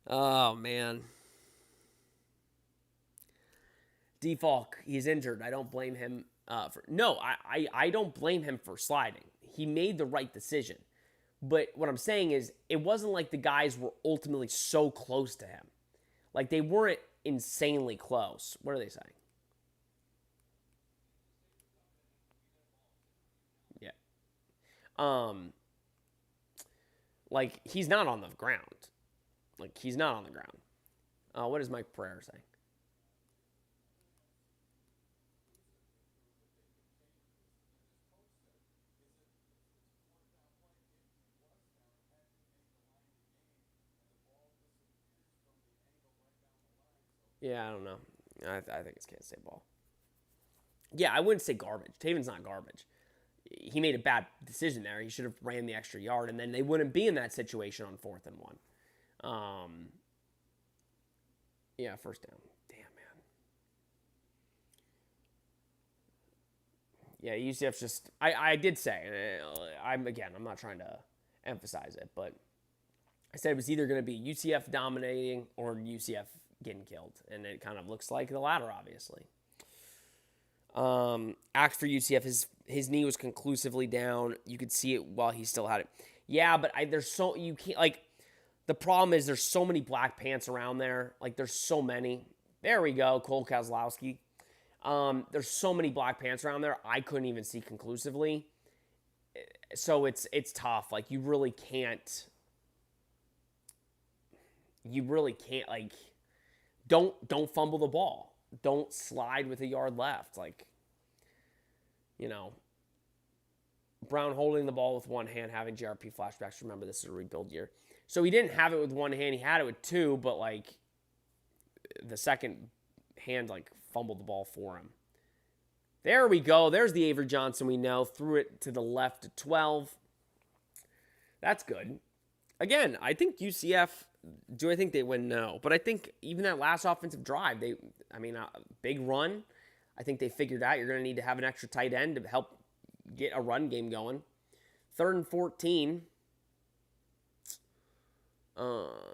Oh, man. Defalk, he's injured. I don't blame him I don't blame him for sliding. He made the right decision. But what I'm saying is, it wasn't like the guys were ultimately so close to him. They weren't insanely close. What are they saying? Yeah. He's not on the ground. He's not on the ground. What does Mike Pereira say? Yeah, I don't know. I think it's Kansas State ball. Yeah, I wouldn't say garbage. Taven's not garbage. He made a bad decision there. He should have ran the extra yard, and then they wouldn't be in that situation on 4th and 1. Yeah, first down. Damn, man. Yeah, UCF's just. I did say. I'm not trying to emphasize it, but I said it was either going to be UCF dominating or UCF getting killed. And it kind of looks like the latter, obviously. Act for UCF, his knee was conclusively down. You could see it while he still had it. Yeah, but you can't, like, the problem is there's so many black pants around there. Like, there's so many. There we go, Cole Kozlowski. There's so many black pants around there, I couldn't even see conclusively. So it's tough. Like, you really can't, like, don't fumble the ball. Don't slide with a yard left. Like, Brown holding the ball with one hand, having JRP flashbacks. Remember, this is a rebuild year. So he didn't have it with one hand. He had it with two, but, like, the second hand, like, fumbled the ball for him. There we go. There's the Avery Johnson we know. Threw it to the left at 12. That's good. Again, I think UCF, do I think they win? No. But I think even that last offensive drive, big run. I think they figured out you're going to need to have an extra tight end to help get a run game going. 3rd and 14. 3rd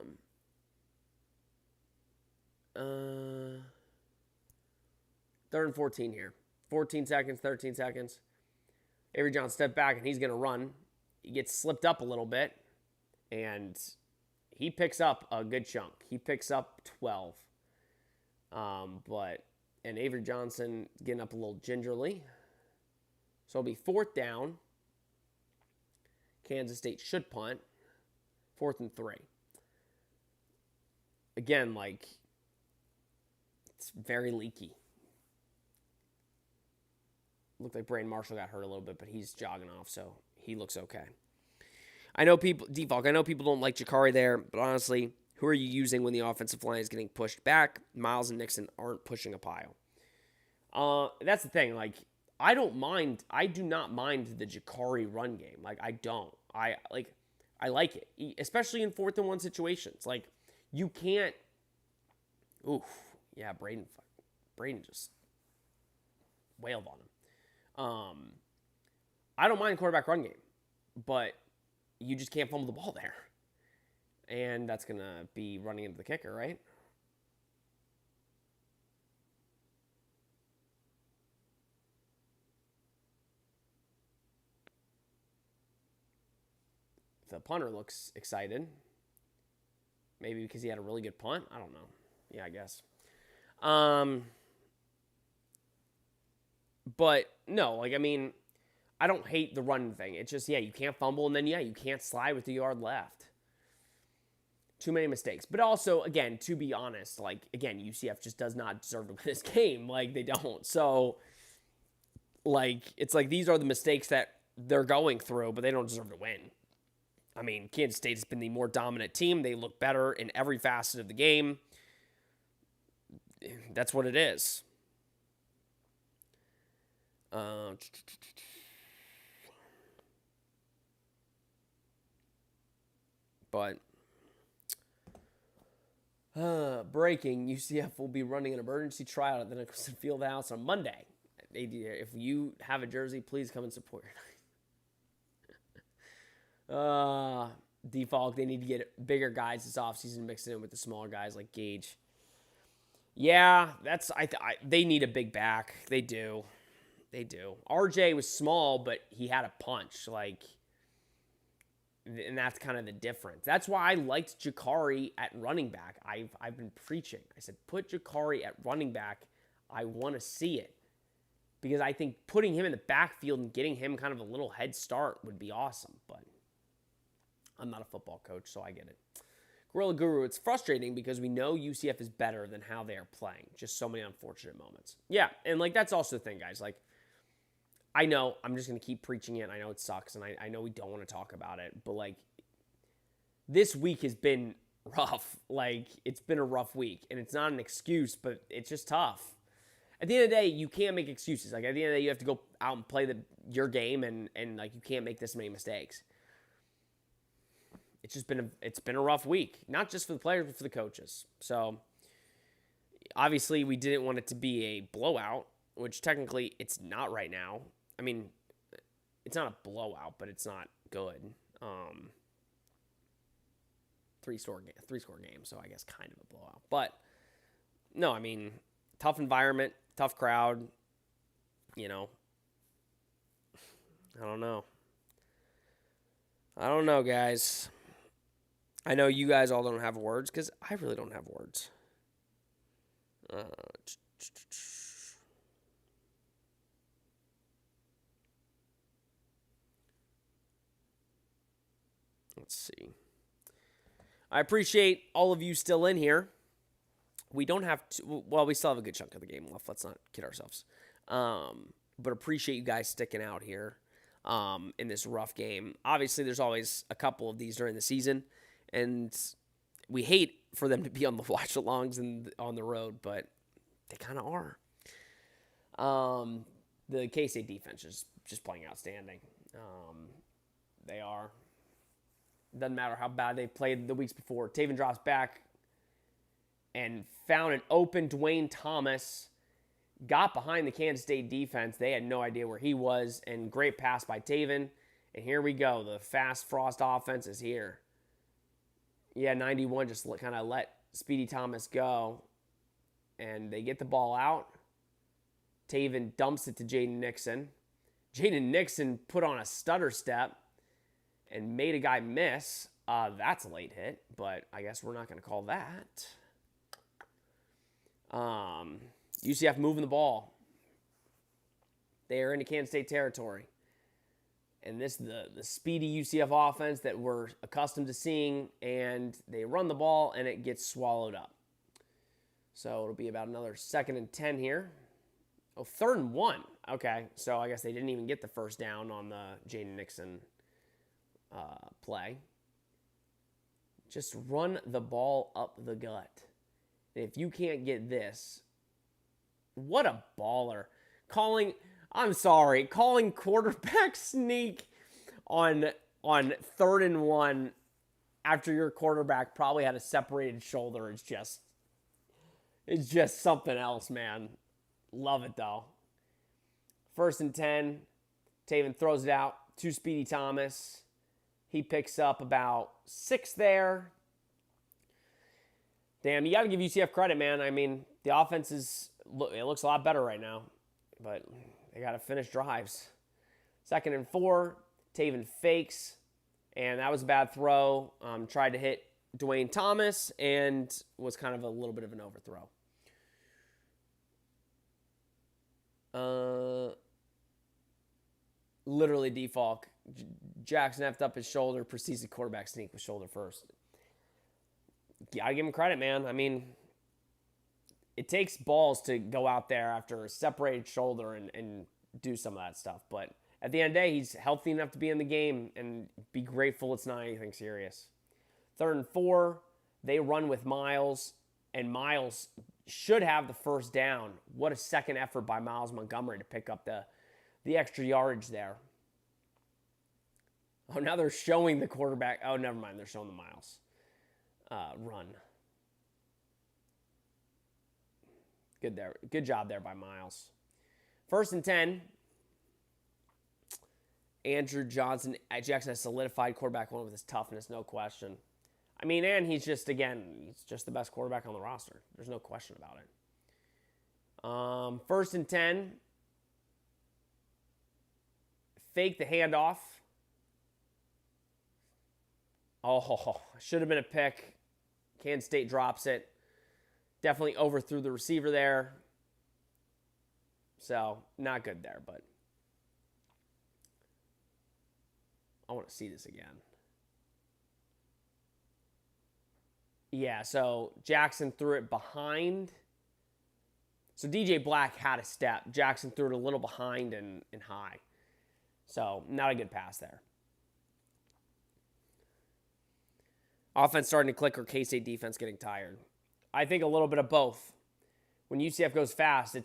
and 14 here. 14 seconds, 13 seconds. Avery Johnson step back, and he's going to run. He gets slipped up a little bit, and he picks up a good chunk. He picks up 12. And Avery Johnson getting up a little gingerly. So it'll be 4th down. Kansas State should punt. 4th and 3. Again, like, it's very leaky. Looked like Braden Marshall got hurt a little bit, but he's jogging off, so he looks okay. I know people don't like Jakari there, but honestly, who are you using when the offensive line is getting pushed back? Miles and Nixon aren't pushing a pile. That's the thing. Like, I do not mind the Jakari run game. Like, I don't. I like it, especially in 4th and 1 situations. Like, you can't. Oof, yeah, Braden just wailed on him. I don't mind quarterback run game, but you just can't fumble the ball there. And that's going to be running into the kicker, right? The punter looks excited. Maybe because he had a really good punt. I don't know. Yeah, I guess. But no, like, I mean, I don't hate the run thing. It's just, you can't fumble, and then, you can't slide with the yard left. Too many mistakes. But also, again, to be honest, like, again, UCF just does not deserve to win this game. Like, they don't. So, like, it's like these are the mistakes that they're going through, but they don't deserve to win. I mean, Kansas State has been the more dominant team. They look better in every facet of the game. That's what it is. But breaking, UCF will be running an emergency tryout at the Nicholson Fieldhouse on Monday. If you have a jersey, please come and support. Default, they need to get bigger guys this offseason, mix it in with the smaller guys like Gage. Yeah, they need a big back. They do. RJ was small, but he had a punch. Like, and that's kind of the difference. That's why I liked Jakari at running back. I've been preaching. I said, put Jakari at running back. I want to see it. Because I think putting him in the backfield and getting him kind of a little head start would be awesome. But I'm not a football coach, so I get it. Gorilla Guru, it's frustrating because we know UCF is better than how they are playing. Just so many unfortunate moments. Yeah, and, like, that's also the thing, guys. Like, I know I'm just going to keep preaching it. I know it sucks, and I know we don't want to talk about it. But, like, this week has been rough. Like, it's been a rough week. And it's not an excuse, but it's just tough. At the end of the day, you can't make excuses. Like, at the end of the day, you have to go out and play your game, and like, you can't make this many mistakes. It's been a rough week, not just for the players, but for the coaches. So, obviously, we didn't want it to be a blowout, which technically it's not right now. I mean, it's not a blowout, but it's not good. Three-score game, so I guess kind of a blowout. But No, I mean, tough environment, tough crowd. You know, I don't know. I don't know, guys. I know you guys all don't have words because I really don't have words. Let's see. I appreciate all of you still in here. We don't have to, well, we still have a good chunk of the game left. Let's not kid ourselves. But appreciate you guys sticking out here in this rough game. Obviously, there's always a couple of these during the season, and we hate for them to be on the watch-alongs and on the road, but they kind of are. The K-State defense is just playing outstanding. They are. Doesn't matter how bad they played the weeks before. Taven drops back and found an open Dwayne Thomas. Got behind the Kansas State defense. They had no idea where he was. And great pass by Taven. And here we go. The fast Frost offense is here. Yeah, 91 just kind of let Speedy Thomas go. And they get the ball out. Taven dumps it to Jaden Nixon. Jaden Nixon put on a stutter step and made a guy miss. That's a late hit, but I guess we're not going to call that. UCF moving the ball. They are into Kansas State territory. And this is the speedy UCF offense that we're accustomed to seeing, and they run the ball, and it gets swallowed up. So it'll be about another 2nd and 10 here. Oh, 3rd and 1. Okay, so I guess they didn't even get the first down on the Jaden Nixon play. Just run the ball up the gut. And if you can't get this, what a baller. Calling quarterback sneak on 3rd and 1 after your quarterback probably had a separated shoulder is just something else, man. Love it, though. 1st and 10. Taven throws it out to Speedy Thomas. He picks up about 6 there. Damn, you got to give UCF credit, man. I mean, the offense it looks a lot better right now, but they got to finish drives. 2nd and 4, Taven fakes, and that was a bad throw. Tried to hit Dwayne Thomas and was kind of a little bit of an overthrow. Literally default. Jackson effed up his shoulder, proceeds to quarterback sneak with shoulder first. Gotta give him credit, man. I mean, it takes balls to go out there after a separated shoulder and do some of that stuff. But at the end of the day, he's healthy enough to be in the game, and be grateful it's not anything serious. 3rd and 4, they run with Miles, and Miles should have the first down. What a second effort by Miles Montgomery to pick up the extra yardage there. Oh, now they're showing the quarterback. Oh, never mind. They're showing the Miles run. Good there. Good job there by Miles. 1st and 10. Andrew Jackson has solidified quarterback one with his toughness, no question. I mean, and he's just the best quarterback on the roster. There's no question about it. 1st and 10. Fake the handoff. Oh, should have been a pick. Kansas State drops it. Definitely overthrew the receiver there. So, not good there, but I want to see this again. Yeah, so Jackson threw it behind. So DJ Black had a step. Jackson threw it a little behind and high. So, not a good pass there. Offense starting to click or K-State defense getting tired. I think a little bit of both. When UCF goes fast,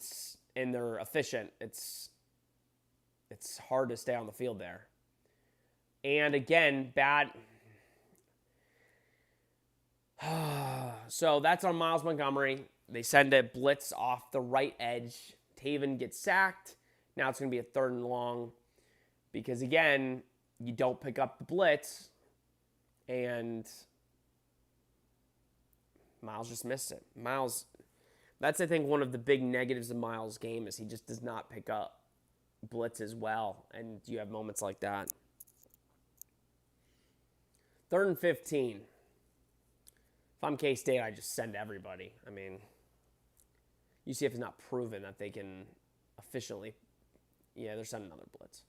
and they're efficient, it's hard to stay on the field there. And again, bad. So that's on Miles Montgomery. They send a blitz off the right edge. Taven gets sacked. Now it's going to be a 3rd and long. Because again, you don't pick up the blitz. And Miles just missed it. Miles That's, I think, one of the big negatives of Miles' game is he just does not pick up blitz as well, and you have moments like that. 3rd and 15. If I'm K-State, I just send everybody. I mean, UCF has not proven that they can efficiently. Yeah, they're sending another blitz.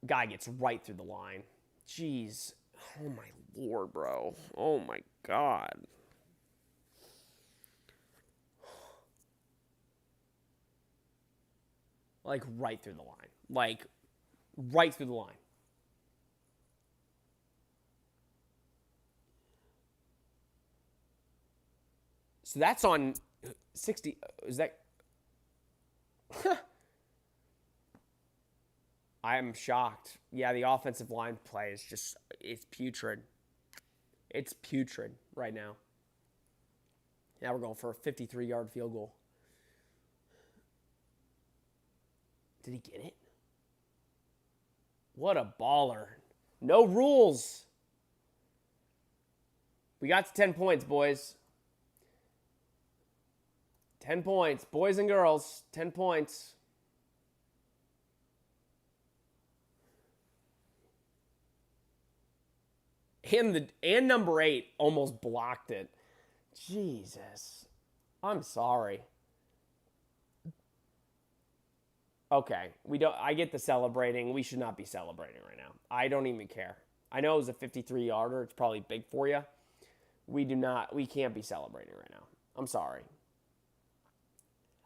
Guy gets right through the line. Jeez. Oh, my Lord, bro. Oh, my God. Like, right through the line. Like, right through the line. So that's on 60. Is that? I am shocked. Yeah, the offensive line play is just, it's putrid. It's putrid right now. Now we're going for a 53-yard field goal. Did he get it? What a baller. No rules. We got to 10 points, boys. 10 points. Boys and girls, 10 points. And number 8 almost blocked it. Jesus. I'm sorry. Okay, I get the celebrating. We should not be celebrating right now. I don't even care. I know it was a 53-yarder. It's probably big for you. We can't be celebrating right now. I'm sorry.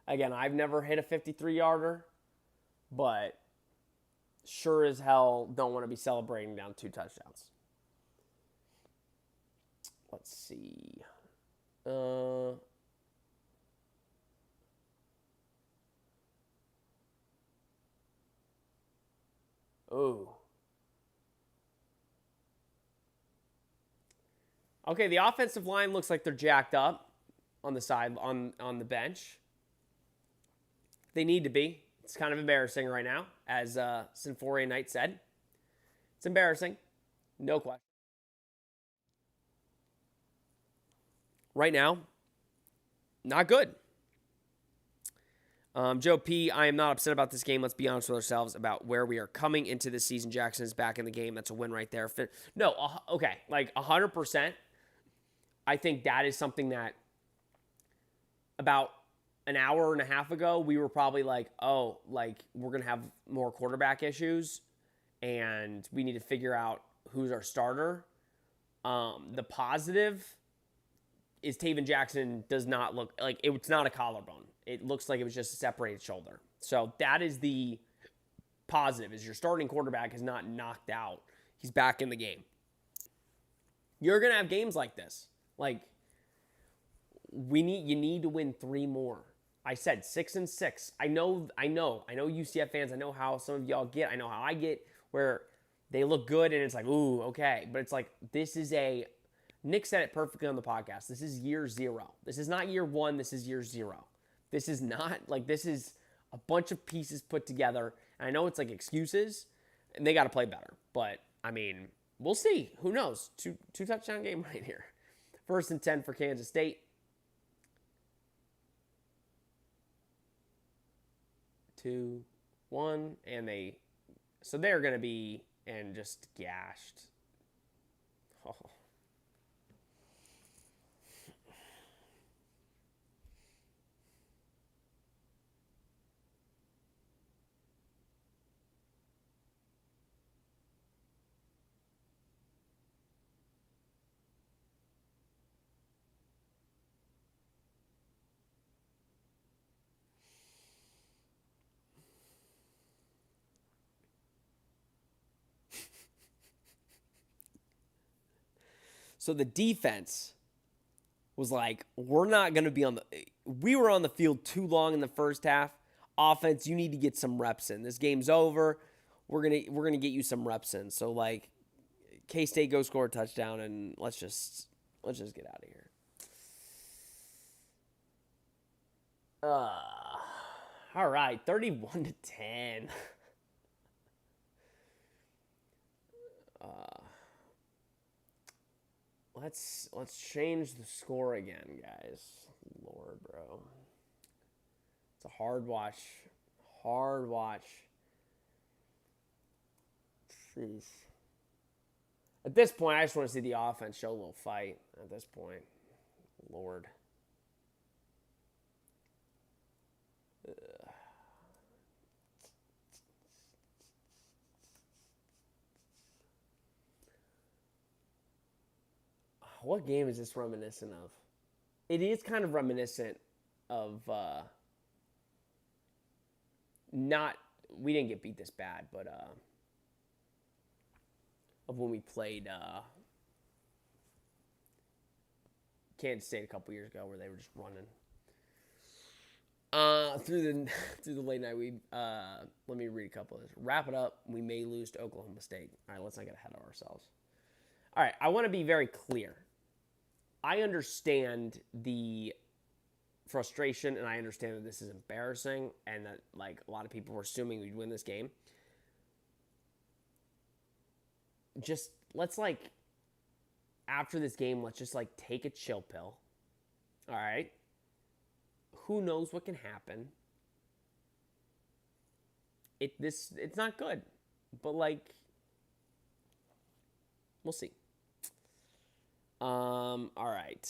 Again, I've never hit a 53-yarder, but sure as hell don't want to be celebrating down 2 touchdowns. Let's see. Okay, the offensive line looks like they're jacked up on the side on the bench. They need to be. It's kind of embarrassing right now, as Sinforia Knight said. It's embarrassing. No question. Right now, not good. Joe P., I am not upset about this game. Let's be honest with ourselves about where we are coming into this season. Jackson is back in the game. That's a win right there. No, okay, like 100%. I think that is something that about an hour and a half ago, we were probably like, oh, like we're going to have more quarterback issues and we need to figure out who's our starter. The positive is Taven Jackson does not look like it's not a collarbone. It looks like it was just a separated shoulder. So that is the positive, is your starting quarterback is not knocked out. He's back in the game. You're going to have games like this. Like, you need to win 3 more. I said 6-6. I know UCF fans, I know how some of y'all get. I know how I get, where they look good and it's like, ooh, okay. But it's like, Nick said it perfectly on the podcast. This is year 0. This is not year 1. This is year 0. This is not, like, this is a bunch of pieces put together. And I know it's like excuses, and they got to play better. But, I mean, we'll see. Who knows? Two touchdown game right here. 1st and 10 for Kansas State. 2, 1, and so they're going to be and just gashed. Oh. So the defense was like, we're not going to be we were on the field too long in the first half. Offense, you need to get some reps in. This game's over. We're going to get you some reps in. So like K-State go score a touchdown and let's just get out of here. All right, 31-10. Let's change the score again, guys. Lord, bro. It's a hard watch. Hard watch. Jeez. At this point, I just want to see the offense show a little fight. At this point, Lord. What game is this reminiscent of? It is kind of reminiscent of not. We didn't get beat this bad, but of when we played Kansas State a couple years ago, where they were just running through the late night. Let me read a couple of this. Wrap it up. We may lose to Oklahoma State. All right, let's not get ahead of ourselves. All right, I want to be very clear. I understand the frustration, and I understand that this is embarrassing, and that like a lot of people were assuming we'd win this game. Just let's after this game, let's just take a chill pill. All right. Who knows what can happen? It's not good, but we'll see. All right.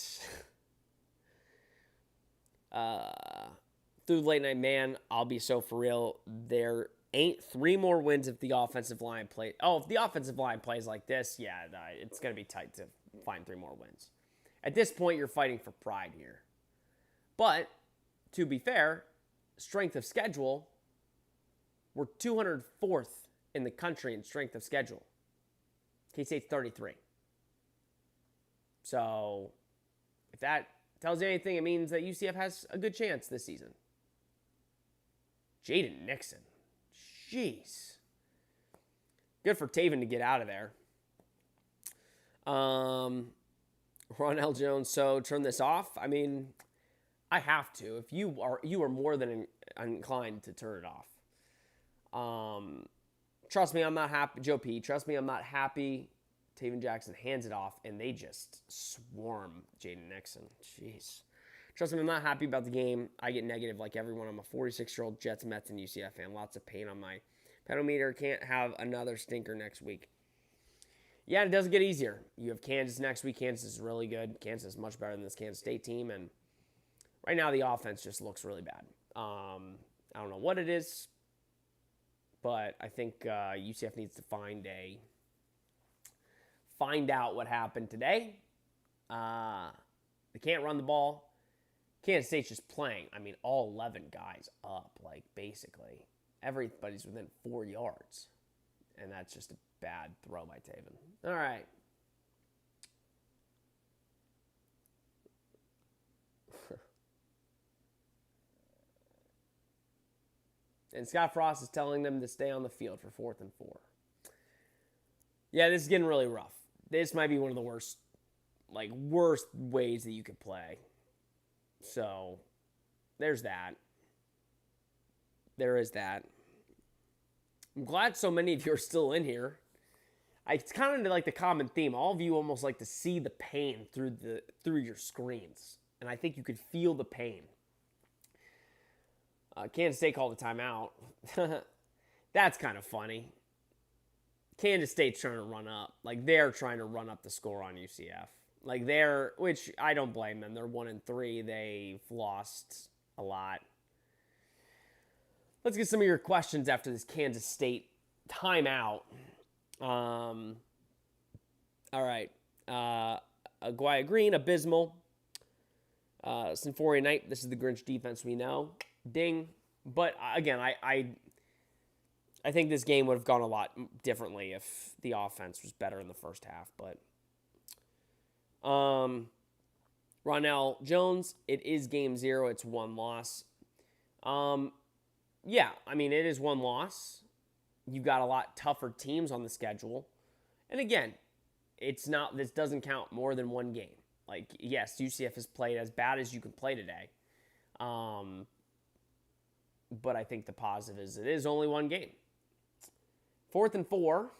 Through the late night, man, I'll be so for real. There ain't 3 more wins if the offensive line plays. Oh, if the offensive line plays like this, yeah, it's going to be tight to find 3 more wins. At this point, you're fighting for pride here. But, to be fair, strength of schedule, we're 204th in the country in strength of schedule. K-State's 33. So, if that tells you anything, it means that UCF has a good chance this season. Jaden Nixon. Jeez. Good for Taven to get out of there. Ronell Jones, so turn this off. I mean, I have to. If you are more than inclined to turn it off. Trust me, I'm not happy. Joe P, trust me, I'm not happy. Taven Jackson hands it off, and they just swarm Jaden Nixon. Jeez. Trust me, I'm not happy about the game. I get negative like everyone. I'm a 46-year-old Jets, Mets, and UCF fan. Lots of pain on my pedometer. Can't have another stinker next week. Yeah, it doesn't get easier. You have Kansas next week. Kansas is really good. Kansas is much better than this Kansas State team, and right now the offense just looks really bad. I don't know what it is, but I think UCF needs to find out what happened today. They can't run the ball. Kansas State's just playing. I mean, all 11 guys up, basically. Everybody's within 4 yards. And that's just a bad throw by Taven. All right. And Scott Frost is telling them to stay on the field for 4th and 4. Yeah, this is getting really rough. This might be one of the worst ways that you could play. So, there's that. There is that. I'm glad so many of you are still in here. It's kind of like the common theme. All of you almost like to see the pain through your screens. And I think you could feel the pain. Kansas State called a timeout. That's kind of funny. Kansas State's trying to run up. They're trying to run up the score on UCF. Which I don't blame them. They're 1-3. They've lost a lot. Let's get some of your questions after this Kansas State timeout. All right. Aguaya Green, abysmal. Symphoria Knight, this is the Grinch defense we know. Ding. But again, I think this game would have gone a lot differently if the offense was better in the first half. But Ronell Jones, it is game 0. It's 1 loss. Yeah, I mean, it is 1 loss. You've got a lot tougher teams on the schedule. And again, this doesn't count more than 1 game. Yes, UCF has played as bad as you can play today. But I think the positive is it is only 1 game. 4th and 4,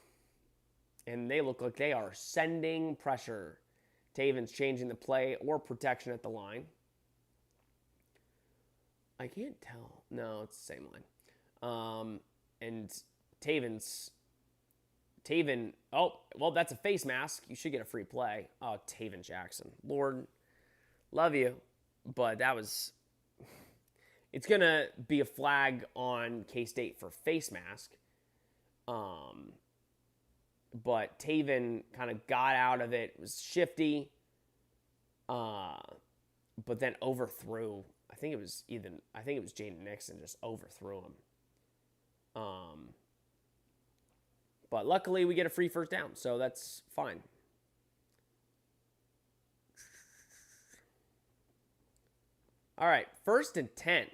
and they look like they are sending pressure Taven's changing the play or protection at the line. I can't tell. No, it's the same line. And Taven, oh, well, that's a face mask. You should get a free play. Oh, Taven Jackson. Lord, love you. But that was, it's going to be a flag on K-State for face mask. But Taven kind of got out of it, was shifty, but then overthrew. I think it was Jaden Nixon just overthrew him. But luckily we get a free first down, so that's fine. All right, 1st and 10.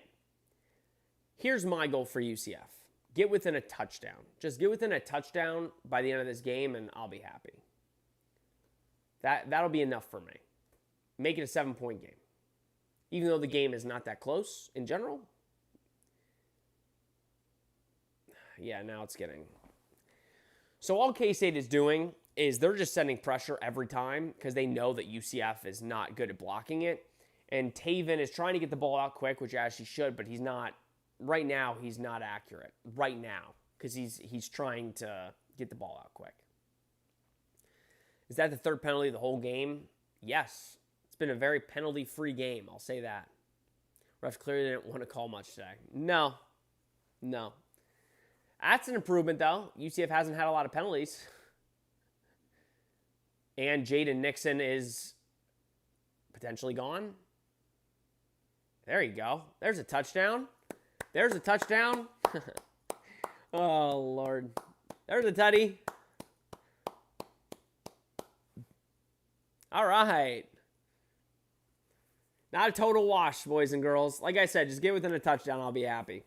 Here's my goal for UCF. Get within a touchdown. Just get within a touchdown by the end of this game, and I'll be happy. That'll be enough for me. Make it a 7-point game. Even though the game is not that close in general. Yeah, now it's getting... So all K-State is doing is they're just sending pressure every time because they know that UCF is not good at blocking it. And Taven is trying to get the ball out quick, which as he should, but he's not... Right now, he's not accurate. Right now. Because he's trying to get the ball out quick. Is that the third penalty of the whole game? Yes. It's been a very penalty-free game. I'll say that. Refs clearly didn't want to call much today. No. That's an improvement, though. UCF hasn't had a lot of penalties. And Jaden Nixon is potentially gone. There you go. There's a touchdown. There's a touchdown. Oh, Lord. There's a tutty. All right. Not a total wash, boys and girls. Like I said, just get within a touchdown. I'll be happy.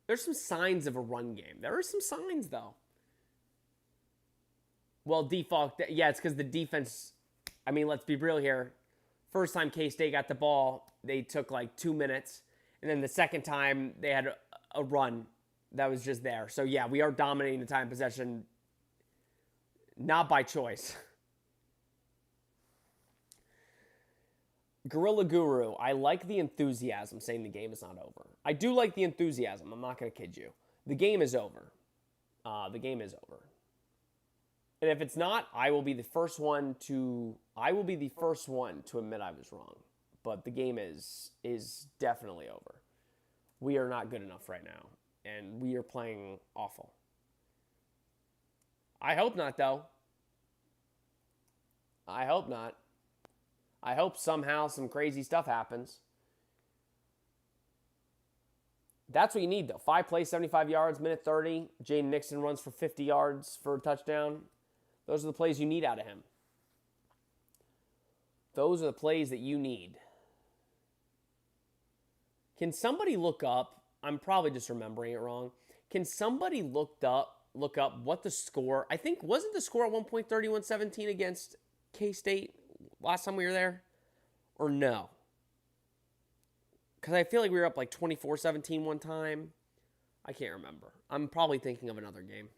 There's some signs of a run game. There are some signs, though. Well, default. Yeah, it's because the defense. I mean, let's be real here. First time K-State got the ball, they took like 2 minutes. And then the second time, they had a run that was just there. So, yeah, we are dominating the time possession. Not by choice. Gorilla Guru, I like the enthusiasm saying the game is not over. I do like the enthusiasm. I'm not going to kid you. The game is over. The game is over. And if it's not, I will be the first one to admit I was wrong. But the game is definitely over. We are not good enough right now. And we are playing awful. I hope not, though. I hope not. I hope somehow some crazy stuff happens. That's what you need, though. 5 plays, 75 yards, minute 30. Jaden Nixon runs for 50 yards for a touchdown. Those are the plays you need out of him. Those are the plays that you need. Can somebody look up? I'm probably just remembering it wrong. Can somebody look up what the score? I think wasn't the score at 1.31-17 against K-State last time we were there? Or no? Because I feel like we were up like 24-17 one time. I can't remember. I'm probably thinking of another game.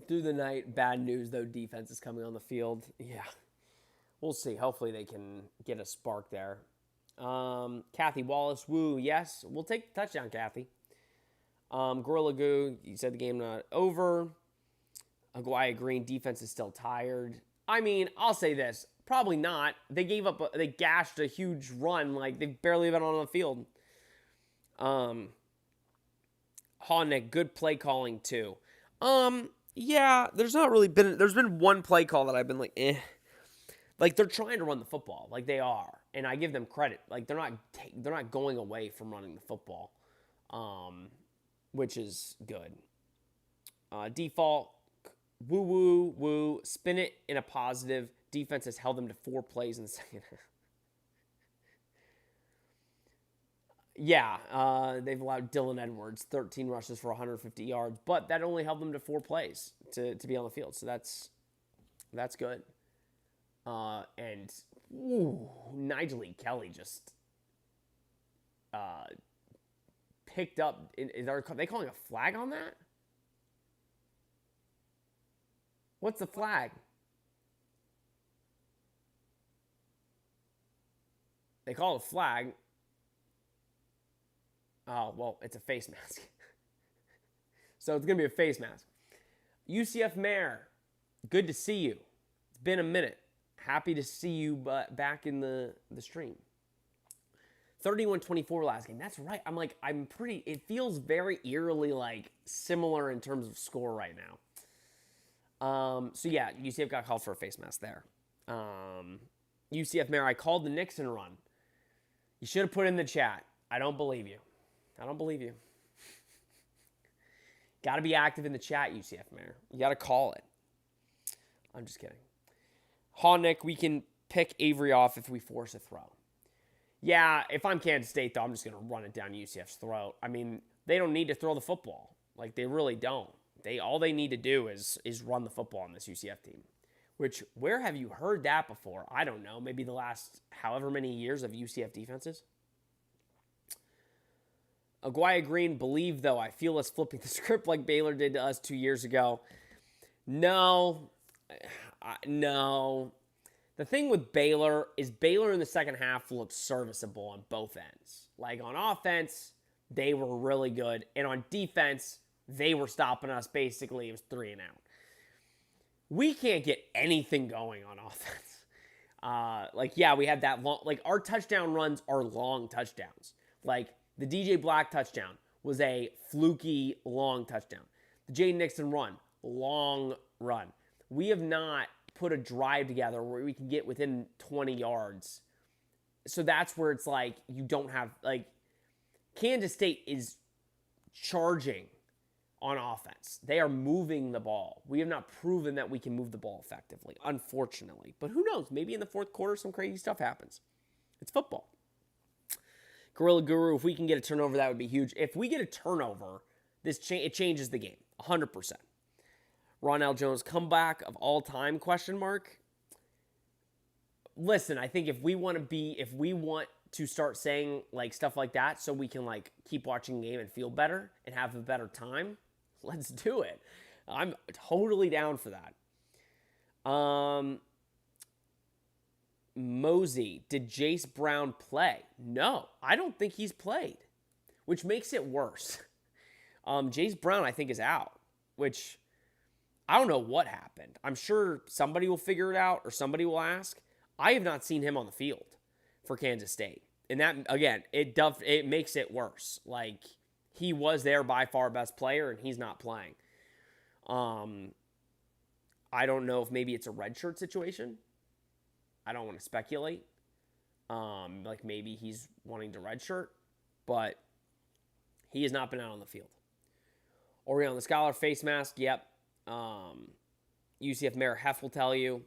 Through the night, bad news though. Defense is coming on the field. Yeah, we'll see. Hopefully they can get a spark there. Kathy Wallace, woo, yes, we'll take the touchdown, Kathy. Gorilla Goo, you said the game not over. Aguaya Green, defense is still tired. I mean, I'll say this, probably not. They they gashed a huge run, like they've barely been on the field. Hawnick, good play calling too. Yeah, there's been one play call that I've been like, eh. Like they're trying to run the football, like they are, and I give them credit. Like they're not going away from running the football, which is good. Default, woo, spin it in a positive. Defense has held them to 4 plays in the second half. Yeah, they've allowed Dylan Edwards 13 rushes for 150 yards, but that only held them to 4 plays to be on the field. So that's good. And Nigel E. Kelly just picked up. Are they calling a flag on that? What's the flag? They call it a flag. Oh, well, it's a face mask. So it's going to be a face mask. UCF Mayor, good to see you. It's been a minute. Happy to see you back in the stream. 31-24 last game. That's right. It feels very eerily like similar in terms of score right now. So yeah, UCF got called for a face mask there. UCF Mayor, I called the Nixon run. You should have put it in the chat. I don't believe you. Got to be active in the chat, UCF Mayor. You got to call it. I'm just kidding. Nick, we can pick Avery off if we force a throw. Yeah, if I'm Kansas State, though, I'm just going to run it down UCF's throat. I mean, they don't need to throw the football. Like, they really don't. All they need to do is run the football on this UCF team. Which, where have you heard that before? I don't know. Maybe the last however many years of UCF defenses? Aguaya Green, believe, though, I feel us flipping the script like Baylor did to us 2 years ago. No. The thing with Baylor is Baylor in the second half looked serviceable on both ends. Like, on offense, they were really good. And on defense, they were stopping us. Basically, it was 3 and out. We can't get anything going on offense. We had that long... Like, our touchdown runs are long touchdowns. Like, the DJ Black touchdown was a fluky, long touchdown. The Jay Nixon run, long run. We have not put a drive together where we can get within 20 yards. So that's where it's like you don't have... Like, Kansas State is charging on offense. They are moving the ball. We have not proven that we can move the ball effectively, unfortunately. But who knows? Maybe in the fourth quarter some crazy stuff happens. It's football. Gorilla Guru, if we can get a turnover, that would be huge. If we get a turnover, it changes the game, 100%. Ronell Jones, comeback of all time, question mark. Listen, I think if we want to start saying like stuff like that so we can like keep watching the game and feel better and have a better time, let's do it. I'm totally down for that. Mosey, did Jace Brown play? No, I don't think he's played, which makes it worse. Jace Brown, I think, is out, which I don't know what happened. I'm sure somebody will figure it out or somebody will ask. I have not seen him on the field for Kansas State. And that, again, it makes it worse. Like, he was their by far best player, and he's not playing. I don't know if maybe it's a redshirt situation. I don't want to speculate. Like, maybe he's wanting to redshirt, but he has not been out on the field. Orion the Scholar face mask, yep. UCF Mayor Heff will tell you.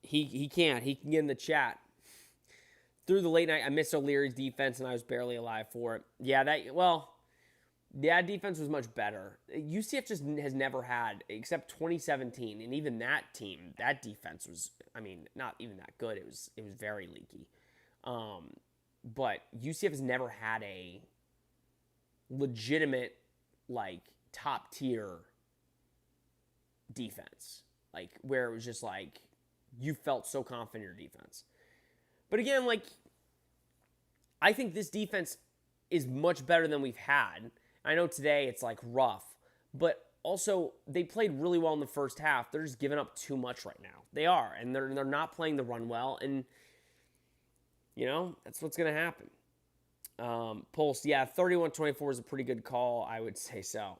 He can get in the chat. Through the late night, I missed O'Leary's defense, and I was barely alive for it. Yeah, that defense was much better. UCF just has never had, except 2017, and even that team, that defense was, not even that good. It was very leaky. But UCF has never had a legitimate, like, top-tier defense. Like, where it was just, like, you felt so confident in your defense. But again, like, I think this defense is much better than we've had. I know today it's, like, rough. But also, they played really well in the first half. They're just giving up too much right now. They are. And they're not playing the run well. And, that's what's going to happen. Pulse, yeah, 31-24 is a pretty good call. I would say so.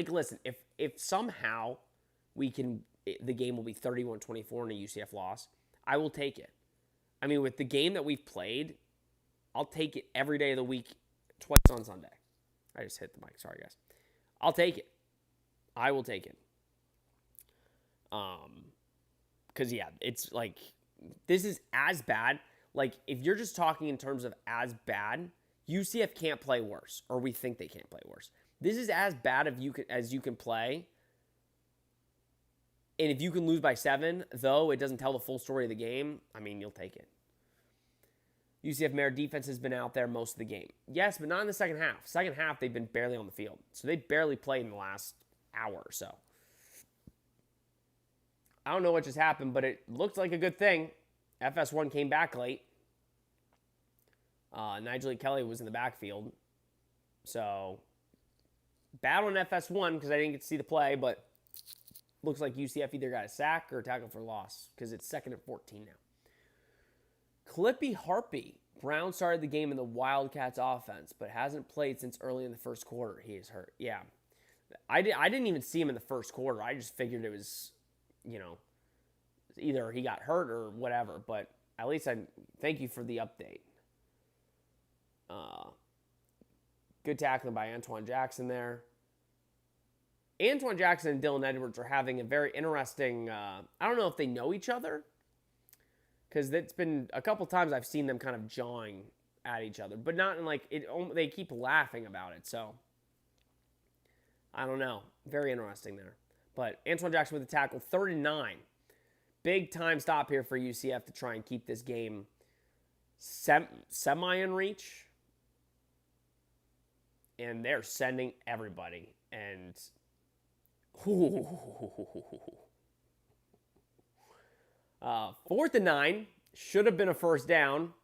Listen, if somehow the game will be 31-24 in a UCF loss, I will take it. With the game that we've played, I'll take it every day of the week, twice on Sunday. I just hit the mic. Sorry, guys. I'll take it. I will take it. Because, yeah, it's like, this is as bad. Like, if you're just talking in terms of as bad, UCF can't play worse, or we think they can't play worse. This is as bad as you can play. And if you can lose by 7, though it doesn't tell the full story of the game, you'll take it. UCF Mare defense has been out there most of the game. Yes, but not in the second half. Second half, they've been barely on the field. So they barely played in the last hour or so. I don't know what just happened, but it looked like a good thing. FS1 came back late. Nigel Kelly was in the backfield. So, bad on FS1 because I didn't get to see the play, but looks like UCF either got a sack or a tackle for loss because it's 2nd and 14 now. Clippy Harpy. Brown started the game in the Wildcats offense, but hasn't played since early in the first quarter. He is hurt. Yeah. I didn't even see him in the first quarter. I just figured it was, either he got hurt or whatever. But at least I thank you for the update. Good tackling by Antoine Jackson there. Antoine Jackson and Dylan Edwards are having a very interesting, I don't know if they know each other, because it's been a couple times I've seen them kind of jawing at each other, but not in like, they keep laughing about it, so I don't know. Very interesting there. But Antoine Jackson with the tackle, 3rd and 9. Big time stop here for UCF to try and keep this game semi in reach. And they're sending everybody. And 4th and 9 should have been a first down,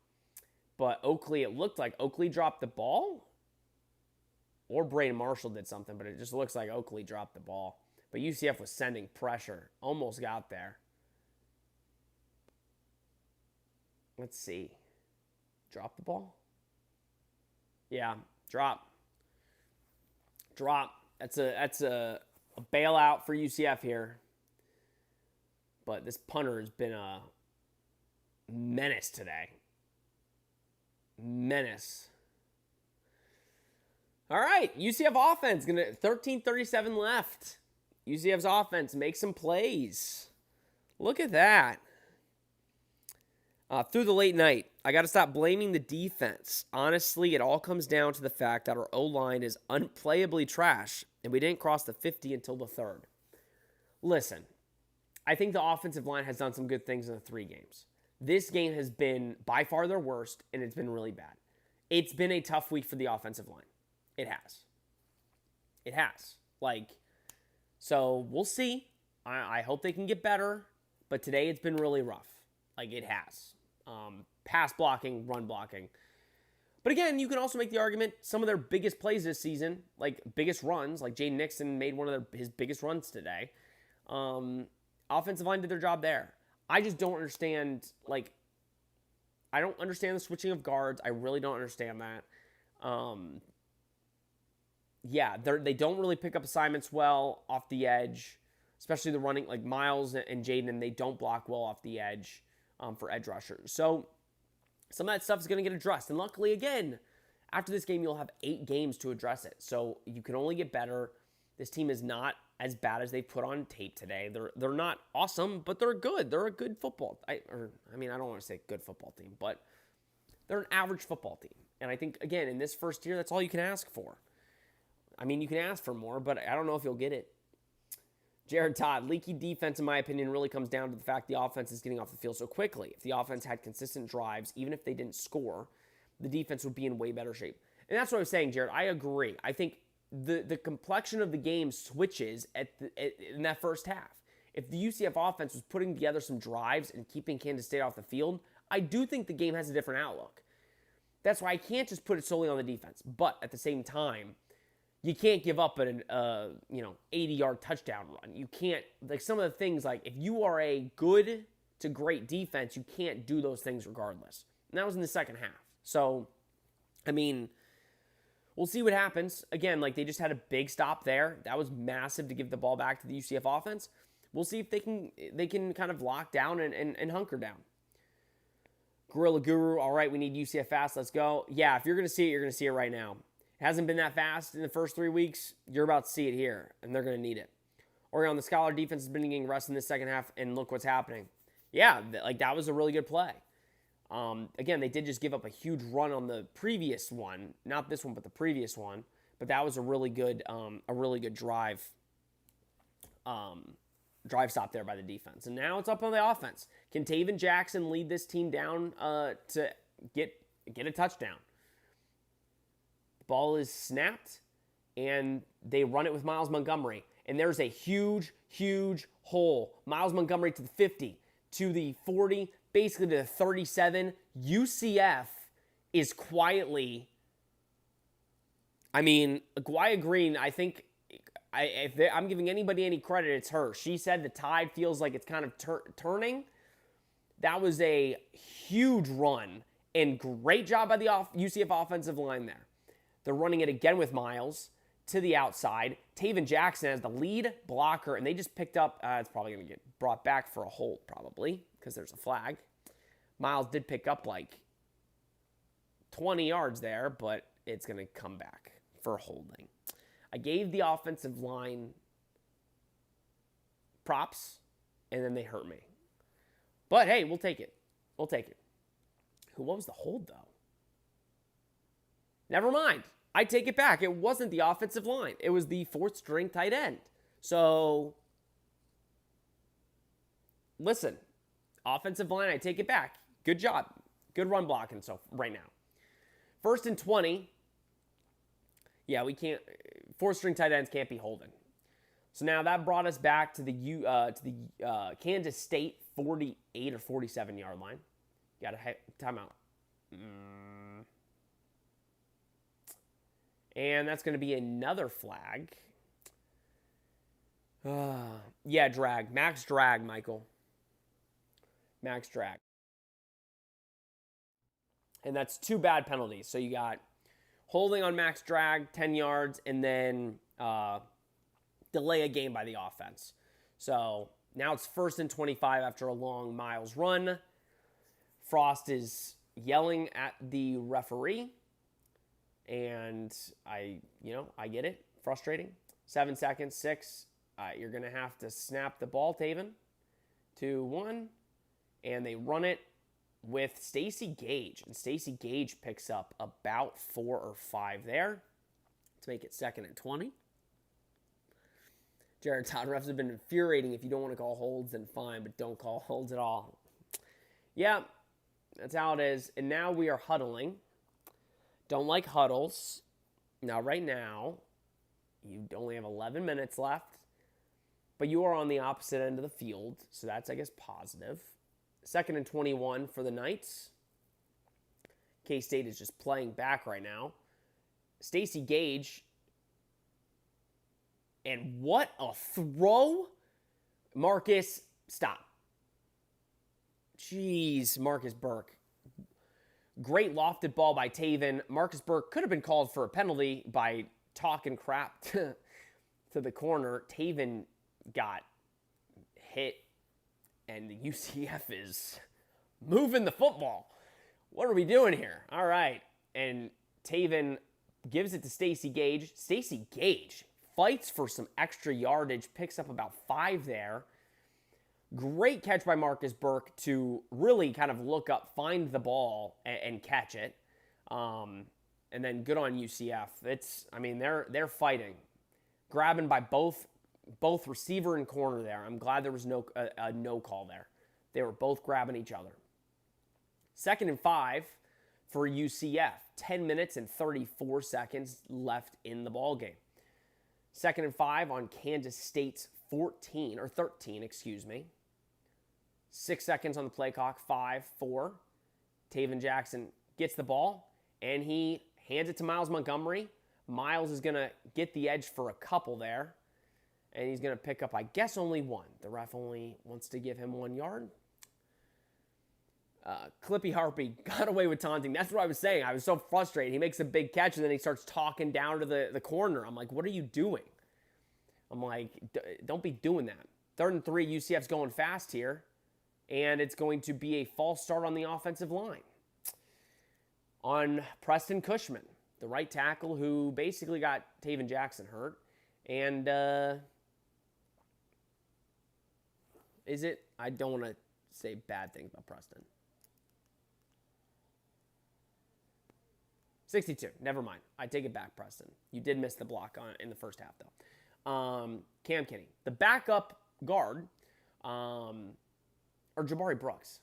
but it looked like Oakley dropped the ball, or Braden Marshall did something, but it just looks like Oakley dropped the ball. But UCF was sending pressure, almost got there. Let's see, drop the ball? Yeah, drop. That's a bailout for UCF here. But this punter has been a menace today. Menace. All right, UCF offense, 13:37 left. UCF's offense makes some plays. Look at that. Through the late night, I got to stop blaming the defense. Honestly, it all comes down to the fact that our O-line is unplayably trash, and we didn't cross the 50 until the 3rd. Listen, I think the offensive line has done some good things in the 3 games. This game has been by far their worst, and it's been really bad. It's been a tough week for the offensive line. It has. It has. So we'll see. I hope they can get better, but today it's been really rough. It has. Pass blocking, run blocking. But again, you can also make the argument some of their biggest plays this season, biggest runs, like Jaden Nixon made one of his biggest runs today. Offensive line did their job there. I just don't understand, I don't understand the switching of guards. I really don't understand that. They don't really pick up assignments well off the edge, especially the running, Miles and Jaden, they don't block well off the edge for edge rushers. So some of that stuff is going to get addressed. And luckily, again, after this game, you'll have 8 games to address it. So you can only get better. This team is not as bad as they put on tape today. They're not awesome, but they're good. They're a good football. I don't want to say good football team, but they're an average football team. And I think, again, in this first year, that's all you can ask for. You can ask for more, but I don't know if you'll get it. Jared Todd, leaky defense, in my opinion, really comes down to the fact the offense is getting off the field so quickly. If the offense had consistent drives, even if they didn't score, the defense would be in way better shape. And that's what I was saying, Jared. I agree. I think the complexion of the game switches in that first half. If the UCF offense was putting together some drives and keeping Kansas State off the field, I do think the game has a different outlook. That's why I can't just put it solely on the defense. But at the same time, you can't give up an 80-yard touchdown run. You can't, some of the things, if you are a good to great defense, you can't do those things regardless. And that was in the second half. So, we'll see what happens. Again, they just had a big stop there. That was massive to give the ball back to the UCF offense. We'll see if they can kind of lock down and hunker down. Gorilla Guru, all right, we need UCF fast. Let's go. Yeah, if you're going to see it, you're going to see it right now. It hasn't been that fast in the first 3 weeks. You're about to see it here, and they're going to need it. Oregon, the Scholar defense has been getting rest in the second half, and look what's happening. Yeah, that was a really good play. Again, they did just give up a huge run on the previous one. Not this one, but the previous one. But that was a really good drive stop there by the defense. And now it's up on the offense. Can Taven Jackson lead this team down to get get a touchdown. The ball is snapped, and they run it with Miles Montgomery. And there's a huge, huge hole. Miles Montgomery to the 50, to the 40, basically to the 37. UCF is quietly, Aguaya Green, I think, if I'm giving anybody any credit, it's her. She said the tide feels like it's kind of turning. That was a huge run, and great job by the UCF offensive line there. They're running it again with Miles to the outside. Taven Jackson as the lead blocker, and they just picked up, it's probably going to get brought back for a hold probably because there's a flag. Miles did pick up like 20 yards there, but it's going to come back for holding. I gave the offensive line props, and then they hurt me. But hey, we'll take it. We'll take it. What was the hold, though? Never mind. I take it back. It wasn't the offensive line. It was the fourth string tight end. So, listen, offensive line, I take it back. Good job. Good run blocking right now. 1st and 20. Yeah, we can't. Fourth string tight ends can't be holding. So now that brought us back to the Kansas State 48 or 47 yard line. Got a timeout. And that's going to be another flag. Yeah, drag. Max drag, Michael. Max drag. And that's 2 bad penalties. So you got holding on max drag, 10 yards, and then delay a game by the offense. So now it's 1st and 25 after a long Miles run. Frost is yelling at the referee. And I get it. Frustrating. 7 seconds, 6. You're going to have to snap the ball, Taven. 2-1. And they run it with Stacey Gage. And Stacey Gage picks up about 4 or 5 there to make it 2nd and 20. Jared Todd refs have been infuriating. If you don't want to call holds, then fine, but don't call holds at all. Yeah, that's how it is. And now we are huddling. Don't like huddles. Now, right now, you only have 11 minutes left, but you are on the opposite end of the field, so that's, I guess, positive. 2nd and 21 for the Knights. K-State is just playing back right now. Stacey Gage. And what a throw. Marcus, stop. Jeez, Marcus Burke. Great lofted ball by Taven. Marcus Burke could have been called for a penalty by talking crap to the corner. Taven got hit, and the UCF is moving the football. What are we doing here? All right. And Taven gives it to Stacey Gage. Stacey Gage fights for some extra yardage, picks up about 5 there. Great catch by Marcus Burke to really kind of look up, find the ball, and catch it. And then good on UCF. They're fighting. Grabbing by both receiver and corner there. I'm glad there was no call there. They were both grabbing each other. 2nd and 5 for UCF. 10 minutes and 34 seconds left in the ball game. 2nd and 5 on Kansas State's 13, 6 seconds on the play clock, 5, 4. Taven Jackson gets the ball, and he hands it to Miles Montgomery. Miles is going to get the edge for a couple there, and he's going to pick up, I guess, only 1. The ref only wants to give him 1 yard. Clippy Harpy got away with taunting. That's what I was saying. I was so frustrated. He makes a big catch, and then he starts talking down to the corner. I'm like, what are you doing? I'm like, don't be doing that. 3rd and 3, UCF's going fast here, and it's going to be a false start on the offensive line. On Preston Cushman, the right tackle who basically got Taven Jackson hurt. And I don't want to say bad things about Preston. 62. Never mind. I take it back, Preston. You did miss the block in the first half, though. Cam Kinney. The backup guard, or Jabari Brooks.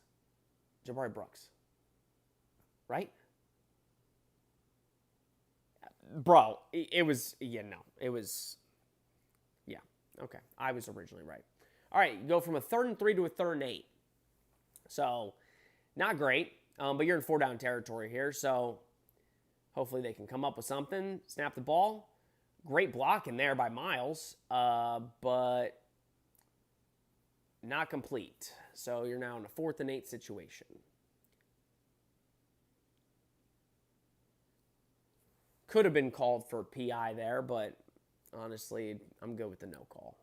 Right? bro, it was, yeah, no. It was, yeah, okay. I was originally right. All right, you go from a 3rd and 3 to a 3rd and 8. So, not great, but you're in 4-down territory here, so hopefully they can come up with something, snap the ball. Great block in there by Miles, but not complete. So you're now in a 4th and 8 situation. Could have been called for PI there, but honestly, I'm good with the no call.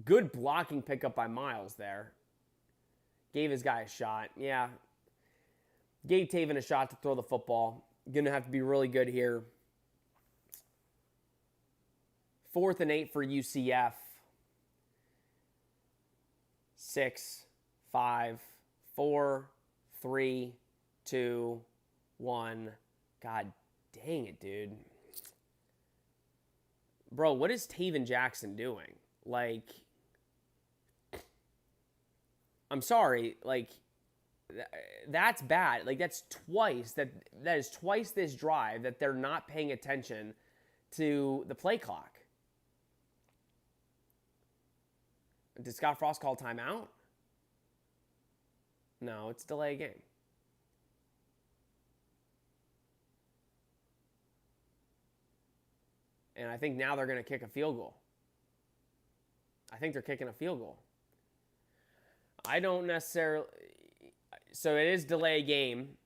Good blocking pickup by Miles there. Gave his guy a shot. Yeah. Gave Taven a shot to throw the football. Going to have to be really good here. 4th and 8 for UCF. 6, 5, 4, 3, 2, 1. God dang it, dude. Bro, what is Taven Jackson doing? Like, I'm sorry, like, that's bad. Like, that's twice. That is twice this drive that they're not paying attention to the play clock. Did Scott Frost call timeout? No, it's delay a game. And I think now they're going to kick a field goal. I think they're kicking a field goal. I don't necessarily... So it is delay a game.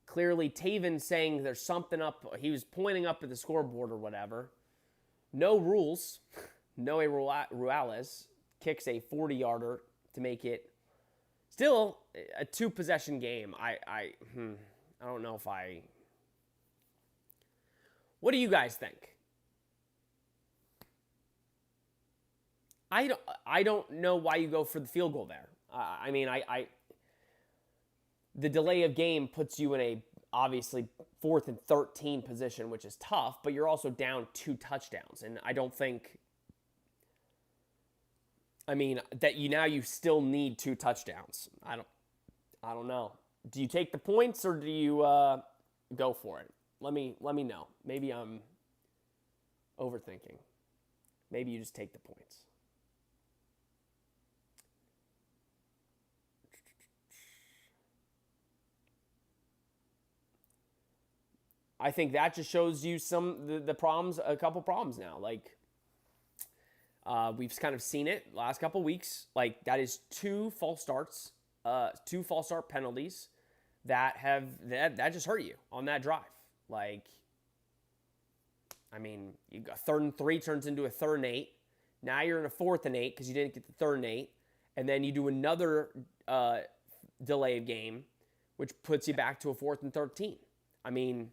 Clearly, Taven saying there's something up. He was pointing up at the scoreboard or whatever. No rules. Noe Ruales kicks a 40-yarder to make it still a 2-possession game. I don't know if I... What do you guys think? I don't know why you go for the field goal there. I mean, the delay of game puts you in a obviously 4th and 13 position, which is tough, but you're also down 2 touchdowns. And I don't think, I mean, that you still need 2 touchdowns. I don't know. Do you take the points or do you go for it? Let me know. Maybe I'm overthinking. Maybe you just take the points. I think that just shows you the problems, a couple problems now. Like, we've kind of seen it last couple weeks. Like, that is 2 false starts, 2 false start penalties that just hurt you on that drive. Like, I mean, you got 3rd and 3 turns into a 3rd and 8. Now you're in a 4th and 8 because you didn't get the 3rd and 8. And then you do another delay of game, which puts you back to a 4th and 13. I mean...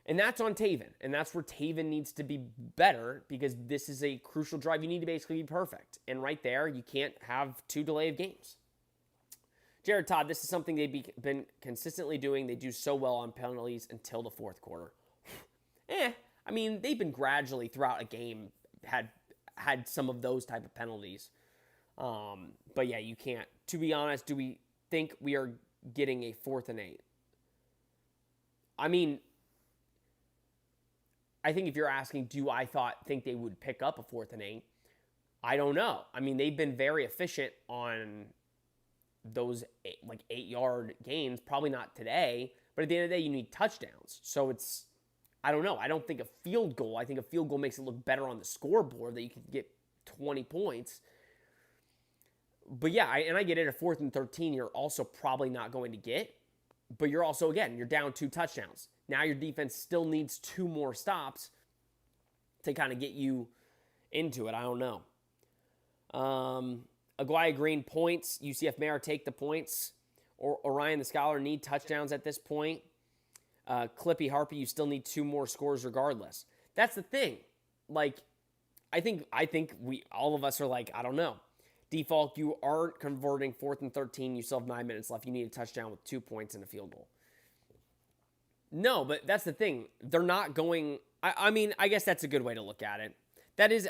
And that's on Taven. And that's where Taven needs to be better because this is a crucial drive. You need to basically be perfect. And right there, you can't have 2 delay of games. Jared Todd, this is something they've been consistently doing. They do so well on penalties until the 4th quarter. I mean, they've been gradually throughout a game had some of those type of penalties. But yeah, you can't. To be honest, do we think we are getting a 4th and 8? I mean... I think if you're asking, do I think they would pick up a 4th and 8? I don't know. I mean, they've been very efficient on those 8-yard gains. Probably not today, but at the end of the day, you need touchdowns. So it's, I don't know. I don't think a field goal. I think a field goal makes it look better on the scoreboard that you could get 20 points. But yeah, I get it. A 4th and 13, you're also probably not going to get. But you're also, again, you're down 2 touchdowns. Now your defense still needs 2 more stops to kind of get you into it. I don't know. Aguaya Green points. UCF Mayor take the points. Or Orion the Scholar need touchdowns at this point. Clippy Harpy, you still need 2 more scores regardless. That's the thing. Like, I think we all of us are like, I don't know. Default, you aren't converting 4th and 13. You still have 9 minutes left. You need a touchdown with 2 points and a field goal. No, but that's the thing. They're not going... I mean, I guess that's a good way to look at it.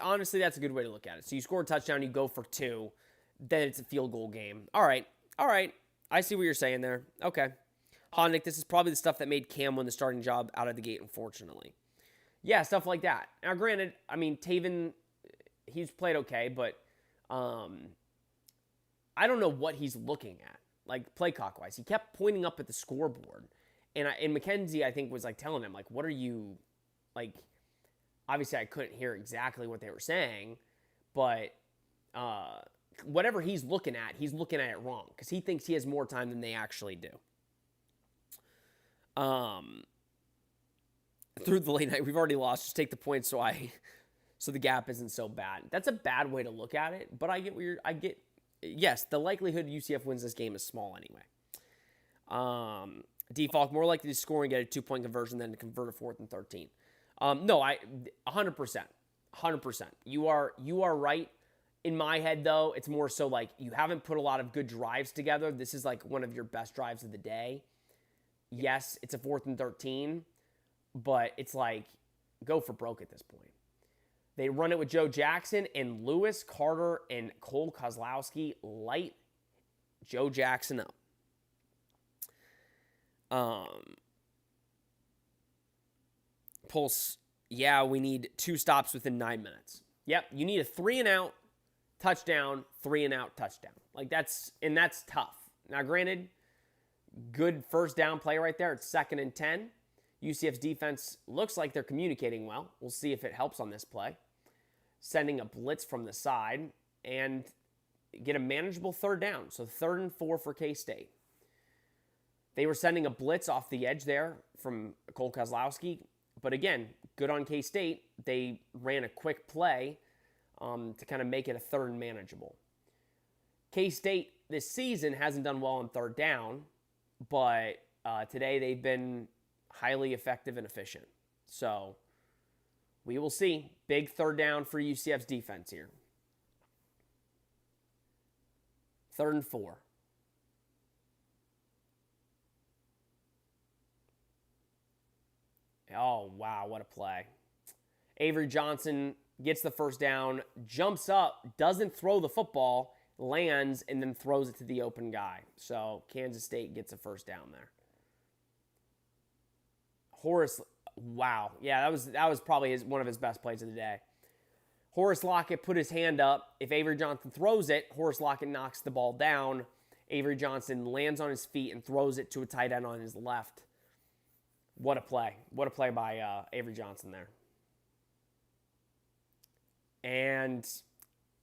Honestly, that's a good way to look at it. So you score a touchdown, you go for 2, then it's a field goal game. All right. I see what you're saying there. Okay. Nick, this is probably the stuff that made Cam win the starting job out of the gate, unfortunately. Yeah, stuff like that. Now, granted, I mean, Taven, he's played okay, but I don't know what he's looking at, like play clock-wise. He kept pointing up at the scoreboard. And Mackenzie, I think, was like telling him, like, what are you, like, obviously I couldn't hear exactly what they were saying, but whatever he's looking at it wrong because he thinks he has more time than they actually do. Through the late night, we've already lost. Just take the points so the gap isn't so bad. That's a bad way to look at it, but yes, the likelihood UCF wins this game is small anyway. Default, more likely to score and get a 2-point conversion than to convert a 4th and 13. No, 100%. 100%. You are right. In my head, though, it's more so like you haven't put a lot of good drives together. This is like one of your best drives of the day. Yes, it's a 4th and 13, but it's like go for broke at this point. They run it with Joe Jackson, and Lewis, Carter, and Cole Kozlowski light Joe Jackson up. Pulse, yeah, we need 2 stops within 9 minutes. Yep, you need a 3-and-out touchdown, 3-and-out touchdown. Like that's tough. Now, granted, good first down play right there. It's 2nd and 10. UCF's defense looks like they're communicating well. We'll see if it helps on this play. Sending a blitz from the side and get a manageable 3rd down. So 3rd and 4 for K-State. They were sending a blitz off the edge there from Cole Kozlowski. But again, good on K-State. They ran a quick play to kind of make it a 3rd and manageable. K-State this season hasn't done well on 3rd down, but today they've been highly effective and efficient. So we will see. Big 3rd down for UCF's defense here. 3rd and 4. Oh, wow, what a play. Avery Johnson gets the first down, jumps up, doesn't throw the football, lands, and then throws it to the open guy. So Kansas State gets a first down there. Horace, wow. Yeah, that was probably one of his best plays of the day. Horace Lockett put his hand up. If Avery Johnson throws it, Horace Lockett knocks the ball down. Avery Johnson lands on his feet and throws it to a tight end on his left. What a play. What a play by Avery Johnson there. And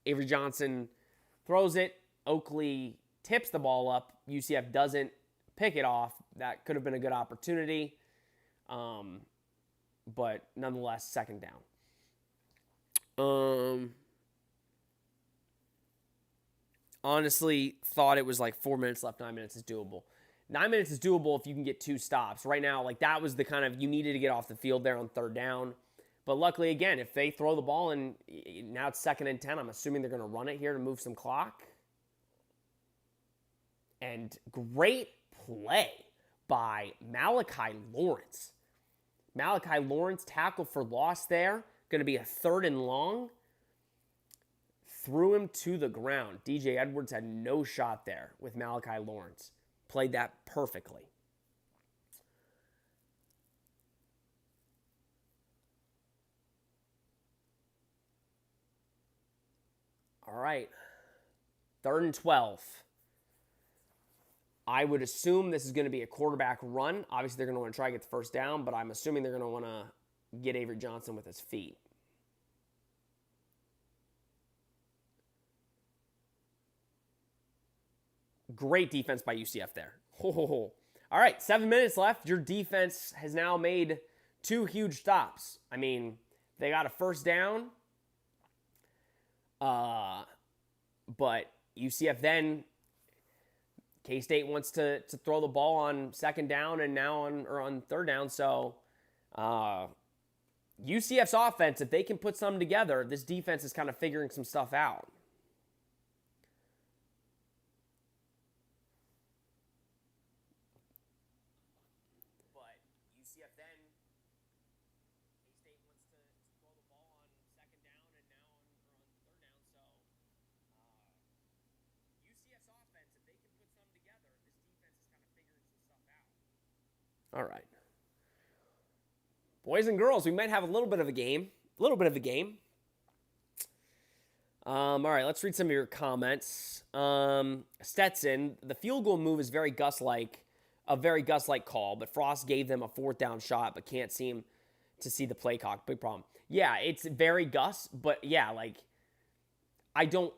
Avery Johnson throws it. Oakley tips the ball up. UCF doesn't pick it off. That could have been a good opportunity. But nonetheless, 2nd down. Honestly, thought it was like 4 minutes left. 9 minutes is doable. 9 minutes is doable if you can get 2 stops. Right now, like that was the kind of, you needed to get off the field there on 3rd down. But luckily, again, if they throw the ball and now it's 2nd and 10, I'm assuming they're going to run it here to move some clock. And great play by Malachi Lawrence. Malachi Lawrence tackle for loss there. Going to be a 3rd and long. Threw him to the ground. DJ Edwards had no shot there with Malachi Lawrence. Played that perfectly. All right. 3rd and 12. I would assume this is going to be a quarterback run. Obviously, they're going to want to try to get the first down, but I'm assuming they're going to want to get Avery Johnson with his feet. Great defense by UCF there. All right, 7 minutes left. Your defense has now made 2 huge stops. I mean, they got a first down, but UCF then, K-State wants to throw the ball on 2nd down and now on 3rd down. So UCF's offense, if they can put something together, this defense is kind of figuring some stuff out. All right. Boys and girls, we might have a little bit of a game. All right, let's read some of your comments. Stetson, the field goal move is a very Gus-like call, but Frost gave them a 4th down shot, but can't seem to see the play clock. Big problem. Yeah, it's very Gus, but yeah, like, I don't,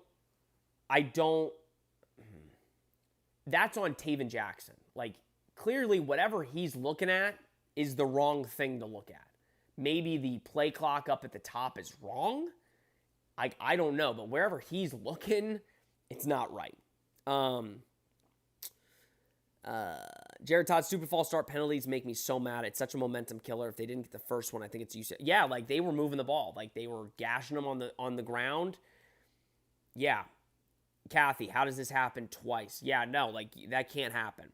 that's on Taven Jackson. Like, clearly whatever he's looking at is the wrong thing to look at. Maybe the play clock up at the top is wrong. I don't know, but wherever he's looking, it's not right. Jared Todd, stupid false start penalties make me so mad. It's such a momentum killer. If they didn't get the first one, I think it's UCF. Yeah, like they were moving the ball. Like they were gashing them on the ground. Yeah. Kathy, how does this happen twice? Yeah, no, like that can't happen.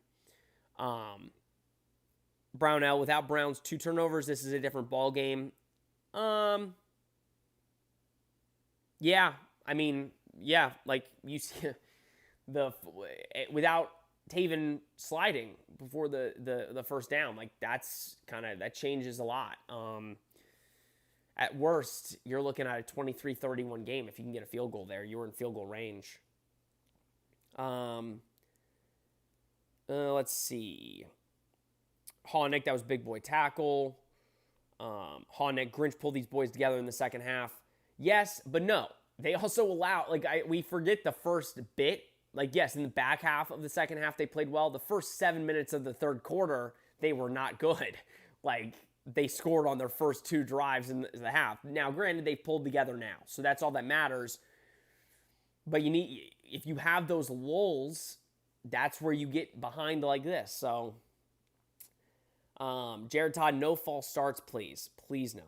Brownell, without Brown's 2 turnovers, this is a different ball game. Yeah, I mean, yeah, like you see without Taven sliding before the first down, like that changes a lot. At worst, you're looking at a 23-31 game if you can get a field goal there. You're in field goal range. Let's see. Hawnick, that was big boy tackle. Hawnick, Grinch pulled these boys together in the second half. Yes, but no. They also allow, we forget the first bit. Like, yes, in the back half of the second half, they played well. The first 7 minutes of the third quarter, they were not good. Like, they scored on their first 2 drives in the half. Now, granted, they've pulled together now, so that's all that matters. But if you have those lulls, that's where you get behind like this. So, Jared Todd, no false starts, please. Please, no.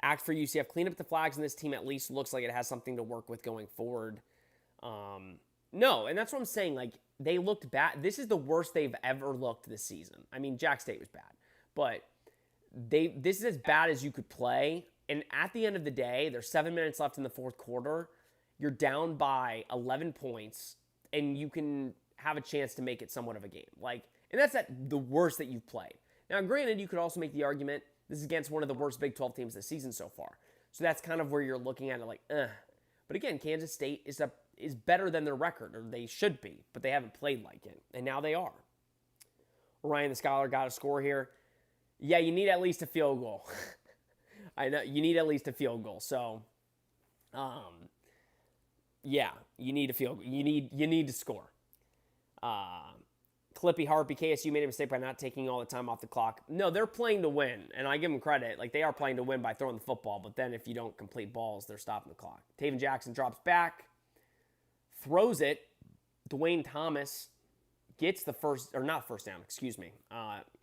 Act for UCF. Clean up the flags, and this team at least looks like it has something to work with going forward. No, and that's what I'm saying. Like, they looked bad. This is the worst they've ever looked this season. I mean, Jack State was bad. But this is as bad as you could play. And at the end of the day, there's 7 minutes left in the fourth quarter. You're down by 11 points, and you can have a chance to make it somewhat of a game. Like, and that's at the worst that you've played. Now, granted, you could also make the argument this is against one of the worst Big 12 teams this season so far. So that's kind of where you're looking at it like, But again, Kansas State is better than their record, or they should be, but they haven't played like it, and now they are. Ryan the Scholar got a score here. Yeah, you need at least a field goal. I know you need at least a field goal. So, yeah, you need a field goal. You need to score. Clippy Harpy, KSU made a mistake by not taking all the time off the clock. No, they're playing to win, and I give them credit. Like, they are playing to win by throwing the football, but then if you don't complete balls, they're stopping the clock. Taven Jackson drops back, throws it. Dwayne Thomas gets the first down,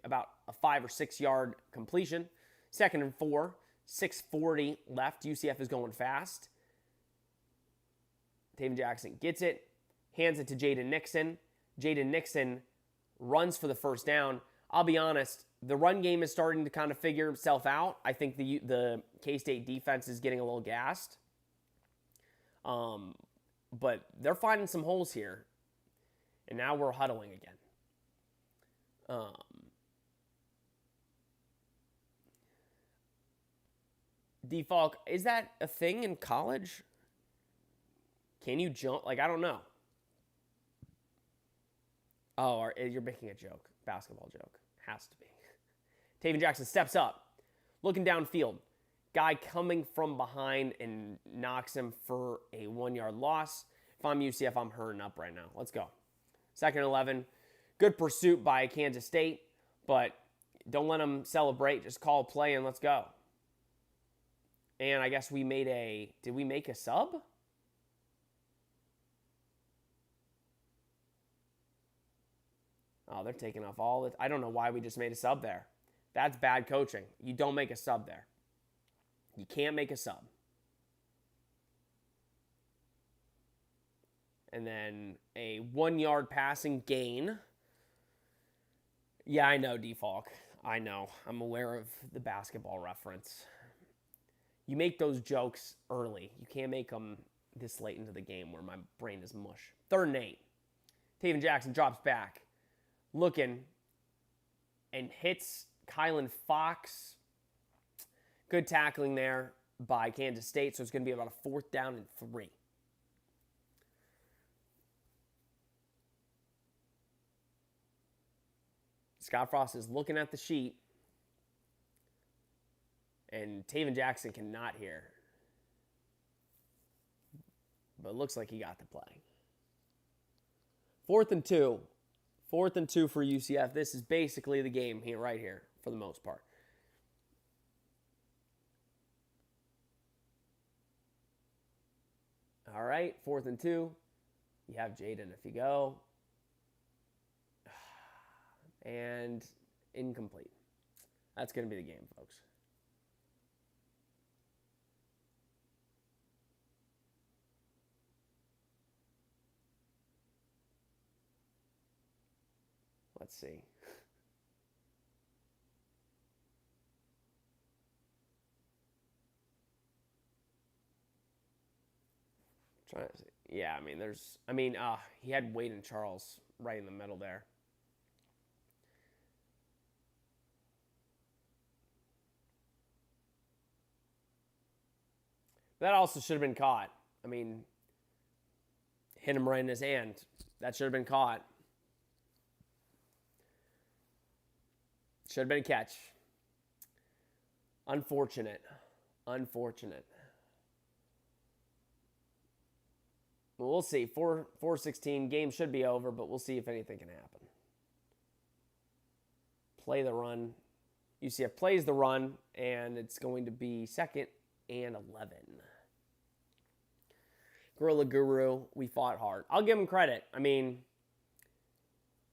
about a 5 or 6 yard completion. 2nd and 4, 6:40 left. UCF is going fast. Taven Jackson gets it, hands it to Jaden Nixon. Jaden Nixon runs for the first down. I'll be honest, the run game is starting to kind of figure itself out. I think the K-State defense is getting a little gassed. But they're finding some holes here. And now we're huddling again. Defalk, is that a thing in college? Can you jump? Like, I don't know. Oh, you're making a joke. Basketball joke. Has to be. Taven Jackson steps up. Looking downfield. Guy coming from behind and knocks him for a 1 yard loss. If I'm UCF, I'm hurting up right now. Let's go. 2nd and 11. Good pursuit by Kansas State, but don't let them celebrate. Just call a play and let's go. And I guess did we make a sub? Oh, they're taking off all it. I don't know why we just made a sub there. That's bad coaching. You don't make a sub there. You can't make a sub. And then a 1 yard passing gain. Yeah, I know, Defalk. I know. I'm aware of the basketball reference. You make those jokes early. You can't make them this late into the game where my brain is mush. 3rd and 8. Taven Jackson drops back. Looking. and hits Kylan Fox. Good tackling there by Kansas State, so it's going to be about a 4th down and 3. Scott Frost is looking at the sheet, and Taven Jackson cannot hear. But it looks like he got the play. 4th and 2. 4th and 2 for UCF. This is basically the game here, right here, for the most part. All right, 4th and 2. You have Jaden if you go. And incomplete. That's going to be the game, folks. Let's see. Trying to see. Yeah, he had Wade and Charles right in the middle there. That also should have been caught. Hit him right in his hand. That should have been caught. Should have been a catch. Unfortunate. Well, we'll see. 4-16 game should be over, but we'll see if anything can happen. Play the run. UCF plays the run, and it's going to be 2nd and 11. Gorilla Guru, we fought hard. I'll give them credit.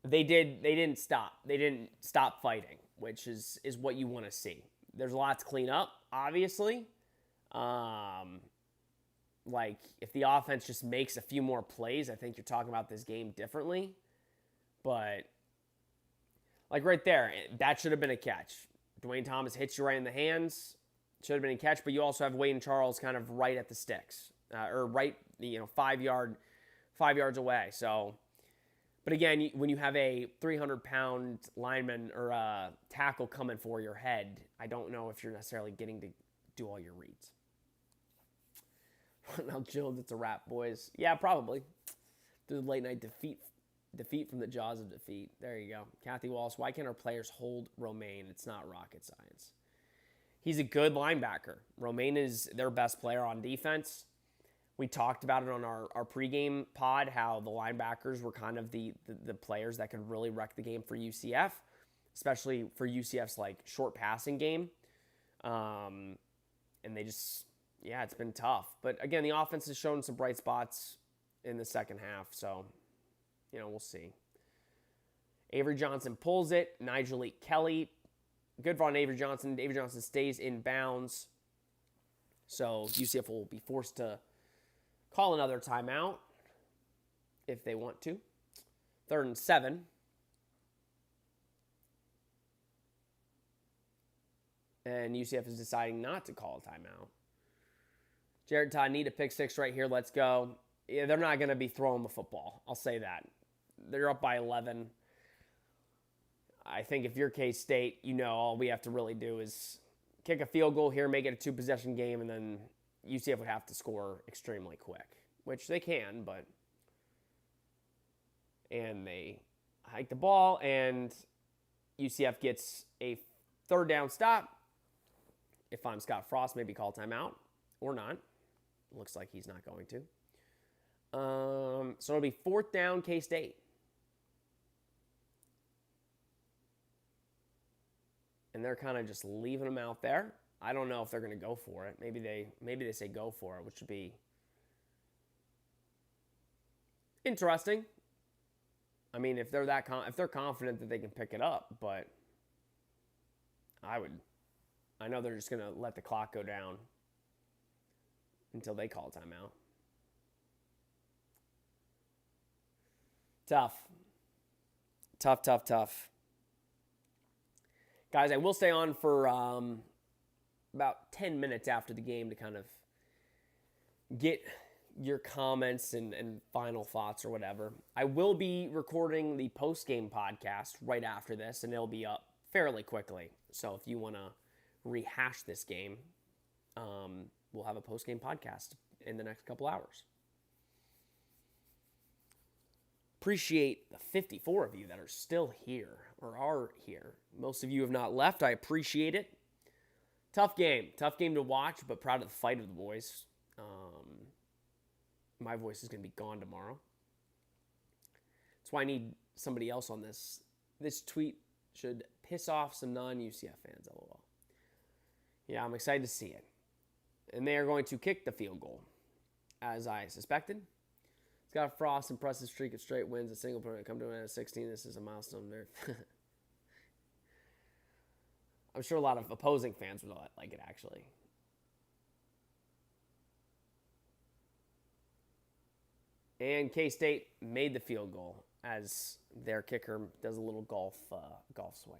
They didn't stop. They didn't stop fighting, which is what you want to see. There's a lot to clean up, obviously. If the offense just makes a few more plays, I think you're talking about this game differently. But, right there, that should have been a catch. Dwayne Thomas hits you right in the hands. Should have been a catch, but you also have Wade and Charles kind of right at the sticks. Or right, 5 yards away. So, but again, when you have a 300-pound lineman or a tackle coming for your head, I don't know if you're necessarily getting to do all your reads. Now, Jones, it's a wrap, boys. Yeah, probably. Through the late-night defeat from the jaws of defeat. There you go. Kathy Wallace, why can't our players hold Romaine? It's not rocket science. He's a good linebacker. Romaine is their best player on defense. We talked about it on our pregame pod, how the linebackers were kind of the players that could really wreck the game for UCF, especially for UCF's short passing game. And they just, it's been tough. But again, the offense has shown some bright spots in the second half. So, we'll see. Avery Johnson pulls it. Nigel Kelly. Good for on Avery Johnson. Avery Johnson stays in bounds. So UCF will be forced to call another timeout if they want to. 3rd and 7. And UCF is deciding not to call a timeout. Jared Todd need a pick 6 right here. Let's go. Yeah, they're not going to be throwing the football. I'll say that. They're up by 11. I think if you're K-State, all we have to really do is kick a field goal here, make it a 2-possession game, and then UCF would have to score extremely quick, which they can, but... And they hike the ball, and UCF gets a 3rd down stop. If I'm Scott Frost, maybe call timeout, or not. Looks like he's not going to. So it'll be 4th down, K-State. And they're kind of just leaving them out there. I don't know if they're going to go for it. Maybe they say go for it, which would be interesting. If they're confident that they can pick it up, but I know they're just going to let the clock go down until they call timeout. Tough. Guys, I will stay on for about 10 minutes after the game to kind of get your comments and final thoughts or whatever. I will be recording the post-game podcast right after this, and it'll be up fairly quickly. So if you want to rehash this game, we'll have a post-game podcast in the next couple hours. Appreciate the 54 of you that are still here or are here. Most of you have not left. I appreciate it. Tough game to watch, but proud of the fight of the boys. My voice is going to be gone tomorrow. That's why I need somebody else on this. This tweet should piss off some non-UCF fans, lol. Yeah, I'm excited to see it. And they are going to kick the field goal, as I suspected. Scott Frost's impressive streak of straight wins, a single point come to an end at 16. This is a milestone there. I'm sure a lot of opposing fans would like it, actually. And K-State made the field goal as their kicker does a little golf swing.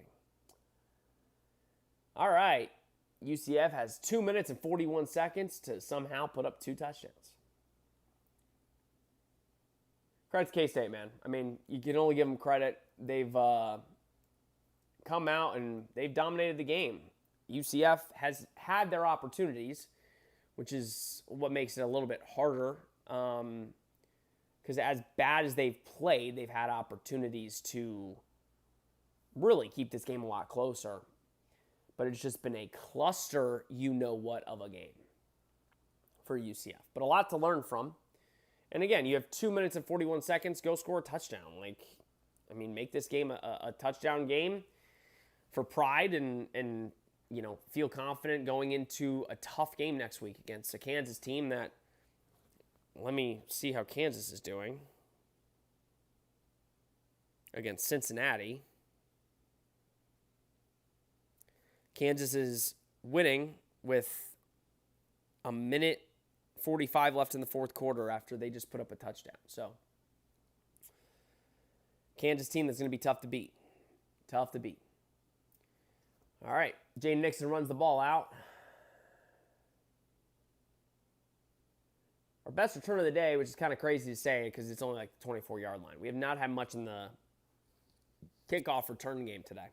All right. UCF has 2 minutes and 41 seconds to somehow put up 2 touchdowns. Credit to K-State, man. I mean, you can only give them credit. They've come out and they've dominated the game. UCF has had their opportunities, which is what makes it a little bit harder. Because as bad as they've played, they've had opportunities to really keep this game a lot closer. But it's just been a cluster, you-know-what of a game for UCF. But a lot to learn from. And again, you have 2 minutes and 41 seconds. Go score a touchdown. Make this game a touchdown game for pride and feel confident going into a tough game next week against a Kansas team that, let me see how Kansas is doing against Cincinnati. Kansas is winning with a minute 45 left in the fourth quarter after they just put up a touchdown. So, Kansas team that's going to be tough to beat. Tough to beat. All right. Jay Nixon runs the ball out. Our best return of the day, which is kind of crazy to say because it's only like the 24-yard line. We have not had much in the kickoff return game today.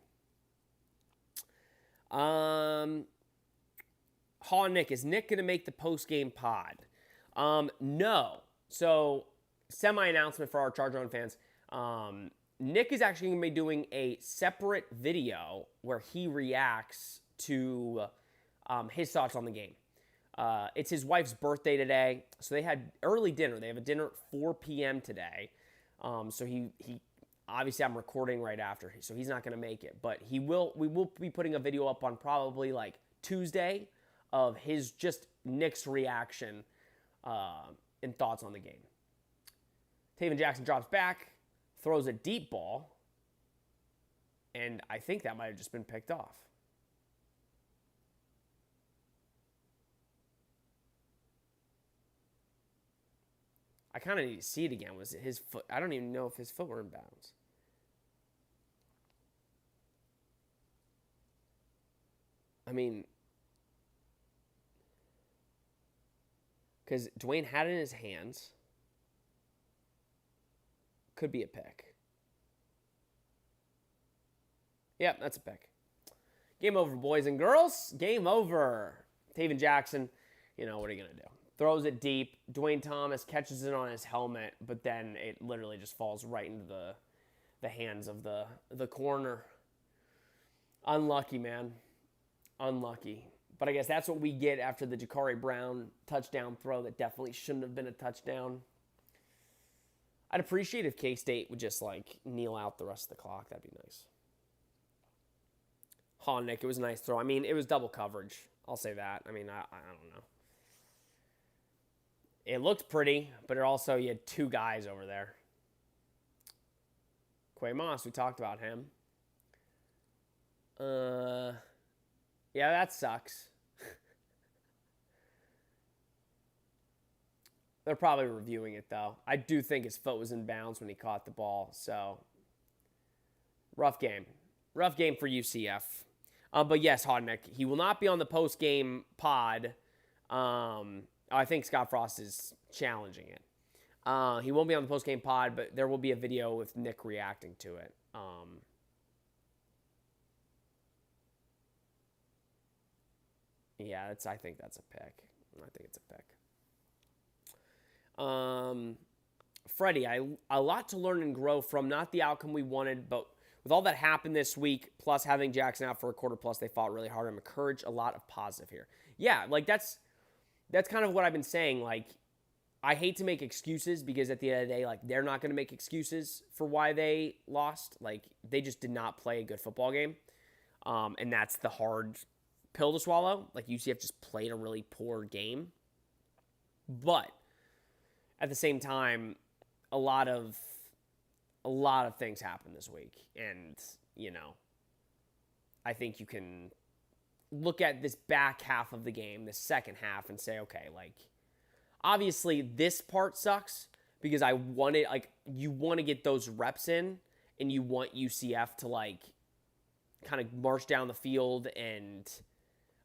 Nick, is Nick going to make the post-game pod? No. So, semi-announcement for our Charger Own fans. Nick is actually going to be doing a separate video where he reacts to his thoughts on the game. It's his wife's birthday today, so they had early dinner. They have a dinner at 4 p.m. today. So he obviously I'm recording right after, so he's not going to make it. But we will be putting a video up on probably like Tuesday of his just Nick's reaction and thoughts on the game. Taven Jackson drops back, throws a deep ball, and I think that might have just been picked off. I kind of need to see it again. Was it his foot? I don't even know if his foot were in bounds. I mean, because Dwayne had it in his hands. Could be a pick. Yep, that's a pick. Game over, boys and girls. Game over. Taven Jackson, what are you going to do? Throws it deep. Dwayne Thomas catches it on his helmet, but then it literally just falls right into the hands of the corner. Unlucky, man. Unlucky. But I guess that's what we get after the Jakari Brown touchdown throw that definitely shouldn't have been a touchdown. I'd appreciate if K-State would just, kneel out the rest of the clock. That'd be nice. Nick, it was a nice throw. I mean, it was double coverage. I'll say that. I mean, I don't know. It looked pretty, but it also, you had two guys over there. Quay Moss, we talked about him. Yeah, that sucks. They're probably reviewing it, though. I do think his foot was in bounds when he caught the ball, so rough game. Rough game for UCF. But yes, Hodnick, he will not be on the post-game pod. I think Scott Frost is challenging it. He won't be on the post-game pod, but there will be a video with Nick reacting to it. Yeah, I think that's a pick. I think it's a pick. Freddie, a lot to learn and grow from. Not the outcome we wanted, but with all that happened this week, plus having Jackson out for a quarter plus, they fought really hard. I'm encouraged. A lot of positive here. Yeah, like that's kind of what I've been saying. Like, I hate to make excuses because at the end of the day, like, they're not going to make excuses for why they lost. Like, they just did not play a good football game. And that's the hard pill to swallow. Like, UCF just played a really poor game. But at the same time, a lot of things happened this week. And, I think you can look at this back half of the game, the second half, and say, okay, like, obviously this part sucks because you want to get those reps in and you want UCF to, like, kind of march down the field and,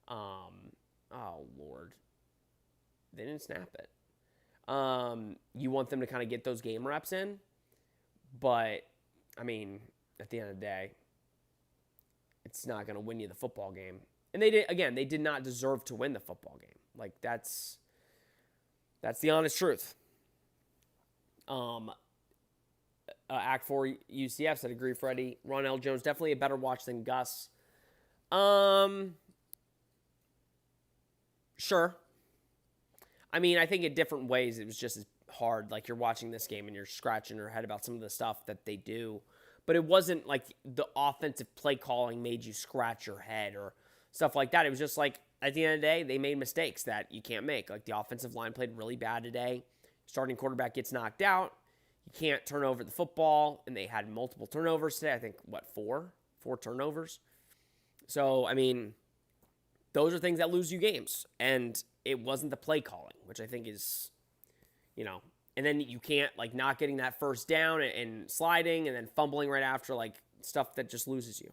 oh, Lord. They didn't snap it. You want them to kind of get those game reps in. But, I mean, at the end of the day, it's not going to win you the football game. And they did not deserve to win the football game. Like, that's the honest truth. Act 4 UCF said, agree, Freddie. Ron L. Jones, definitely a better watch than Gus. Sure. I mean, I think in different ways it was just as hard. Like, you're watching this game and you're scratching your head about some of the stuff that they do. But it wasn't like the offensive play calling made you scratch your head or stuff like that. It was just like, at the end of the day, they made mistakes that you can't make. Like, the offensive line played really bad today. Starting quarterback gets knocked out. You can't turn over the football. And they had multiple turnovers today. I think, four? 4 turnovers. So, I mean, those are things that lose you games. And it wasn't the play calling, which I think is, and then you can't, like, not getting that first down and sliding and then fumbling right after, like, stuff that just loses you.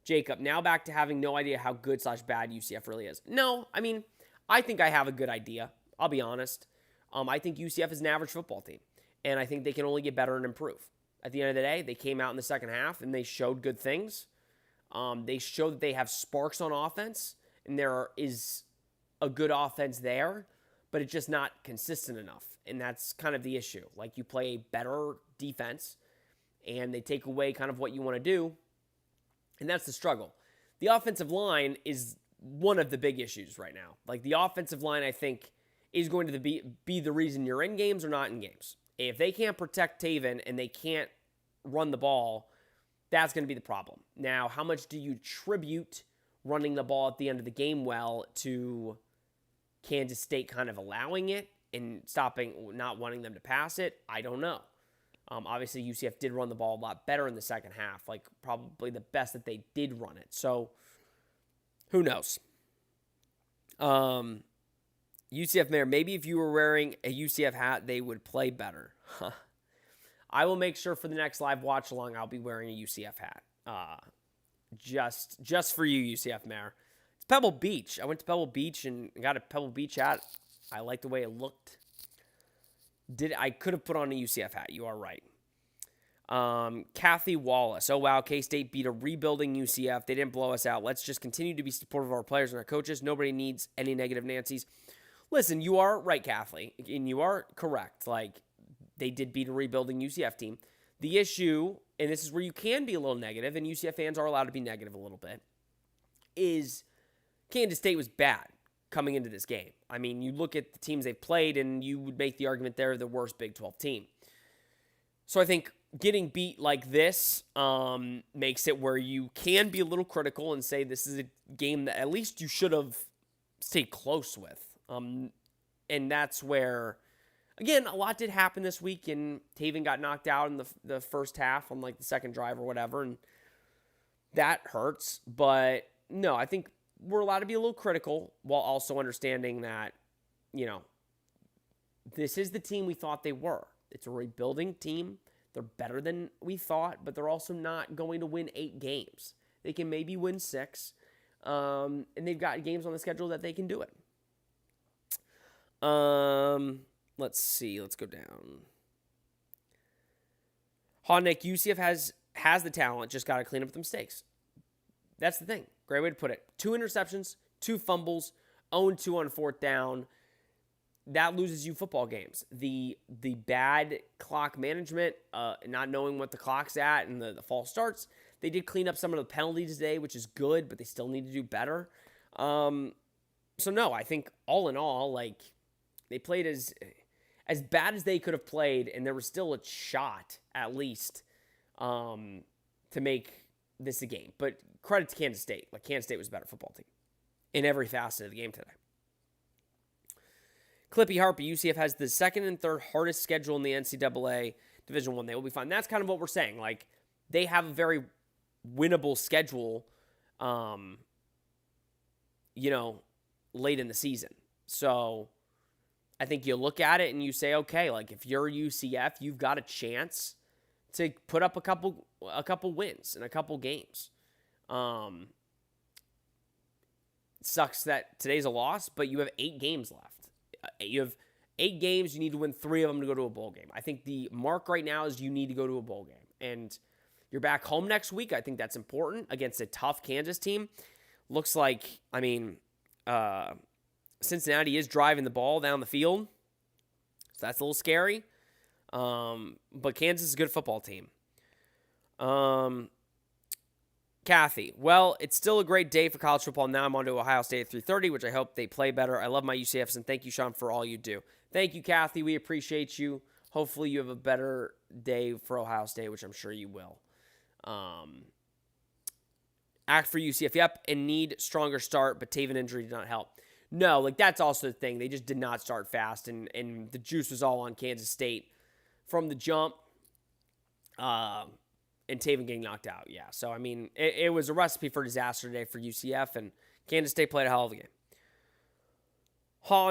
Jacob, now back to having no idea how good/bad UCF really is. No, I mean, I think I have a good idea. I'll be honest. I think UCF is an average football team, and I think they can only get better and improve. At the end of the day, they came out in the second half, and they showed good things. They showed that they have sparks on offense, and there is a good offense there, but it's just not consistent enough, and that's kind of the issue. Like, you play a better defense, and they take away kind of what you want to do, and that's the struggle. The offensive line is one of the big issues right now. Like, the offensive line, I think, is going to be the reason you're in games or not in games. If they can't protect Taven and they can't run the ball, that's going to be the problem. Now, how much do you attribute running the ball at the end of the game well to Kansas State kind of allowing it and not wanting them to pass it? I don't know. Obviously, UCF did run the ball a lot better in the second half, like probably the best that they did run it. So, who knows? UCF Mayor, maybe if you were wearing a UCF hat, they would play better. I will make sure for the next live watch along, I'll be wearing a UCF hat. Just for you, UCF Mayor. It's Pebble Beach. I went to Pebble Beach and got a Pebble Beach hat. I liked the way it looked. I could have put on a UCF hat. You are right. Kathy Wallace. Oh, wow. K-State beat a rebuilding UCF. They didn't blow us out. Let's just continue to be supportive of our players and our coaches. Nobody needs any negative Nancy's. Listen, you are right, Kathy, and you are correct. Like, they did beat a rebuilding UCF team. The issue, and this is where you can be a little negative, and UCF fans are allowed to be negative a little bit, is Kansas State was bad coming into this game. I mean, you look at the teams they've played, and you would make the argument they're the worst Big 12 team. So I think getting beat like this makes it where you can be a little critical and say this is a game that at least you should have stayed close with. And that's where, again, a lot did happen this week, and Taven got knocked out in the first half on, like, the second drive or whatever, and that hurts. But, no, I think we're allowed to be a little critical while also understanding that, this is the team we thought they were. It's a rebuilding team. They're better than we thought, but they're also not going to win 8 games. They can maybe win 6, and they've got games on the schedule that they can do it. Let's see. Let's go down. Nick, UCF has the talent, just got to clean up the mistakes. That's the thing. Great way to put it. 2 interceptions, 2 fumbles, 0-2 on 4th down. That loses you football games. The bad clock management, not knowing what the clock's at and the false starts, they did clean up some of the penalties today, which is good, but they still need to do better. So no, I think all in all, like, they played as bad as they could have played, and there was still a shot, at least, to make this a game. But credit to Kansas State. Like, Kansas State was a better football team in every facet of the game today. Clippy Harpy, UCF has the second and third hardest schedule in the NCAA Division I. They will be fine. That's kind of what we're saying. Like, they have a very winnable schedule, late in the season. So I think you look at it and you say, okay, like, if you're UCF, you've got a chance to put up a couple wins in a couple games. It sucks that today's a loss, but you have 8 games left. You have 8 games. You need to win 3 of them to go to a bowl game. I think the mark right now is you need to go to a bowl game. And you're back home next week. I think that's important against a tough Kansas team. Looks like, Cincinnati is driving the ball down the field. So that's a little scary. But Kansas is a good football team. Kathy, well, it's still a great day for college football. Now I'm on to Ohio State at 3:30, which I hope they play better. I love my UCFs, and thank you, Sean, for all you do. Thank you, Kathy. We appreciate you. Hopefully you have a better day for Ohio State, which I'm sure you will. Act for UCF, yep, and need stronger start, but Taven injury did not help. No, like, that's also the thing. They just did not start fast, and the juice was all on Kansas State from the jump. And Taven getting knocked out, yeah. So, I mean, it was a recipe for disaster today for UCF, and Kansas State played a hell of a game.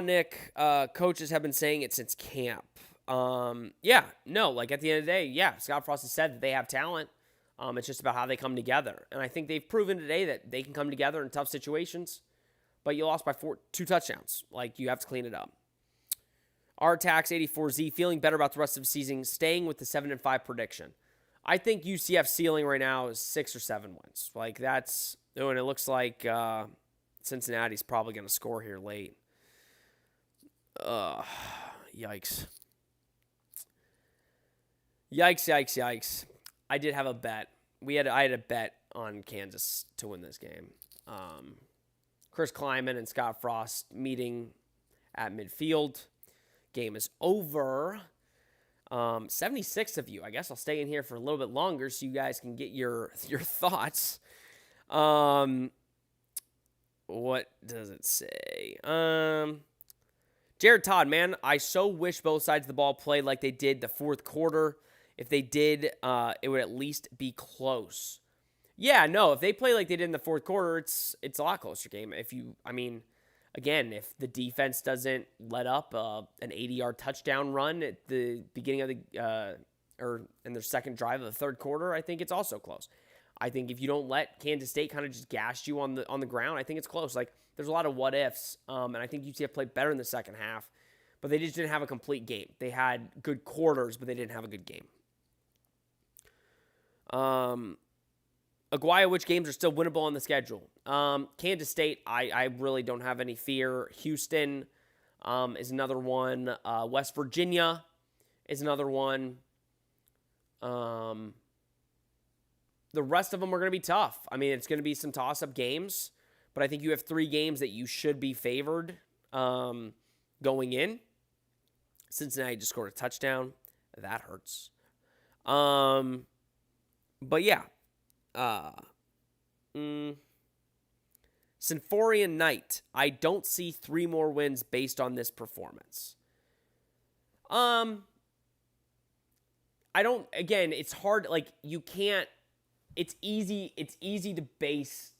Nick, coaches have been saying it since camp. Yeah, no, like, at the end of the day, yeah, Scott Frost has said that they have talent. It's just about how they come together. And I think they've proven today that they can come together in tough situations, but you lost by 2 touchdowns. Like, you have to clean it up. RTax84Z, feeling better about the rest of the season, staying with the 7-5 prediction. I think UCF's ceiling right now is 6 or 7 wins. Like, that's... Oh, and it looks like Cincinnati's probably going to score here late. Yikes. Yikes. I did have a bet. I had a bet on Kansas to win this game. Chris Kleiman and Scott Frost meeting at midfield. Game is over. 76 of you. I guess I'll stay in here for a little bit longer so you guys can get your thoughts. What does it say? Jared Todd, man, I so wish both sides of the ball played like they did the fourth quarter. If they did, it would at least be close. Yeah, no, if they play like they did in the fourth quarter, it's a lot closer game. Again, if the defense doesn't let up an 80-yard touchdown run at the beginning of or in their second drive of the third quarter, I think it's also close. I think if you don't let Kansas State kind of just gash you on the ground, I think it's close. Like, there's a lot of what ifs, and I think UCF played better in the second half, but they just didn't have a complete game. They had good quarters, but they didn't have a good game. Aguayo, which games are still winnable on the schedule? Kansas State, I really don't have any fear. Houston is another one. West Virginia is another one. The rest of them are going to be tough. I mean, it's going to be some toss-up games, but I think you have 3 games that you should be favored going in. Cincinnati just scored a touchdown. That hurts. But yeah. Symphorian Knight. I don't see 3 more wins based on this performance. I don't, again, it's hard, like, you can't, it's easy to base,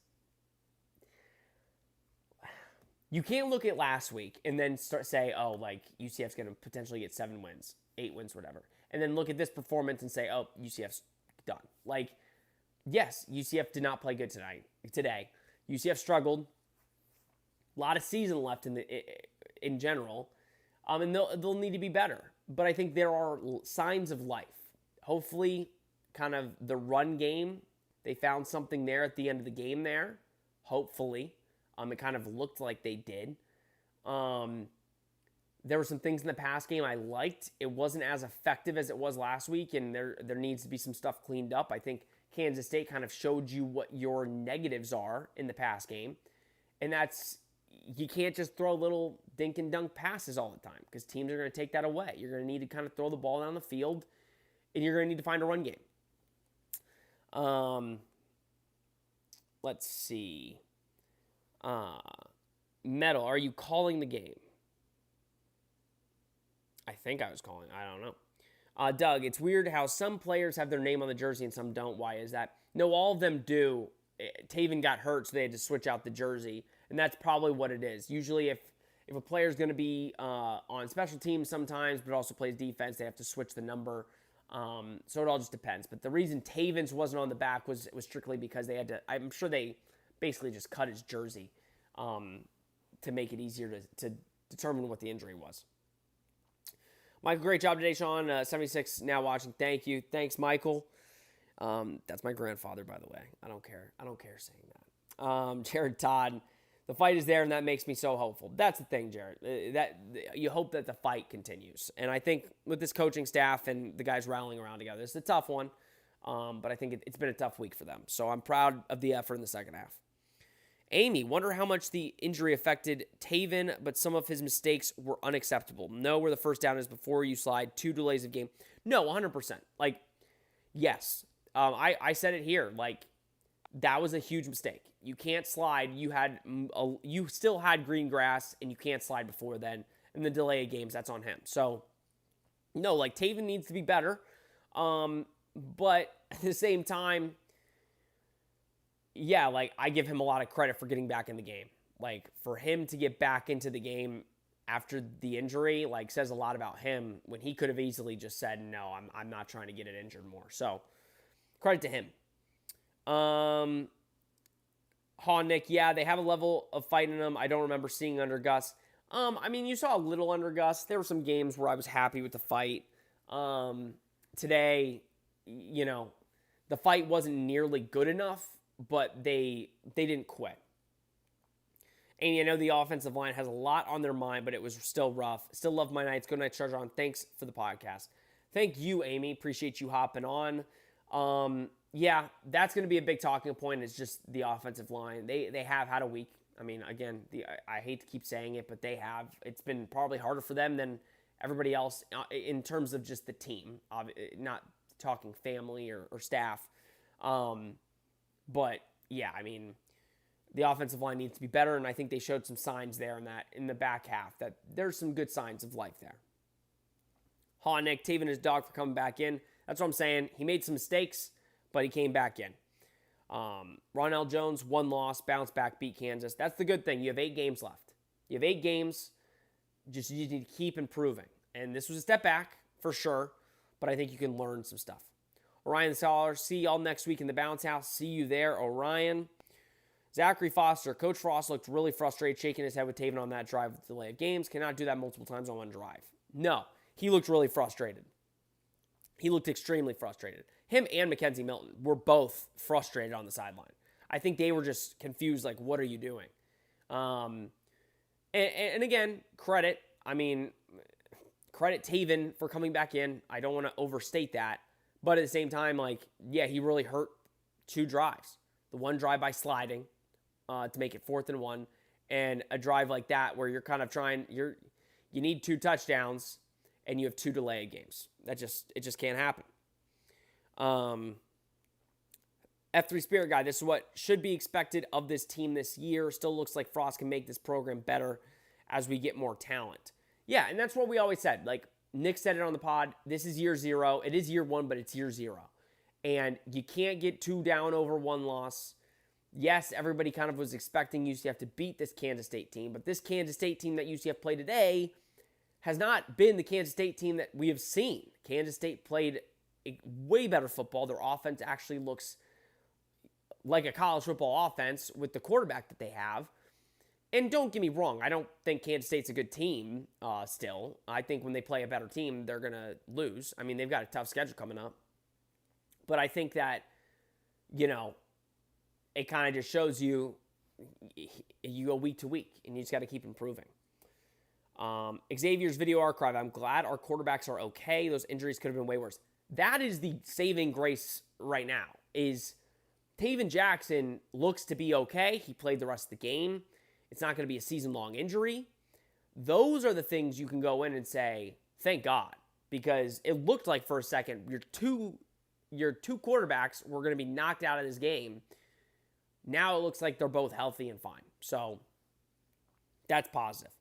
you can't look at last week and then say, oh, like, UCF's going to potentially get 7 wins, 8 wins, whatever, and then look at this performance and say, oh, UCF's done. Like, yes, UCF did not play good today. UCF struggled. A lot of season left in general, and they'll need to be better. But I think there are signs of life. Hopefully, kind of the run game, they found something there at the end of the game there. Hopefully. It kind of looked like they did. There were some things in the pass game I liked. It wasn't as effective as it was last week, and there needs to be some stuff cleaned up. I think Kansas State kind of showed you what your negatives are in the pass game, and that's you can't just throw little dink and dunk passes all the time because teams are going to take that away. You're going to need to kind of throw the ball down the field, and you're going to need to find a run game. Let's see. Metal, are you calling the game? I think I was calling. I don't know. Doug, it's weird how some players have their name on the jersey and some don't. Why is that? No, all of them do. Taven got hurt, so they had to switch out the jersey, and that's probably what it is. Usually if a player's going to be on special teams sometimes, but also plays defense, they have to switch the number. So it all just depends. But the reason Taven's wasn't on the back was strictly because they had to – I'm sure they basically just cut his jersey to make it easier to determine what the injury was. Michael, great job today, Sean. 76 now watching. Thank you. Thanks, Michael. That's my grandfather, by the way. I don't care saying that. Jared Todd, the fight is there, and that makes me so hopeful. That's the thing, Jared. That you hope that the fight continues. And I think with this coaching staff and the guys rallying around together, it's a tough one. But I think it's been a tough week for them. So I'm proud of the effort in the second half. Amy, wonder how much the injury affected Taven, but some of his mistakes were unacceptable. Know where the first down is before you slide. 2 delays of game. No, 100%. Like, yes. I said it here. Like, that was a huge mistake. You can't slide. You still had green grass, and you can't slide before then. And the delay of games, that's on him. So, no, like, Taven needs to be better. But at the same time, yeah, like, I give him a lot of credit for getting back in the game. Like, for him to get back into the game after the injury, like, says a lot about him when he could have easily just said, no, I'm not trying to get it injured more. So, credit to him. Nick, yeah, they have a level of fight in them I don't remember seeing under Gus. I mean, you saw a little under Gus. There were some games where I was happy with the fight. Today, you know, the fight wasn't nearly good enough, but they didn't quit. And you know the offensive line has a lot on their mind, but it was still rough. Still love my Knights. Good night, Charger on. Thanks for the podcast. Thank you, Amy. Appreciate you hopping on. Yeah, that's going to be a big talking point. It's just the offensive line. They have had a week. I mean, again, I hate to keep saying it, but they have. It's been probably harder for them than everybody else in terms of just the team. Not talking family or staff. But, yeah, I mean, the offensive line needs to be better, and I think they showed some signs there in the back half that there's some good signs of life there. Nick, Taven his dog for coming back in. That's what I'm saying. He made some mistakes, but he came back in. Ronell Jones, 1 loss, bounce back, beat Kansas. That's the good thing. You have 8 games left. You have 8 games. You need to keep improving. And this was a step back, for sure, but I think you can learn some stuff. Orion Soller, see y'all next week in the Bounce House. See you there, Orion. Zachary Foster, Coach Frost looked really frustrated, shaking his head with Taven on that drive with the delay of games. Cannot do that multiple times on one drive. No, he looked really frustrated. He looked extremely frustrated. Him and Mackenzie Milton were both frustrated on the sideline. I think they were just confused, like, what are you doing? And again, credit. I mean, credit Taven for coming back in. I don't want to overstate that. But at the same time, like, yeah, he really hurt 2 drives. The one drive by sliding to make it 4th and 1, and a drive like that where you're kind of you need 2 touchdowns and you have 2 delay games. It just can't happen. F3 Spirit Guy, this is what should be expected of this team this year. Still looks like Frost can make this program better as we get more talent. Yeah, and that's what we always said. Like, Nick said it on the pod, this is year 0. It is year 1, but it's year 0. And you can't get 2 down over 1 loss. Yes, everybody kind of was expecting UCF to beat this Kansas State team, but this Kansas State team that UCF played today has not been the Kansas State team that we have seen. Kansas State played a way better football. Their offense actually looks like a college football offense with the quarterback that they have. And don't get me wrong, I don't think Kansas State's a good team still. I think when they play a better team, they're going to lose. I mean, they've got a tough schedule coming up. But I think that, you know, it kind of just shows you, you go week to week, and you just got to keep improving. Xavier's video archive. I'm glad our quarterbacks are okay. Those injuries could have been way worse. That is the saving grace right now, is Taven Jackson looks to be okay. He played the rest of the game. It's not going to be a season-long injury. Those are the things you can go in and say, thank God, because it looked like for a second your two quarterbacks were going to be knocked out of this game. Now it looks like they're both healthy and fine. So that's positive.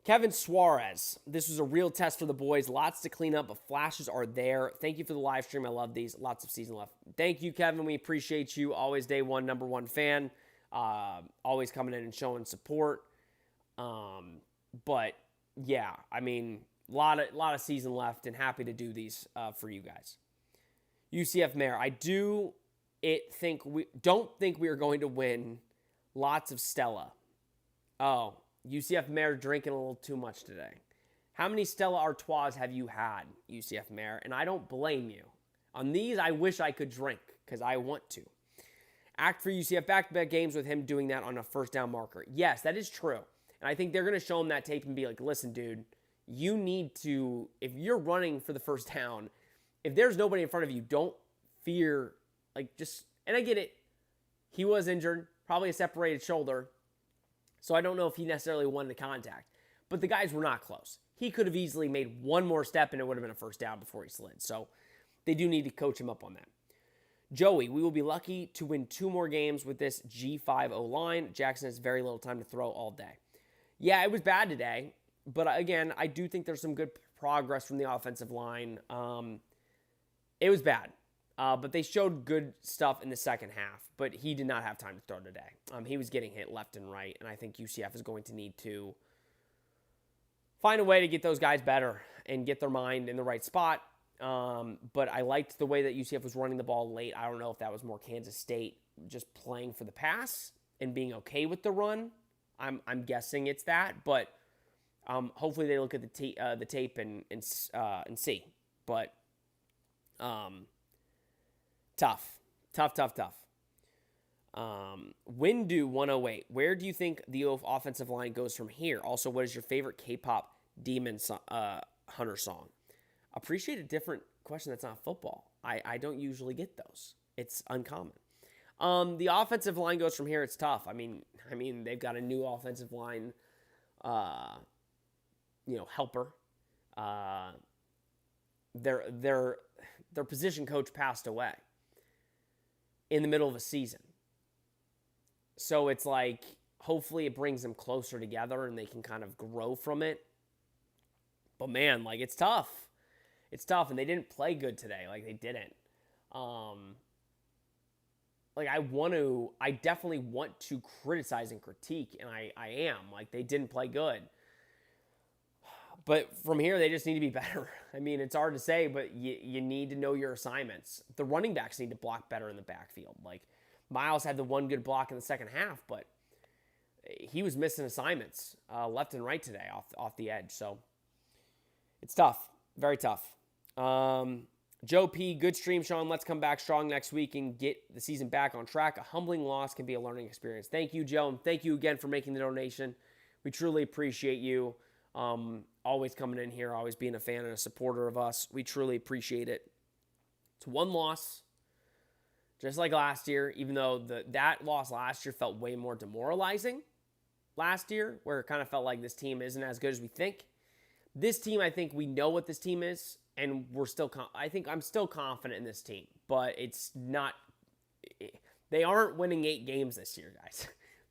Kevin Suarez, this was a real test for the boys. Lots to clean up, but flashes are there. Thank you for the live stream. I love these. Lots of season left. Thank you, Kevin. We appreciate you. Always day one, number one fan. Always coming in and showing support. But yeah, I mean, lot of season left, and happy to do these for you guys. UCF Mayor, I don't think we are going to win. Lots of Stella. Oh, UCF Mayor drinking a little too much today. How many Stella Artois have you had, UCF Mayor? And I don't blame you. On these, I wish I could drink because I want to. Act for UCF back-to-back games with him doing that on a first down marker. Yes, that is true. And I think they're going to show him that tape and be like, listen, dude, you need to, if you're running for the first down, if there's nobody in front of you, don't fear, and I get it. He was injured, probably a separated shoulder. So I don't know if he necessarily wanted the contact. But the guys were not close. He could have easily made one more step and it would have been a first down before he slid. So they do need to coach him up on that. Joey, we will be lucky to win 2 more games with this G5 line. Jackson has very little time to throw all day. Yeah, it was bad today. But again, I do think there's some good progress from the offensive line. It was bad. But they showed good stuff in the second half. But he did not have time to throw today. He was getting hit left and right. And I think UCF is going to need to find a way to get those guys better and get their mind in the right spot. But I liked the way that UCF was running the ball late. I don't know if that was more Kansas State just playing for the pass and being okay with the run. I'm guessing it's that. But hopefully they look at the tape and see. But tough. Windu 108. Where do you think the offensive line goes from here? Also, what is your favorite K-pop demon hunter song? Appreciate a different question that's not football. I don't usually get those. It's uncommon. The offensive line goes from here. It's tough. I mean, they've got a new offensive line, helper. Their position coach passed away in the middle of a season. So it's like, hopefully it brings them closer together and they can kind of grow from it. But man, it's tough. It's tough, and they didn't play good today. They didn't. I definitely want to criticize and critique, and I am. They didn't play good. But from here, they just need to be better. I mean, it's hard to say, but you need to know your assignments. The running backs need to block better in the backfield. Miles had the one good block in the second half, but he was missing assignments left and right today off the edge. So it's tough. Very tough. Joe P, good stream, Sean. Let's come back strong next week and get the season back on track. A humbling loss can be a learning experience. Thank you, Joe, and thank you again for making the donation. We truly appreciate you. Always coming in here, always being a fan and a supporter of us. We truly appreciate it. It's one loss, just like last year, even though that loss last year felt way more demoralizing last year, where it kind of felt like this team isn't as good as we think. This team, I think we know what this team is, and we're still. I think I'm still confident in this team, but it's not. They aren't winning 8 games this year, guys.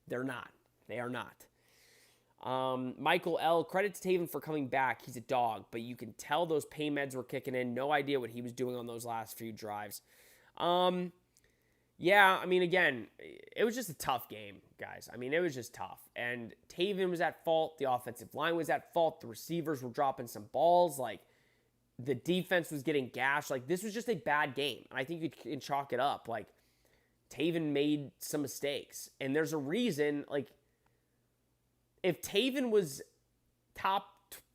They're not. They are not. Michael L, credit to Taven for coming back. He's a dog, but you can tell those pain meds were kicking in. No idea what he was doing on those last few drives. Yeah, I mean, again, it was just a tough game, guys. I mean, it was just tough. And Taven was at fault. The offensive line was at fault. The receivers were dropping some balls. The defense was getting gashed. This was just a bad game. I think you can chalk it up. Taven made some mistakes. And there's a reason, if Taven was top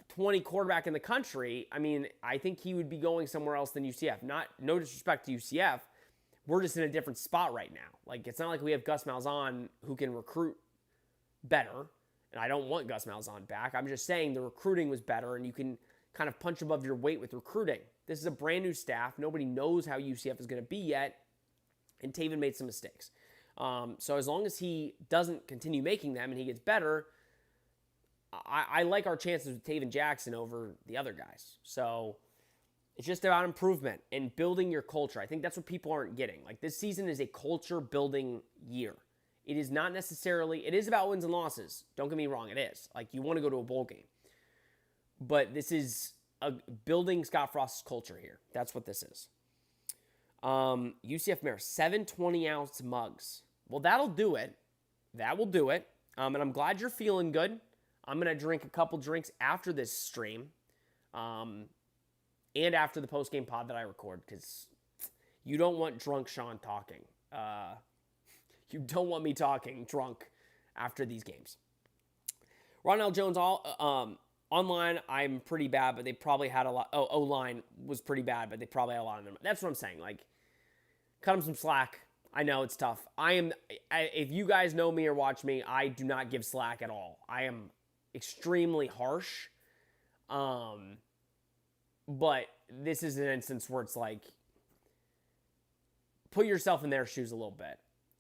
20 quarterback in the country, I mean, I think he would be going somewhere else than UCF. No disrespect to UCF, we're just in a different spot right now. Like, it's not like we have Gus Malzahn who can recruit better. And I don't want Gus Malzahn back. I'm just saying the recruiting was better, and you can kind of punch above your weight with recruiting. This is a brand new staff. Nobody knows how UCF is going to be yet, and Taven made some mistakes. So as long as he doesn't continue making them and he gets better, I like our chances with Taven Jackson over the other guys. So it's just about improvement and building your culture. I think that's what people aren't getting. Like, this season is a culture-building year. It is not necessarily, it is about wins and losses. Don't get me wrong, it is. Like, you want to go to a bowl game. But this is building Scott Frost's culture here. That's what this is. UCF Mayor, 720-ounce mugs. Well, that'll do it. That will do it. And I'm glad you're feeling good. I'm going to drink a couple drinks after this stream. And after the post-game pod that I record, because you don't want drunk Sean talking. You don't want me talking drunk after these games. Ronell Jones, online, I'm pretty bad, but they probably had a lot. O-line was pretty bad, but they probably had a lot of them. That's what I'm saying. Like, cut them some slack. I know it's tough. If you guys know me or watch me, I do not give slack at all. I am extremely harsh. But this is an instance where it's like, put yourself in their shoes a little bit.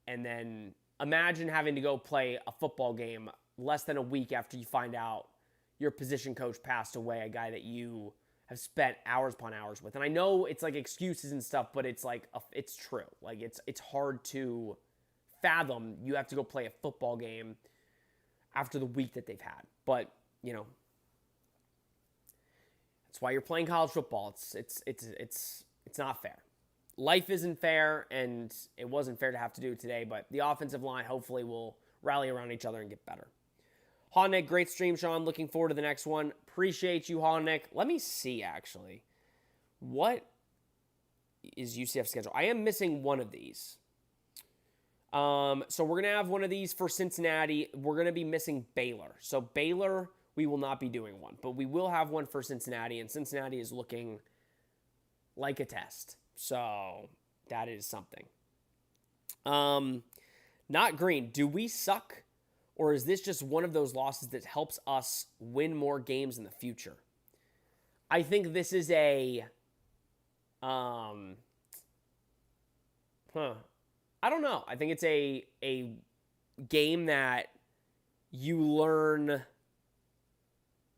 And then imagine having to go play a football game less than a week after you find out your position coach passed away, a guy that you have spent hours upon hours with. And I know it's like excuses and stuff, but it's like, it's true. Like, it's hard to fathom you have to go play a football game after the week that they've had. But, you know, that's why you're playing college football. It's not fair. Life isn't fair, and it wasn't fair to have to do it today, but the offensive line hopefully will rally around each other and get better. Nick, great stream, Sean. Looking forward to the next one. Appreciate you, Nick. Let me see, actually. What is UCF's schedule? I am missing one of these. So we're going to have one of these for Cincinnati. We're going to be missing Baylor. So Baylor, we will not be doing one, but we will have one for Cincinnati, and Cincinnati is looking like a test. So that is something. Not green. Do we suck? Or is this just one of those losses that helps us win more games in the future? I think this is I don't know. I think it's a game that you learn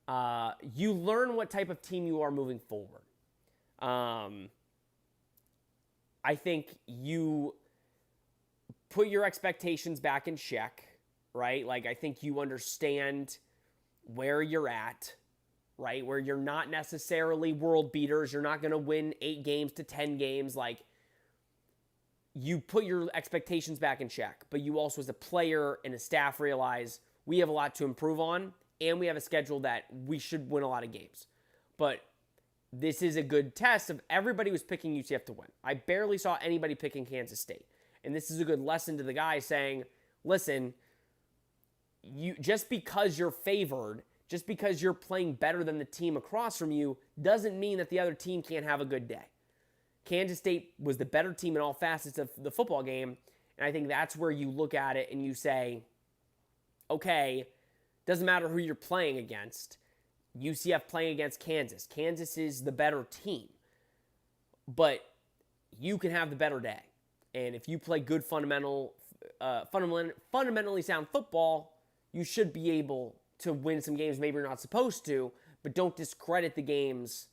what type of team you are moving forward. I think you put your expectations back in check, right? Like, I think you understand where you're at, right? Where you're not necessarily world beaters. You're not going to win 8 games to 10 games. Like, you put your expectations back in check, but you also, as a player and a staff, realize we have a lot to improve on, and we have a schedule that we should win a lot of games. But this is a good test of everybody was picking UCF to win. I barely saw anybody picking Kansas State. And this is a good lesson to the guys saying, listen, you just because you're favored, just because you're playing better than the team across from you, doesn't mean that the other team can't have a good day. Kansas State was the better team in all facets of the football game, and I think that's where you look at it and you say, okay, doesn't matter who you're playing against. UCF playing against Kansas. Kansas is the better team. But you can have the better day. And if you play good fundamentally sound football, you should be able to win some games maybe you're not supposed to, but don't discredit the games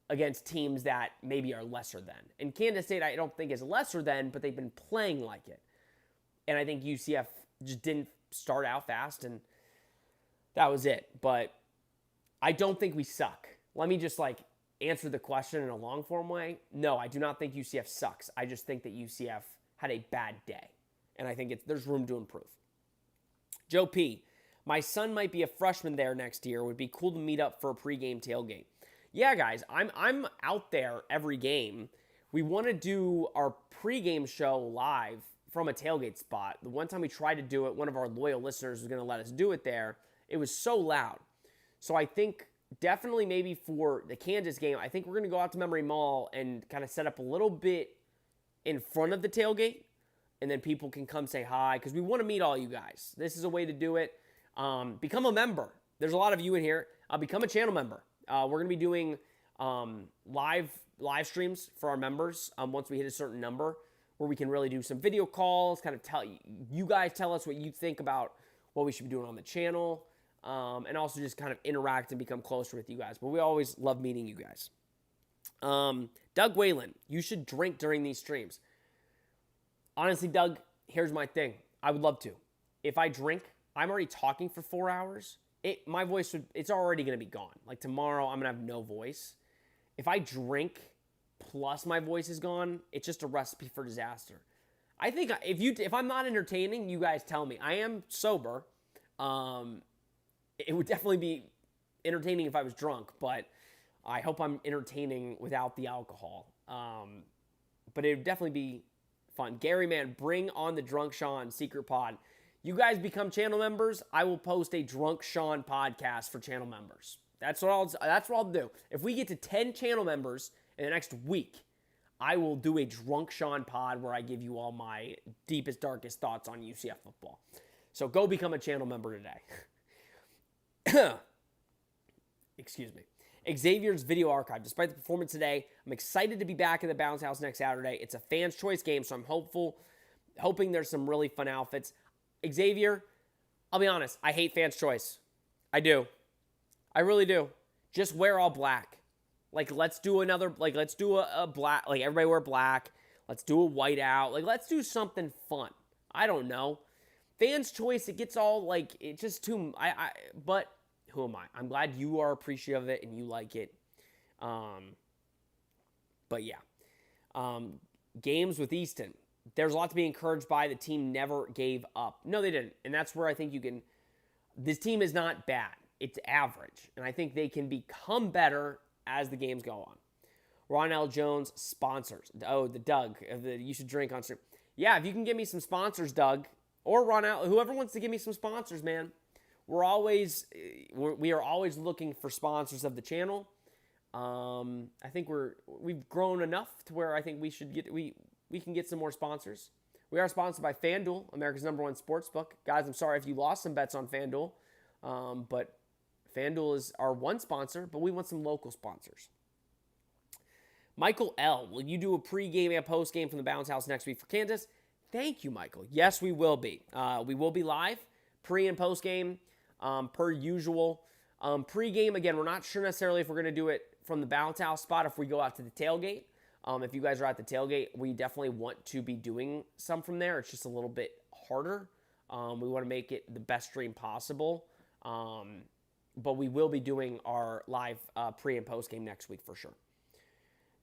against teams that maybe are lesser than. And Kansas State, I don't think is lesser than, but they've been playing like it. And I think UCF just didn't start out fast, and that was it. But I don't think we suck. Let me just answer the question in a long form way. No, I do not think UCF sucks. I just think that UCF had a bad day. And I think there's room to improve. Joe P. My son might be a freshman there next year. It would be cool to meet up for a pregame tailgate. Yeah, guys, I'm out there every game. We want to do our pregame show live from a tailgate spot. The one time we tried to do it, one of our loyal listeners was going to let us do it there. It was so loud. So I think definitely maybe for the Kansas game, I think we're going to go out to Memory Mall and kind of set up a little bit in front of the tailgate, and then people can come say hi because we want to meet all you guys. This is a way to do it. Become a member. There's a lot of you in here. Become a channel member. We're going to be doing live streams for our members once we hit a certain number, where we can really do some video calls, kind of you guys tell us what you think about what we should be doing on the channel, and also just kind of interact and become closer with you guys. But we always love meeting you guys. Doug Whalen, you should drink during these streams. Honestly, Doug, here's my thing. I would love to. If I drink, I'm already talking for 4 hours. My voice it's already going to be gone. Like tomorrow, I'm going to have no voice. If I drink plus my voice is gone, it's just a recipe for disaster. I think if I'm not entertaining, you guys tell me. I am sober. It would definitely be entertaining if I was drunk, but I hope I'm entertaining without the alcohol. But it would definitely be fun. Gary, man, bring on the Drunk Sean Secret Pod. You guys become channel members, I will post a Drunk Sean podcast for channel members. That's what I'll do. If we get to 10 channel members in the next week, I will do a Drunk Sean pod where I give you all my deepest, darkest thoughts on UCF football. So go become a channel member today. Excuse me. Xavier's video archive. Despite the performance today, I'm excited to be back in the Bounce House next Saturday. It's a fan's choice game, so I'm hoping there's some really fun outfits. Xavier, I'll be honest, I hate fans' choice. I do. I really do. Just wear all black. Like, let's do a black, like, everybody wear black. Let's do a white out. Like, let's do something fun. I don't know. Fans' choice, it gets all, like, it's just too, but who am I? I'm glad you are appreciative of it and you like it. But yeah. Games with Easton. There's a lot to be encouraged by. The team never gave up. No, they didn't. And that's where I think this team is not bad. It's average. And I think they can become better as the games go on. Ron L. Jones, sponsors. Oh, the Doug. You should drink on stream. Yeah, if you can give me some sponsors, Doug. Or Ron L. Whoever wants to give me some sponsors, man. We are always looking for sponsors of the channel. I think we've grown enough to where I think we can get some more sponsors. We are sponsored by FanDuel, America's #1 sportsbook. Guys, I'm sorry if you lost some bets on FanDuel, but FanDuel is our one sponsor, but we want some local sponsors. Michael L., will you do a pregame and postgame from the Bounce House next week for Kansas? Thank you, Michael. Yes, we will be. We will be live, pre- and postgame, per usual. Pre-game, again, we're not sure necessarily if we're going to do it from the Bounce House spot if we go out to the tailgate. If you guys are at the tailgate, we definitely want to be doing some from there. It's just a little bit harder. We want to make it the best stream possible. But we will be doing our live pre- and post-game next week for sure.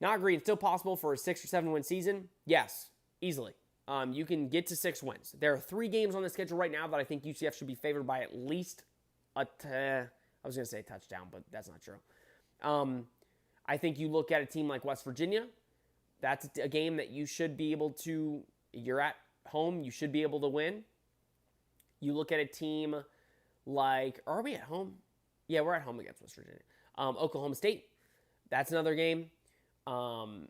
Not green, still possible for a 6 or 7 win season? Yes, easily. You can get to 6 wins. There are 3 games on the schedule right now that I think UCF should be favored by at least I was going to say a touchdown, but that's not true. I think you look at a team like West Virginia. That's a game that you should be able to, you're at home, you should be able to win. You look at a team like, are we at home? Yeah, we're at home against West Virginia. Oklahoma State, that's another game. And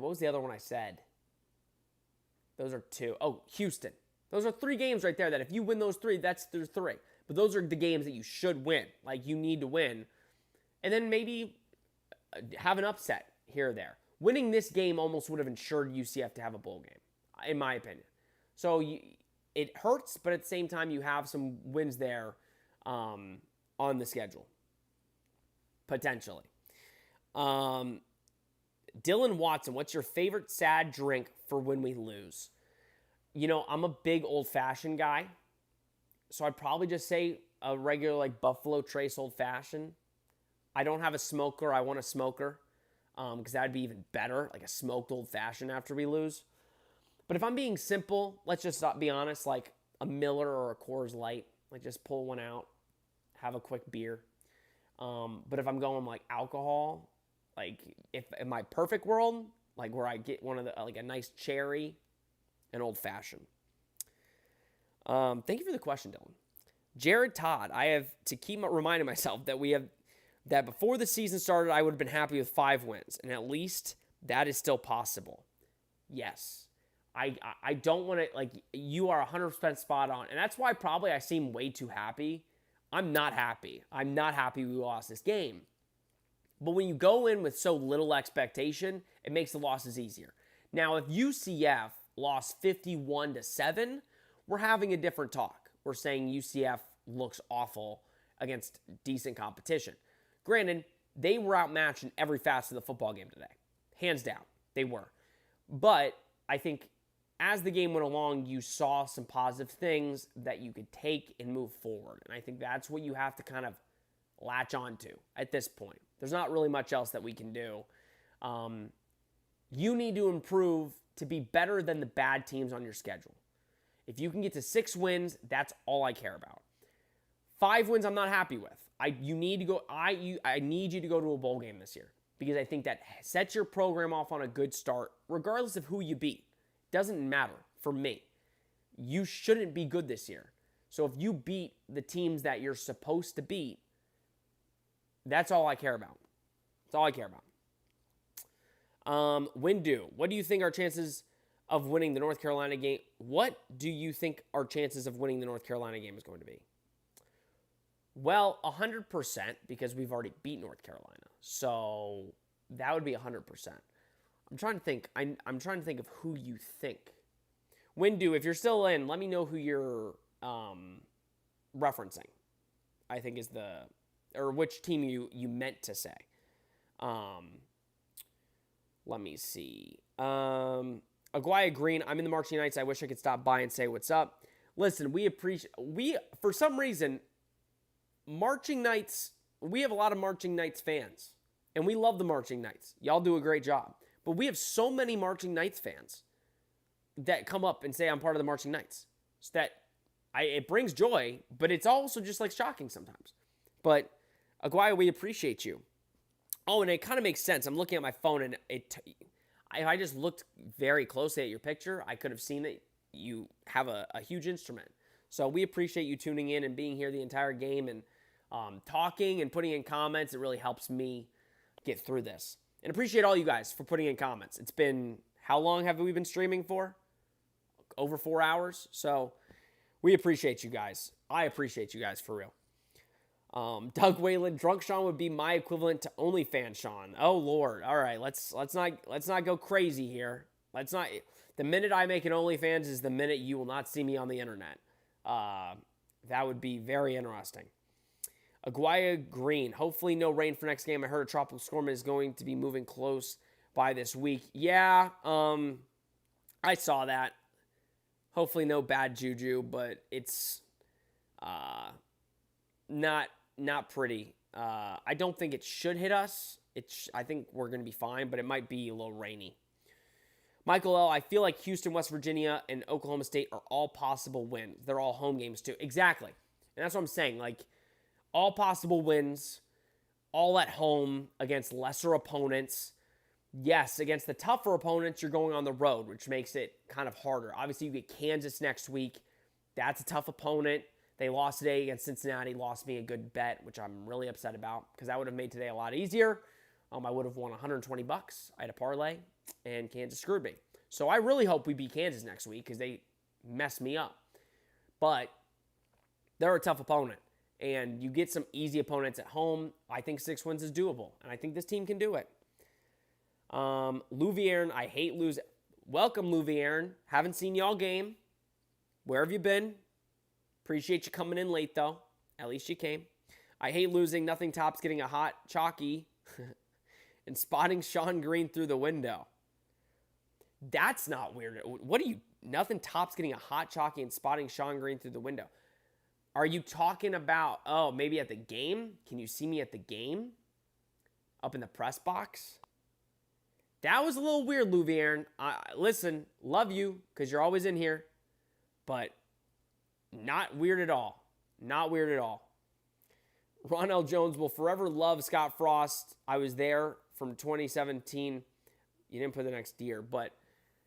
what was the other one I said? Those are 2. Oh, Houston. Those are 3 games right there that if you win those 3, there's 3. But those are the games that you should win. Like, you need to win. And then maybe have an upset here or there. Winning this game almost would have ensured UCF to have a bowl game, in my opinion. So it hurts, but at the same time, you have some wins there on the schedule, potentially. Dylan Watson, what's your favorite sad drink for when we lose? You know, I'm a big old-fashioned guy, so I'd probably just say a regular, like, Buffalo Trace old-fashioned. I don't have a smoker. I want a smoker because that would be even better, like a smoked old-fashioned after we lose. But if I'm being simple, let's just be honest, like a Miller or a Coors Light, like just pull one out, have a quick beer. But if I'm going like alcohol, like if in my perfect world, like where I get one of the, like a nice cherry, an old-fashioned. Thank you for the question, Dylan. Jared Todd, I have to keep reminding myself that before the season started, I would have been happy with 5 wins, and at least that is still possible. Yes. I don't want to, like, you are 100% spot on. And that's why probably I seem way too happy. I'm not happy. I'm not happy we lost this game. But when you go in with so little expectation, it makes the losses easier. Now, if UCF lost 51-7, we're having a different talk. We're saying UCF looks awful against decent competition. Granted, they were outmatched in every facet of the football game today. Hands down, they were. But I think as the game went along, you saw some positive things that you could take and move forward. And I think that's what you have to kind of latch on to at this point. There's not really much else that we can do. You need to improve to be better than the bad teams on your schedule. If you can get to 6 wins, that's all I care about. 5 wins, I'm not happy with. I need you to go to a bowl game this year because I think that sets your program off on a good start, regardless of who you beat. Doesn't matter for me. You shouldn't be good this year. So if you beat the teams that you're supposed to beat, that's all I care about. That's all I care about. Win do. What do you think our chances of winning the North Carolina game? What do you think our chances of winning the North Carolina game is going to be? Well, 100% because we've already beat North Carolina. So that would be 100%. I'm trying to think. I'm trying to think of who you think. Win do. If you're still in, let me know who you're referencing. I think is or which team you meant to say. Let me see. Aguaya Green, I'm in the Marching Knights. I wish I could stop by and say what's up. Listen, for some reason, Marching Knights, we have a lot of Marching Knights fans. And we love the Marching Knights. Y'all do a great job. But we have so many Marching Knights fans that come up and say I'm part of the Marching Knights. So that it brings joy, but it's also just like shocking sometimes. But Aguaya, we appreciate you. Oh, and it kind of makes sense. I'm looking at my phone, and if I just looked very closely at your picture, I could have seen that you have a huge instrument. So we appreciate you tuning in and being here the entire game and talking and putting in comments. It really helps me get through this. And appreciate all you guys for putting in comments. It's been, how long have we been streaming for? Over 4 hours. So we appreciate you guys. I appreciate you guys for real. Doug Whalen, Drunk Sean would be my equivalent to OnlyFans Sean. Oh Lord. All right, let's not go crazy here. The minute I make an OnlyFans is the minute you will not see me on the internet. That would be very interesting. Aguaya Green, hopefully no rain for next game. I heard a tropical storm is going to be moving close by this week. Yeah, I saw that. Hopefully no bad juju, but it's not pretty. I don't think it should hit us. I think we're going to be fine, but it might be a little rainy. Michael L., I feel like Houston, West Virginia, and Oklahoma State are all possible wins. They're all home games too. Exactly. And that's what I'm saying. Like, all possible wins, all at home against lesser opponents. Yes, against the tougher opponents, you're going on the road, which makes it kind of harder. Obviously, you get Kansas next week. That's a tough opponent. They lost today against Cincinnati, lost me a good bet, which I'm really upset about because that would have made today a lot easier. I would have won $120. I had a parlay, and Kansas screwed me. So I really hope we beat Kansas next week because they messed me up. But they're a tough opponent, and you get some easy opponents at home. I think 6 wins is doable, and I think this team can do it. Louvierne, I hate losing. Welcome, Louvierne. Haven't seen y'all game. Where have you been? Appreciate you coming in late, though. At least you came. I hate losing. Nothing tops getting a hot chalky and spotting Sean Green through the window. That's not weird. Nothing tops getting a hot chalky and spotting Sean Green through the window. Are you talking about, maybe at the game? Can you see me at the game? Up in the press box? That was a little weird, Louvierne. Listen, love you because you're always in here. But not weird at all. Not weird at all. Ron L. Jones will forever love Scott Frost. I was there from 2017. You didn't put the next year. But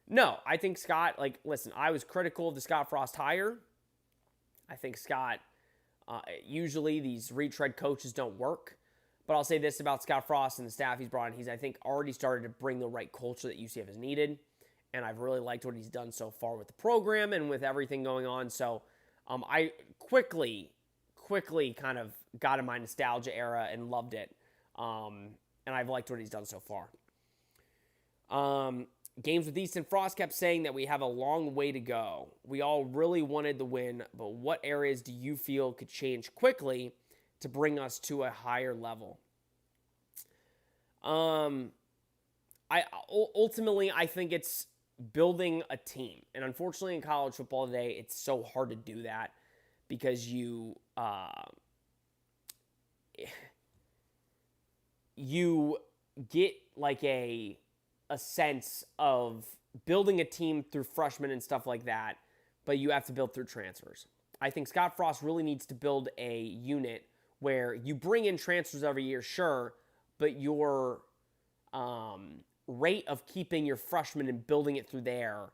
no, I think Scott, listen, I was critical of the Scott Frost hire. I think Scott, usually these retread coaches don't work. But I'll say this about Scott Frost and the staff he's brought in. He's, I think, already started to bring the right culture that UCF has needed. and I've really liked what he's done so far with the program and with everything going on. So I quickly kind of got in my nostalgia era and loved it. And I've liked what he's done so far. Games with Easton Frost kept saying that we have a long way to go. We all really wanted the win, but what areas do you feel could change quickly to bring us to a higher level? Ultimately, I think it's building a team. And unfortunately, in college football today, it's so hard to do that because you get like a sense of building a team through freshmen and stuff like that, but you have to build through transfers. I think Scott Frost really needs to build a unit where you bring in transfers every year, sure, but your rate of keeping your freshmen and building it through there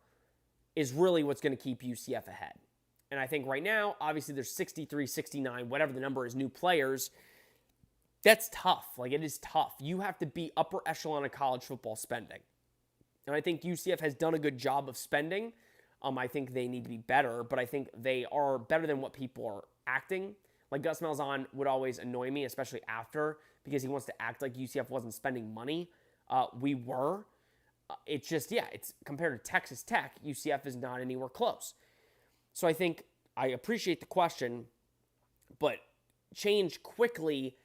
is really what's going to keep UCF ahead. And I think right now, obviously there's 63, 69, whatever the number is, new players. That's tough. Like, it is tough. You have to be upper echelon of college football spending. And I think UCF has done a good job of spending. I think they need to be better, but I think they are better than what people are acting. Like, Gus Malzahn would always annoy me, especially after, because he wants to act like UCF wasn't spending money. We were. It's just, it's compared to Texas Tech, UCF is not anywhere close. So I think I appreciate the question, but change quickly.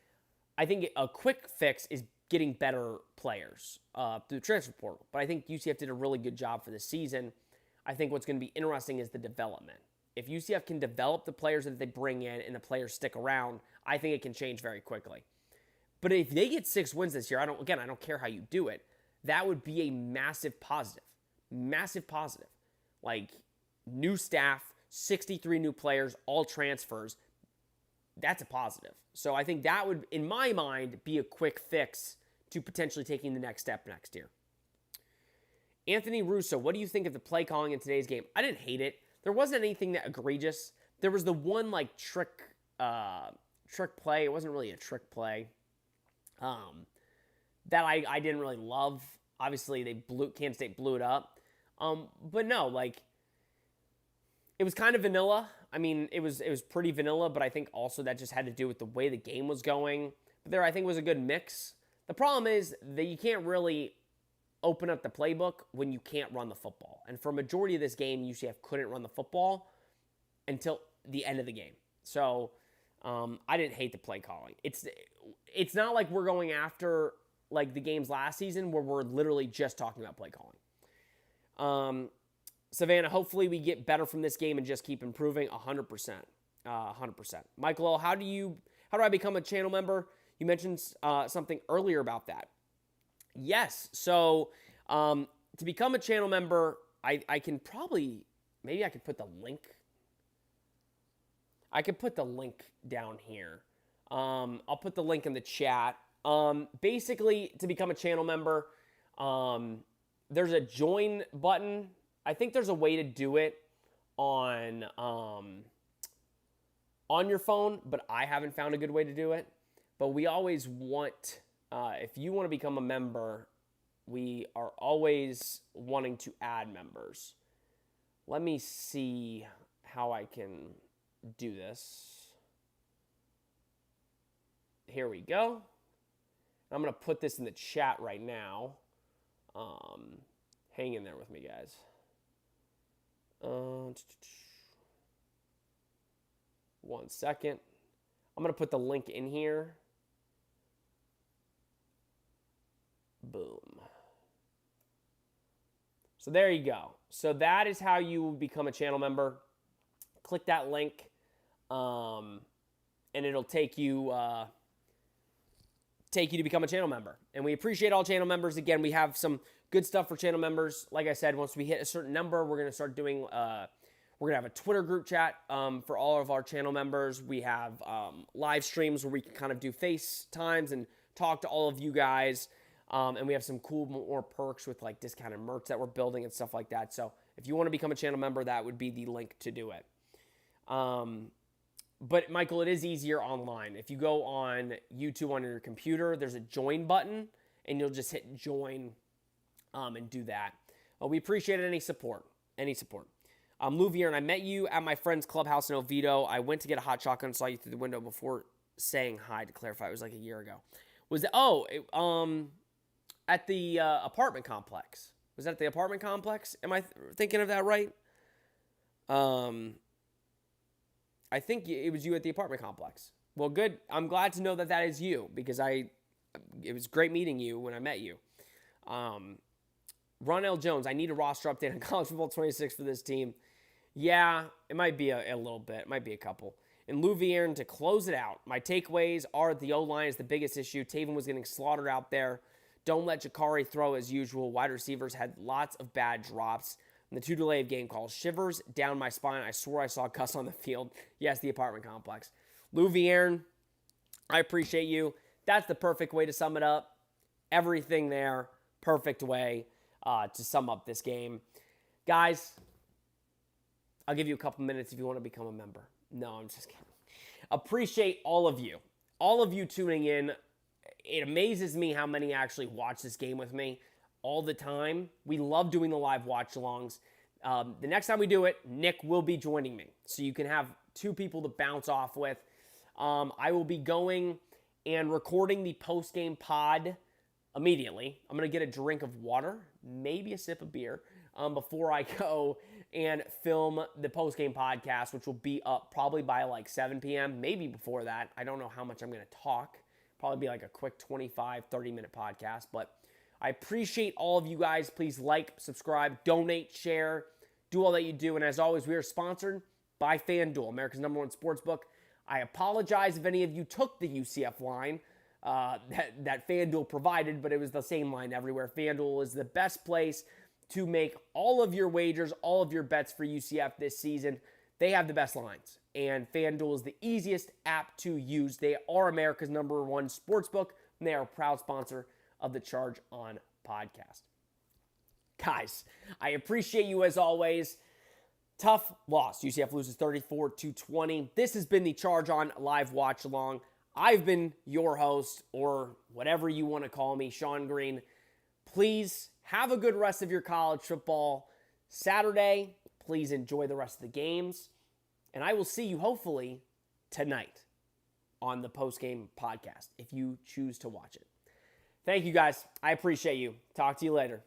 I think a quick fix is getting better players through the transfer portal. But I think UCF did a really good job for this season. I think what's going to be interesting is the development. If UCF can develop the players that they bring in and the players stick around, I think it can change very quickly. But if they get 6 wins this year, I don't care how you do it. That would be a massive positive. Massive positive. Like, new staff, 63 new players, all transfers. That's a positive. So I think that would, in my mind, be a quick fix to potentially taking the next step next year. Anthony Russo, what do you think of the play calling in today's game? I didn't hate it. There wasn't anything that egregious. There was the one trick play. It wasn't really a trick play that I didn't really love. Obviously, Kansas State blew it up. But no, it was kind of vanilla. I mean, it was pretty vanilla, but I think also that just had to do with the way the game was going. But there, I think, was a good mix. The problem is that you can't really open up the playbook when you can't run the football. And for a majority of this game, UCF couldn't run the football until the end of the game. So I didn't hate the play calling. It's not like we're going after the games last season where we're literally just talking about play calling. Savannah, hopefully we get better from this game and just keep improving 100%. 100%. Michael L., how do I become a channel member? You mentioned something earlier about that. Yes. So to become a channel member, I can probably, maybe I could put the link. I could put the link down here. I'll put the link in the chat. Basically, to become a channel member, there's a join button. I think there's a way to do it on your phone, but I haven't found a good way to do it. But we always want, if you want to become a member, we are always wanting to add members. Let me see how I can do this. Here we go. I'm going to put this in the chat right now. Hang in there with me, guys. 1 second. I'm going to put the link in here. Boom. So there you go. So that is how you become a channel member. Click that link, and it'll take you to become a channel member. And we appreciate all channel members. Again, we have some good stuff for channel members. Like I said, once we hit a certain number, we're going to start doing, we're going to have a Twitter group chat for all of our channel members. We have live streams where we can kind of do FaceTimes and talk to all of you guys. And we have some cool more perks with discounted merch that we're building and stuff like that. So if you want to become a channel member, that would be the link to do it. But Michael, it is easier online. If you go on YouTube on your computer, there's a join button, and you'll just hit join and do that. We appreciate any support. Lou Vierne, I met you at my friend's clubhouse in Oviedo. I went to get a hot chocolate and saw you through the window before saying hi, to clarify. It was like a year ago. At the apartment complex. Was that at the apartment complex? Am I thinking of that right? I think it was you at the apartment complex. Well, good. I'm glad to know that is you, because it was great meeting you when I met you. Ron L. Jones, I need a roster update on College Football 26 for this team. Yeah, it might be a little bit. It might be a couple. And Lou Vierne, to close it out, my takeaways are the O-line is the biggest issue. Taven was getting slaughtered out there. Don't let Jakari throw as usual. Wide receivers had lots of bad drops. And the 2 delay of game calls. Shivers down my spine. I swore I saw Gus on the field. Yes, the apartment complex. Lou Vierne, I appreciate you. That's the perfect way to sum it up. Everything there, perfect way to sum up this game. Guys, I'll give you a couple minutes if you want to become a member. No, I'm just kidding. Appreciate all of you tuning in. It amazes me how many actually watch this game with me all the time. We love doing the live watch-alongs. The next time we do it, Nick will be joining me, so you can have 2 people to bounce off with. I will be going and recording the post-game pod immediately. I'm going to get a drink of water, maybe a sip of beer, before I go and film the post-game podcast, which will be up probably by like 7 p.m., maybe before that. I don't know how much I'm going to talk. Probably be like a quick 25, 30-minute podcast. But I appreciate all of you guys. Please like, subscribe, donate, share, do all that you do. And as always, we are sponsored by FanDuel, America's #1 sportsbook. I apologize if any of you took the UCF line that FanDuel provided, but it was the same line everywhere. FanDuel is the best place to make all of your wagers, all of your bets for UCF this season. They have the best lines, and FanDuel is the easiest app to use. They are America's #1 sportsbook, and they are a proud sponsor of the Charge On podcast. Guys, I appreciate you as always. Tough loss. UCF loses 34-20. This has been the Charge On live watch along. I've been your host, or whatever you want to call me, Sean Green. Please have a good rest of your college football Saturday. Please enjoy the rest of the games. And I will see you hopefully tonight on the post-game podcast if you choose to watch it. Thank you guys. I appreciate you. Talk to you later.